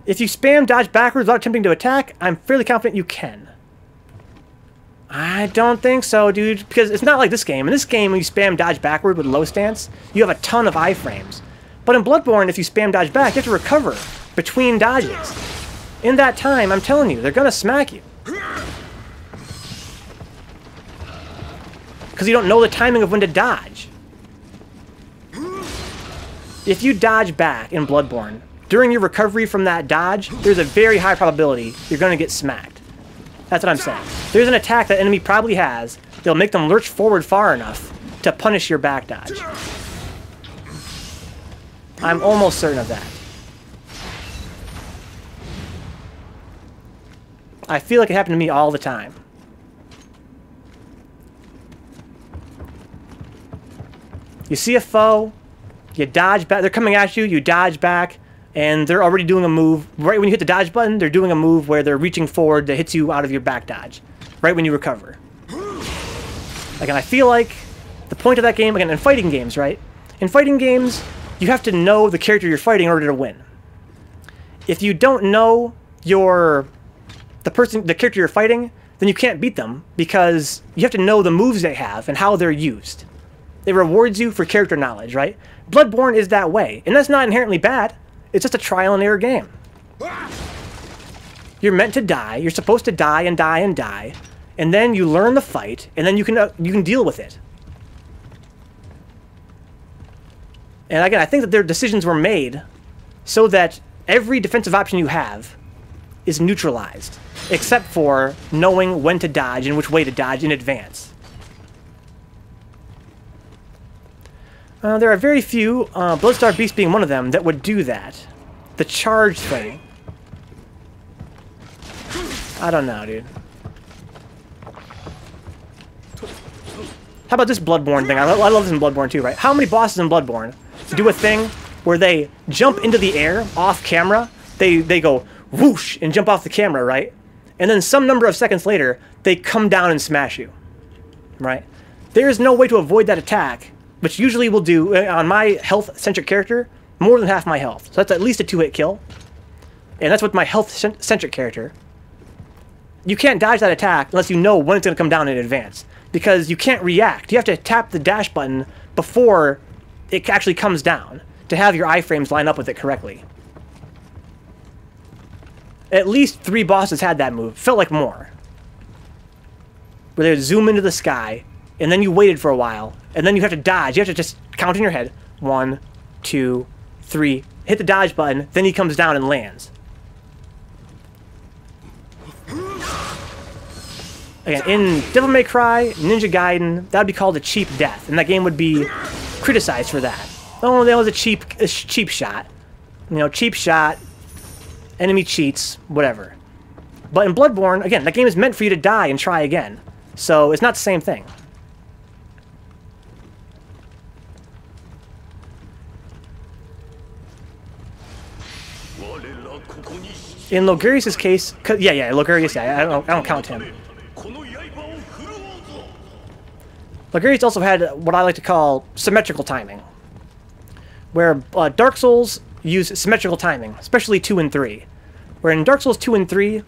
If you spam dodge backwards without attempting to attack, I'm fairly confident you can. I don't think so, dude, because it's not like this game. In this game, when you spam dodge backward with low stance, you have a ton of iframes. But in Bloodborne, if you spam dodge back, you have to recover between dodges. In that time, I'm telling you, they're gonna smack you. Because you don't know the timing of when to dodge. If you dodge back in Bloodborne, during your recovery from that dodge, there's a very high probability you're going to get smacked. That's what I'm saying. There's an attack that enemy probably has that'll make them lurch forward far enough to punish your back dodge. I'm almost certain of that. I feel like it happened to me all the time. You see a foe, you dodge back, they're coming at you, you dodge back, and they're already doing a move. Right when you hit the dodge button, they're doing a move where they're reaching forward that hits you out of your back dodge. Right when you recover. Again, I feel like the point of that game, again, in fighting games, right? In fighting games, you have to know the character you're fighting in order to win. If you don't know the character you're fighting, then you can't beat them because you have to know the moves they have and how they're used. It rewards you for character knowledge, right? Bloodborne is that way, and that's not inherently bad. It's just a trial and error game. You're meant to die. You're supposed to die and die and die, and then you learn the fight, and then you can deal with it. And again, I think that their decisions were made so that every defensive option you have is neutralized, except for knowing when to dodge and which way to dodge in advance. There are very few, Bloodstar Beast being one of them, that would do that. The charge thing. I don't know, dude. How about this Bloodborne thing? I love this in Bloodborne too, right? How many bosses in Bloodborne do a thing where they jump into the air off camera? They go whoosh and jump off the camera, right? And then some number of seconds later, they come down and smash you, right? There is no way to avoid that attack, which usually will do, on my health-centric character, more than half my health. So that's at least a 2-hit kill. And that's with my health-centric character. You can't dodge that attack unless you know when it's going to come down in advance. Because you can't react. You have to tap the dash button before it actually comes down to have your iframes line up with it correctly. At least 3 bosses had that move. Felt like more. Where they would zoom into the sky, and then you waited for a while, and then you have to dodge. You have to just count in your head. 1, 2, 3. Hit the dodge button, then he comes down and lands. Again, in Devil May Cry, Ninja Gaiden, that would be called a cheap death, and that game would be criticized for that. Oh, that was a cheap shot. You know, cheap shot, enemy cheats, whatever. But in Bloodborne, again, that game is meant for you to die and try again. So it's not the same thing. In Logarius' case, yeah, Logarius, yeah, I don't count him. Logarius also had what I like to call symmetrical timing, where Dark Souls use symmetrical timing, especially 2 and 3. Where in Dark Souls 2 and 3,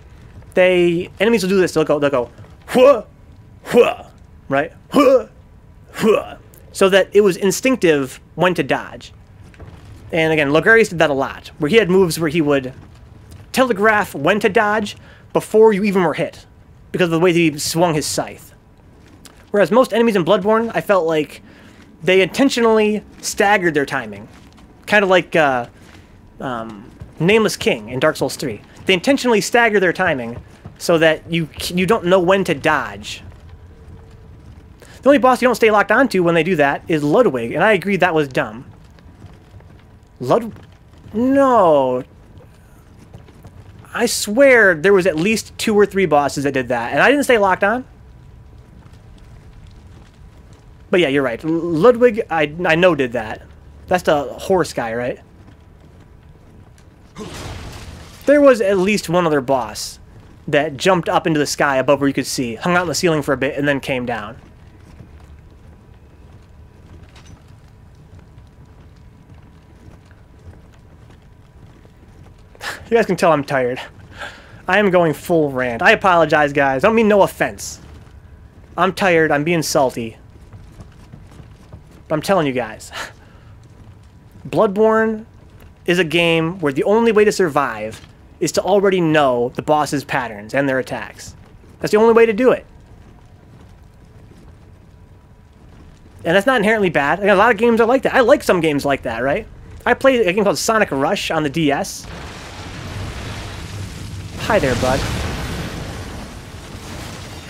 enemies will do this. They'll go, hua, hua, right, hua, hua, so that it was instinctive when to dodge. And again, Logarius did that a lot, where he had moves where he would telegraph when to dodge before you even were hit, because of the way that he swung his scythe. Whereas most enemies in Bloodborne, I felt like they intentionally staggered their timing. Kind of like Nameless King in Dark Souls 3. They intentionally stagger their timing so that you don't know when to dodge. The only boss you don't stay locked onto when they do that is Ludwig, and I agree that was dumb. No. I swear there was at least 2 or 3 bosses that did that, and I didn't stay locked on. But yeah, you're right. Ludwig, I know did that. That's the horse guy, right? There was at least one other boss that jumped up into the sky above where you could see, hung out in the ceiling for a bit, and then came down. You guys can tell I'm tired. I am going full rant. I apologize, guys. I don't mean no offense. I'm tired. I'm being salty. But I'm telling you guys. Bloodborne is a game where the only way to survive is to already know the boss's patterns and their attacks. That's the only way to do it. And that's not inherently bad. A lot of games are like that. I like some games like that, right? I played a game called Sonic Rush on the DS. Hi there, bud.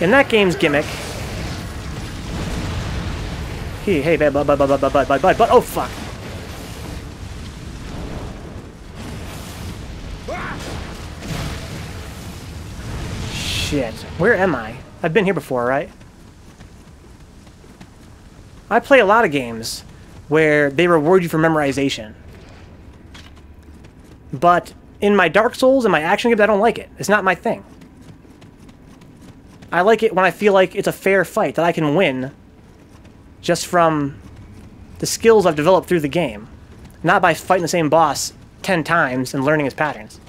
In that game's gimmick... Hey, bud, oh, fuck. Shit. Where am I? I've been here before, right? I play a lot of games where they reward you for memorization. But in my Dark Souls and my action games, I don't like it. It's not my thing. I like it when I feel like it's a fair fight, that I can win just from the skills I've developed through the game, not by fighting the same boss 10 times and learning his patterns.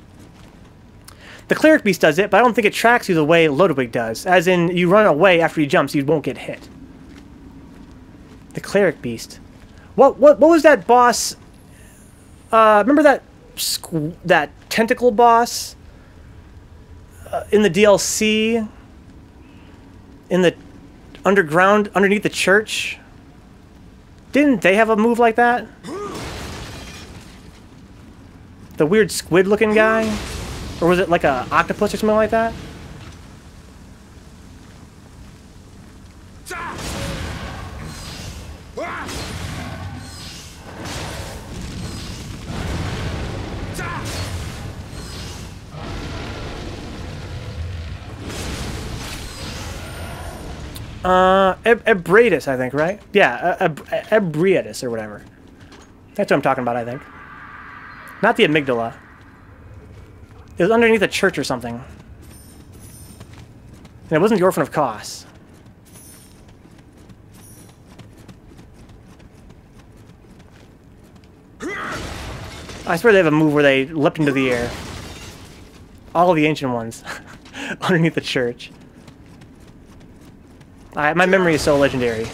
The Cleric Beast does it, but I don't think it tracks you the way Ludwig does, as in you run away after he jumps, you won't get hit. The Cleric Beast. What was that boss? Remember that tentacle boss in the DLC in the underground underneath the church? Didn't they have a move like that? The weird squid-looking guy? Or was it like a octopus or something like that? Ebriatus, I think, right? Yeah, Ebriatus or whatever. That's what I'm talking about, I think. Not the amygdala. It was underneath a church or something. And it wasn't the Orphan of Kos. I swear they have a move where they leapt into the air. All of the ancient ones. Underneath the church. My memory is so legendary.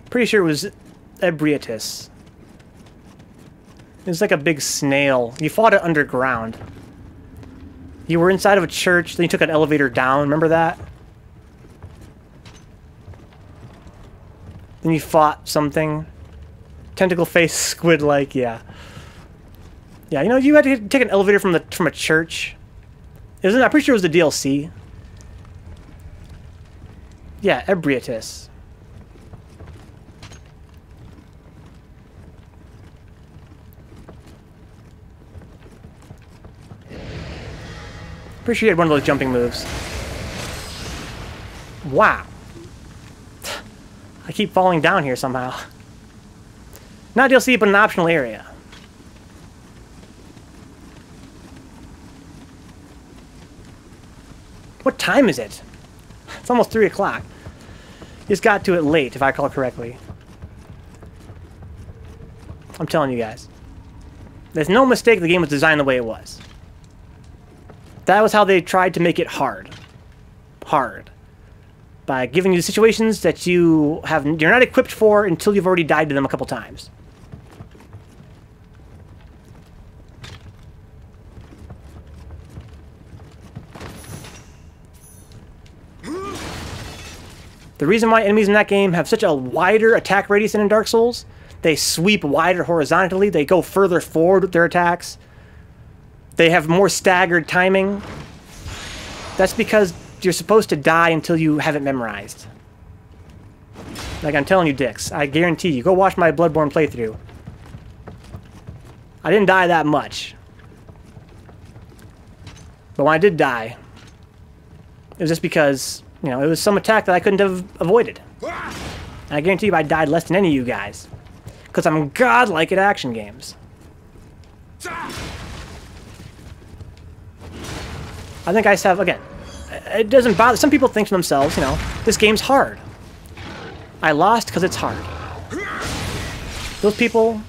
Pretty sure it was Ebriatus. It was like a big snail. You fought it underground. You were inside of a church, then you took an elevator down. Remember that? Then you fought something. Tentacle face, squid-like, yeah. Yeah, you know, you had to take an elevator from a church. I'm pretty sure it was the DLC. Yeah, Ebriatus. Pretty sure you had one of those jumping moves. Wow. I keep falling down here somehow. Not DLC, but an optional area. What time is it? It's almost 3 o'clock. Just got to it late, if I recall correctly. I'm telling you guys. There's no mistake the game was designed the way it was. That was how they tried to make it hard. Hard. By giving you situations that you're not equipped for until you've already died to them a couple times. The reason why enemies in that game have such a wider attack radius than in Dark Souls, they sweep wider horizontally, they go further forward with their attacks, they have more staggered timing. That's because you're supposed to die until you have it memorized. Like I'm telling you, dicks, I guarantee you, go watch my Bloodborne playthrough. I didn't die that much. But when I did die, it was just because, you know, it was some attack that I couldn't have avoided. And I guarantee you I died less than any of you guys. Because I'm godlike at action games. I think I have, again, it doesn't bother. Some people think to themselves, you know, this game's hard. I lost because it's hard. Those people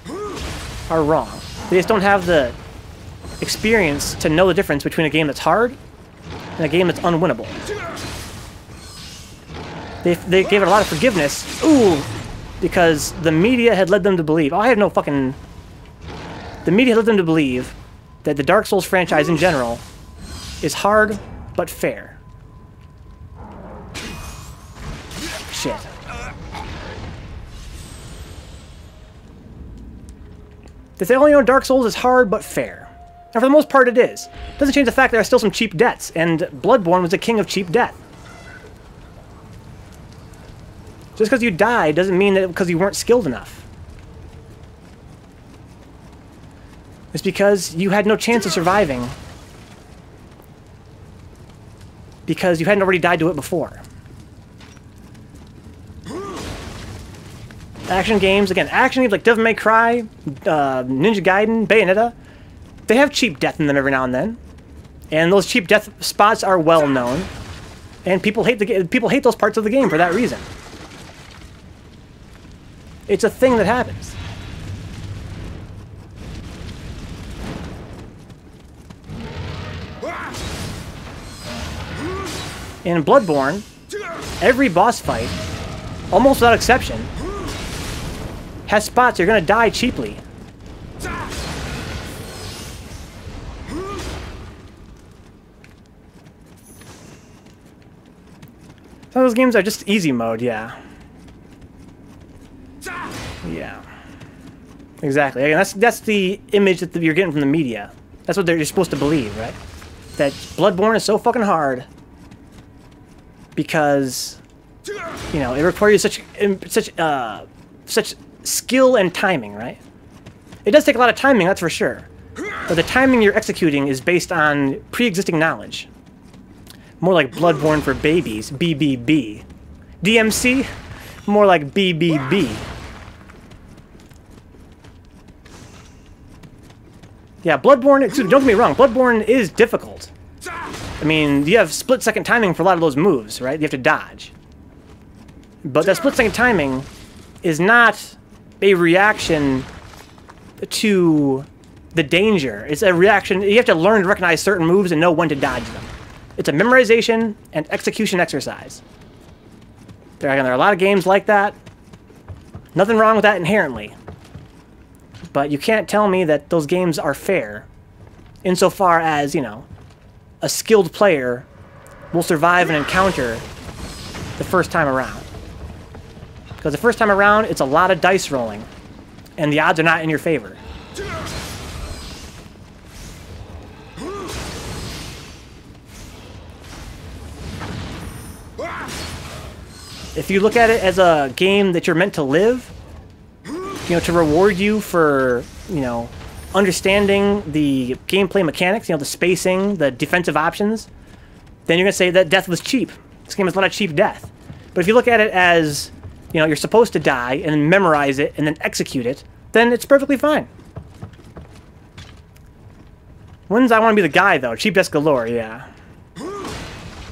are wrong. They just don't have the experience to know the difference between a game that's hard and a game that's unwinnable. They gave it a lot of forgiveness. Ooh! Because the media had led them to believe. Oh, I have no fucking... The media led them to believe that the Dark Souls franchise in general is hard but fair. Shit. They say, oh, you know, Dark Souls is hard but fair. And for the most part it is. Doesn't change the fact there are still some cheap deaths, and Bloodborne was the king of cheap death. Just because you died doesn't mean that because you weren't skilled enough. It's because you had no chance of surviving. Because you hadn't already died to it before. Action games, again, action games like Devil May Cry, Ninja Gaiden, Bayonetta, they have cheap death in them every now and then. And those cheap death spots are well known. And people hate those parts of the game for that reason. It's a thing that happens. In Bloodborne, every boss fight, almost without exception, has spots you're gonna die cheaply. Some of those games are just easy mode, yeah. Yeah. Exactly. Again, that's the image that you're getting from the media. That's what you're supposed to believe, right? That Bloodborne is so fucking hard because, you know, it requires such skill and timing, right? It does take a lot of timing, that's for sure. But the timing you're executing is based on pre-existing knowledge. More like Bloodborne for babies, BBB. DMC, more like BBB. Yeah, Bloodborne, don't get me wrong, Bloodborne is difficult. I mean, you have split-second timing for a lot of those moves, right? You have to dodge. But that split-second timing is not a reaction to the danger. It's a reaction, you have to learn to recognize certain moves and know when to dodge them. It's a memorization and execution exercise. There are a lot of games like that. Nothing wrong with that inherently. But you can't tell me that those games are fair insofar as, you know, a skilled player will survive an encounter the first time around. Because the first time around, it's a lot of dice rolling, and the odds are not in your favor. If you look at it as a game that you're meant to live, you know, to reward you for, you know, understanding the gameplay mechanics, you know, the spacing, the defensive options, then you're going to say that death was cheap. This game has a lot of cheap death. But if you look at it as, you know, you're supposed to die and then memorize it and then execute it, then it's perfectly fine. When's I want to be the guy, though? Cheap desk galore, yeah.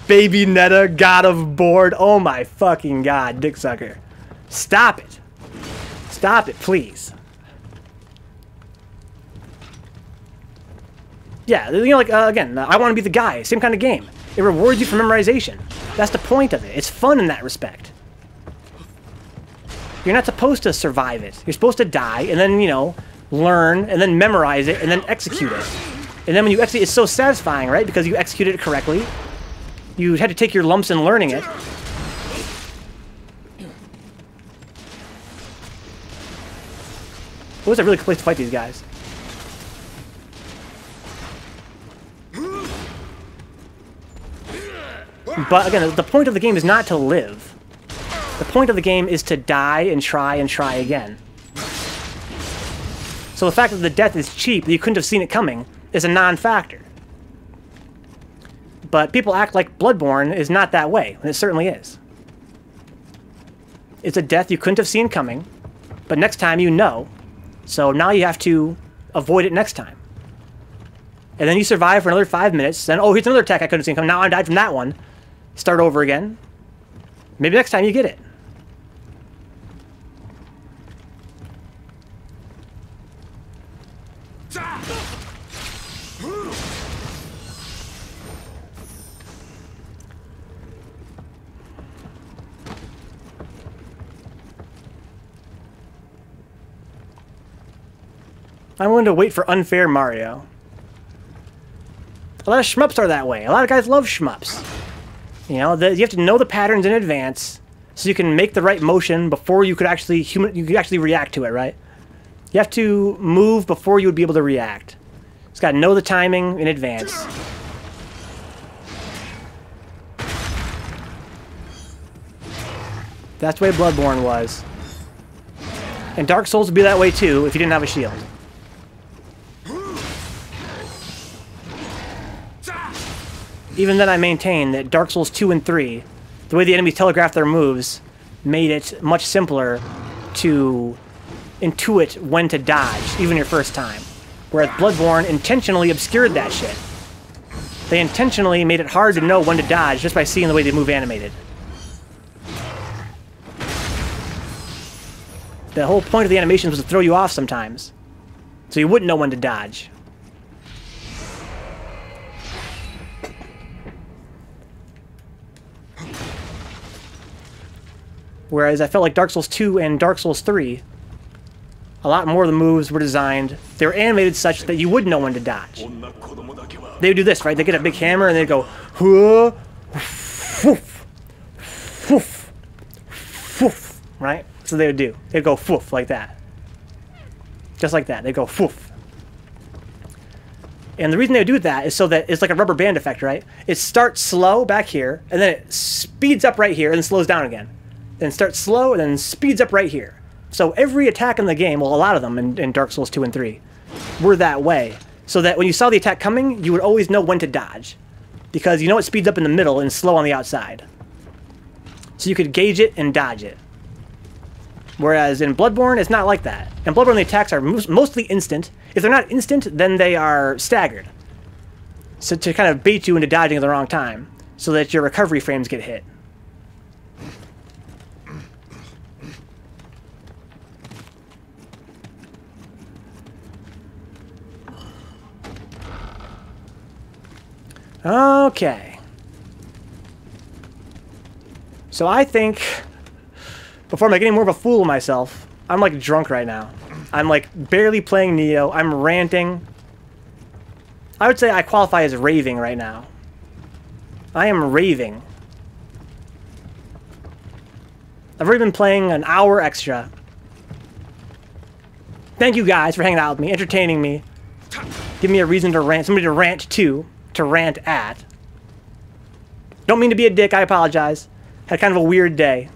Baby Netta, god of board. Oh my fucking god, dick sucker. Stop it. Stop it, please. Yeah, you know, like, again, I want to be the guy. Same kind of game. It rewards you for memorization. That's the point of it. It's fun in that respect. You're not supposed to survive it. You're supposed to die, and then, you know, learn, and then memorize it, and then execute it. And then when you execute, it's so satisfying, right? Because you executed it correctly. You had to take your lumps in learning it. It was a really cool place to fight these guys. But again, the point of the game is not to live. The point of the game is to die and try again. So the fact that the death is cheap, that you couldn't have seen it coming, is a non-factor. But people act like Bloodborne is not that way, and it certainly is. It's a death you couldn't have seen coming, but next time you know, so now you have to avoid it next time. And then you survive for another 5 minutes, then, oh, here's another attack I couldn't have seen coming, now I died from that one. Start over again. Maybe next time you get it. I'm willing to wait for unfair Mario. A lot of shmups are that way. A lot of guys love shmups. You know, you have to know the patterns in advance so you can make the right motion before you could actually react to it, right? You have to move before you would be able to react. Just got to know the timing in advance. That's the way Bloodborne was. And Dark Souls would be that way too if you didn't have a shield. Even then I maintain that Dark Souls 2 and 3, the way the enemies telegraphed their moves, made it much simpler to intuit when to dodge, even your first time. Whereas Bloodborne intentionally obscured that shit. They intentionally made it hard to know when to dodge just by seeing the way they move animated. The whole point of the animations was to throw you off sometimes, so you wouldn't know when to dodge. Whereas I felt like Dark Souls 2 and Dark Souls 3, a lot more of the moves were designed, they were animated such that you would know when to dodge. They would do this, right? They get a big hammer and they'd go, huh, woof, woof, woof, right? So they would do. They'd go woof like that. Just like that. They'd go woof. And the reason they would do that is so that it's like a rubber band effect, right? It starts slow back here, and then it speeds up right here, and then slows down again. Then starts slow, and then speeds up right here. So every attack in the game, well, a lot of them in Dark Souls 2 and 3, were that way. So that when you saw the attack coming, you would always know when to dodge. Because you know it speeds up in the middle and slow on the outside. So you could gauge it and dodge it. Whereas in Bloodborne, it's not like that. In Bloodborne, the attacks are mostly instant. If they're not instant, then they are staggered. So to kind of bait you into dodging at the wrong time, so that your recovery frames get hit. Okay. So I think, before I'm like getting more of a fool of myself, I'm like drunk right now. I'm like barely playing Nioh. I'm ranting. I would say I qualify as raving right now. I am raving. I've already been playing an hour extra. Thank you guys for hanging out with me, entertaining me. Give me a reason to rant, somebody to rant to rant at. Don't mean to be a dick, I apologize. Had kind of a weird day.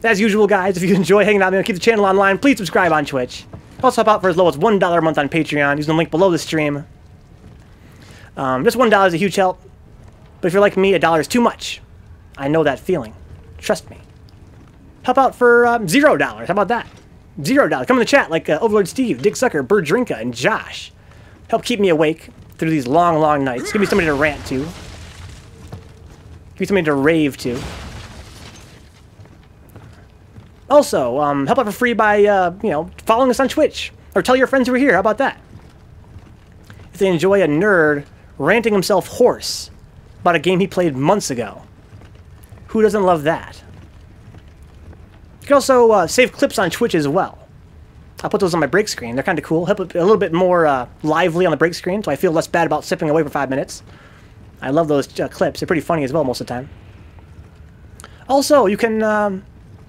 As usual, guys, if you enjoy hanging out with me and keep the channel online, please subscribe on Twitch. Also help out for as low as $1 a month on Patreon, using the link below the stream. Just $1 is a huge help. But if you're like me, $1 is too much. I know that feeling. Trust me. Help out for $0. How about that? $0. Come in the chat like Overlord Steve, Dig Sucker, Bird Drinka, and Josh. Help keep me awake through these long, long nights. Give me somebody to rant to. Give me somebody to rave to. Also, help out for free by, you know, following us on Twitch. Or tell your friends we're here. How about that? If they enjoy a nerd ranting himself hoarse about a game he played months ago. Who doesn't love that? You can also save clips on Twitch as well. I'll put those on my break screen. They're kind of cool. Help it a little bit more lively on the break screen, so I feel less bad about sipping away for 5 minutes. I love those clips. They're pretty funny as well most of the time. Also, you can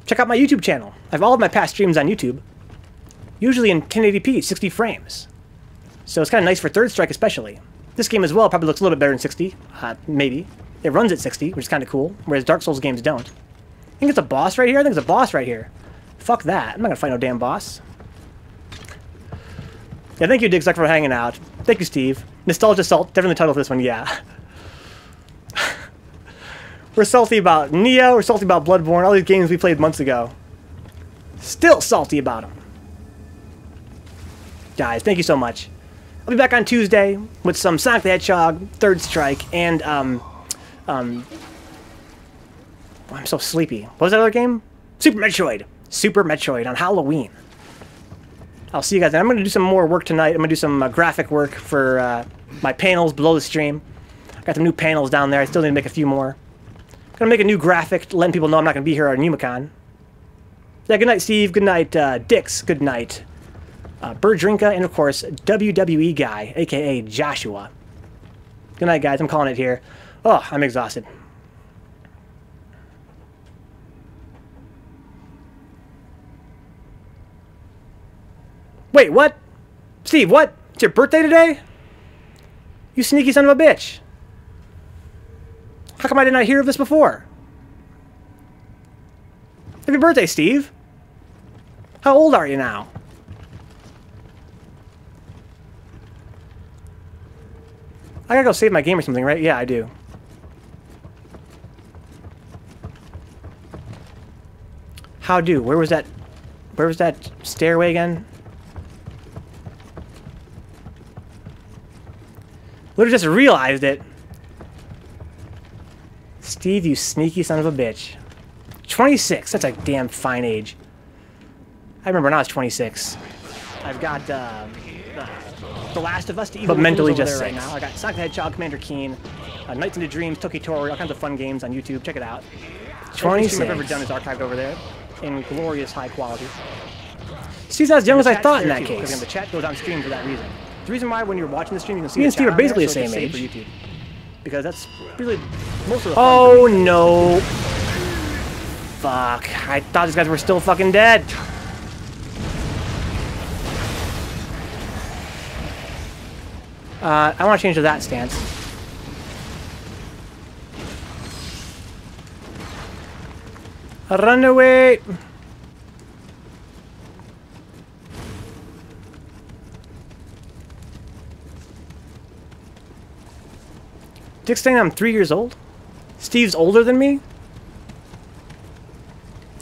check out my YouTube channel. I have all of my past streams on YouTube. Usually in 1080p, 60 frames. So it's kind of nice for Third Strike especially. This game as well probably looks a little bit better than 60. Maybe. It runs at 60, which is kind of cool, whereas Dark Souls games don't. I think it's a boss right here. I think it's a boss right here. Fuck that. I'm not going to fight no damn boss. Yeah, thank you, Digsuck, for hanging out. Thank you, Steve. Nostalgia Salt. Definitely the title for this one, yeah. We're salty about Nioh. We're salty about Bloodborne. All these games we played months ago. Still salty about them. Guys, thank you so much. I'll be back on Tuesday with some Sonic the Hedgehog, Third Strike, and, I'm so sleepy. What was that other game? Super Metroid. Super Metroid on Halloween. I'll see you guys. And I'm going to do some more work tonight. I'm going to do some graphic work for my panels below the stream. I got some new panels down there. I still need to make a few more. I'm going to make a new graphic to let people know I'm not going to be here on Numicon. Yeah, good night, Steve. Good night, Dix. Good night, Bird Drinka. And, of course, WWE Guy, a.k.a. Joshua. Good night, guys. I'm calling it here. Oh, I'm exhausted. Wait, what? Steve, what? It's your birthday today? You sneaky son of a bitch. How come I did not hear of this before? Happy birthday, Steve. How old are you now? I gotta go save my game or something, right? Yeah, I do. How do? Where was that stairway again? Literally just realized it. Steve, you sneaky son of a bitch. 26. That's a damn fine age. I remember when I was 26. I've got The Last of Us to Evil, but mentally just right now. I got Sonic the Hedgehog, Commander Keen, Nights into Dreams, Tokitori, all kinds of fun games on YouTube. Check it out. 26. Every stream I've ever done is archived over there in glorious high quality. Steve's as young as I thought in that case. Because the chat goes on stream for that reason. The reason why when you're watching the stream you can see me and Steve are basically the same age. For YouTube. Because that's really most of the fun. Oh no. Fuck. I thought these guys were still fucking dead. I want to change to that stance. Run away. Dick's saying I'm 3 years old? Steve's older than me?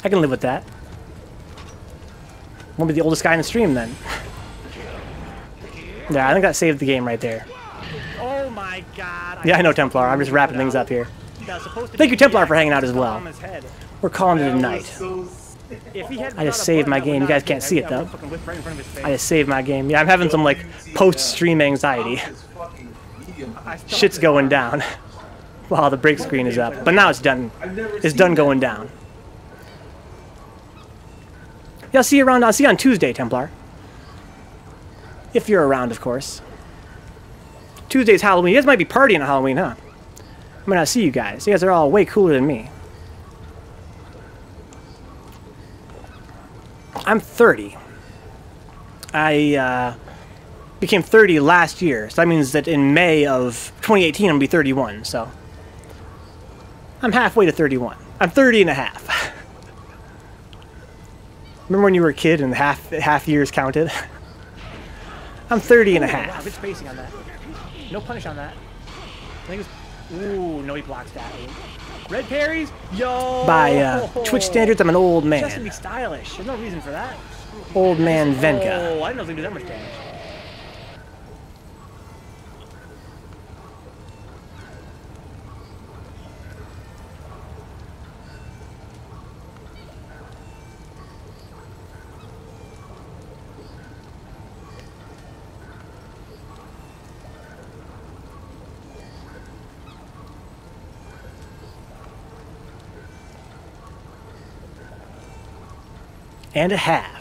I can live with that. Won't be the oldest guy in the stream then. Yeah, I think that saved the game right there. Oh my god. Yeah, I know, Templar. I'm just wrapping things up here. Thank you, Templar, for hanging out as well. We're calling it a night. I just saved my game. You guys can't see it, though. I just saved my game. Yeah, I'm having some, like, post-stream anxiety. Shit's going down while the break screen is up. But now it's done. It's done going down. Yeah, I'll see you around. I'll see you on Tuesday, Templar. If you're around, of course. Tuesday's Halloween. You guys might be partying on Halloween, huh? I might not see you guys. You guys are all way cooler than me. I'm 30. I became 30 last year, so that means that in May of 2018 I'm going to be 31, so I'm halfway to 31. I'm 30 and a half. Remember when you were a kid and half years counted? I'm 30 and a half. Wow, good spacing on that. No punish on that. I think it was... Ooh, no, he blocks that. Red parries? Yo! By Twitch standards, I'm an old man. Just to be stylish. There's no reason for that. Old man Venka. Oh, I didn't know they do that much damage. And a half.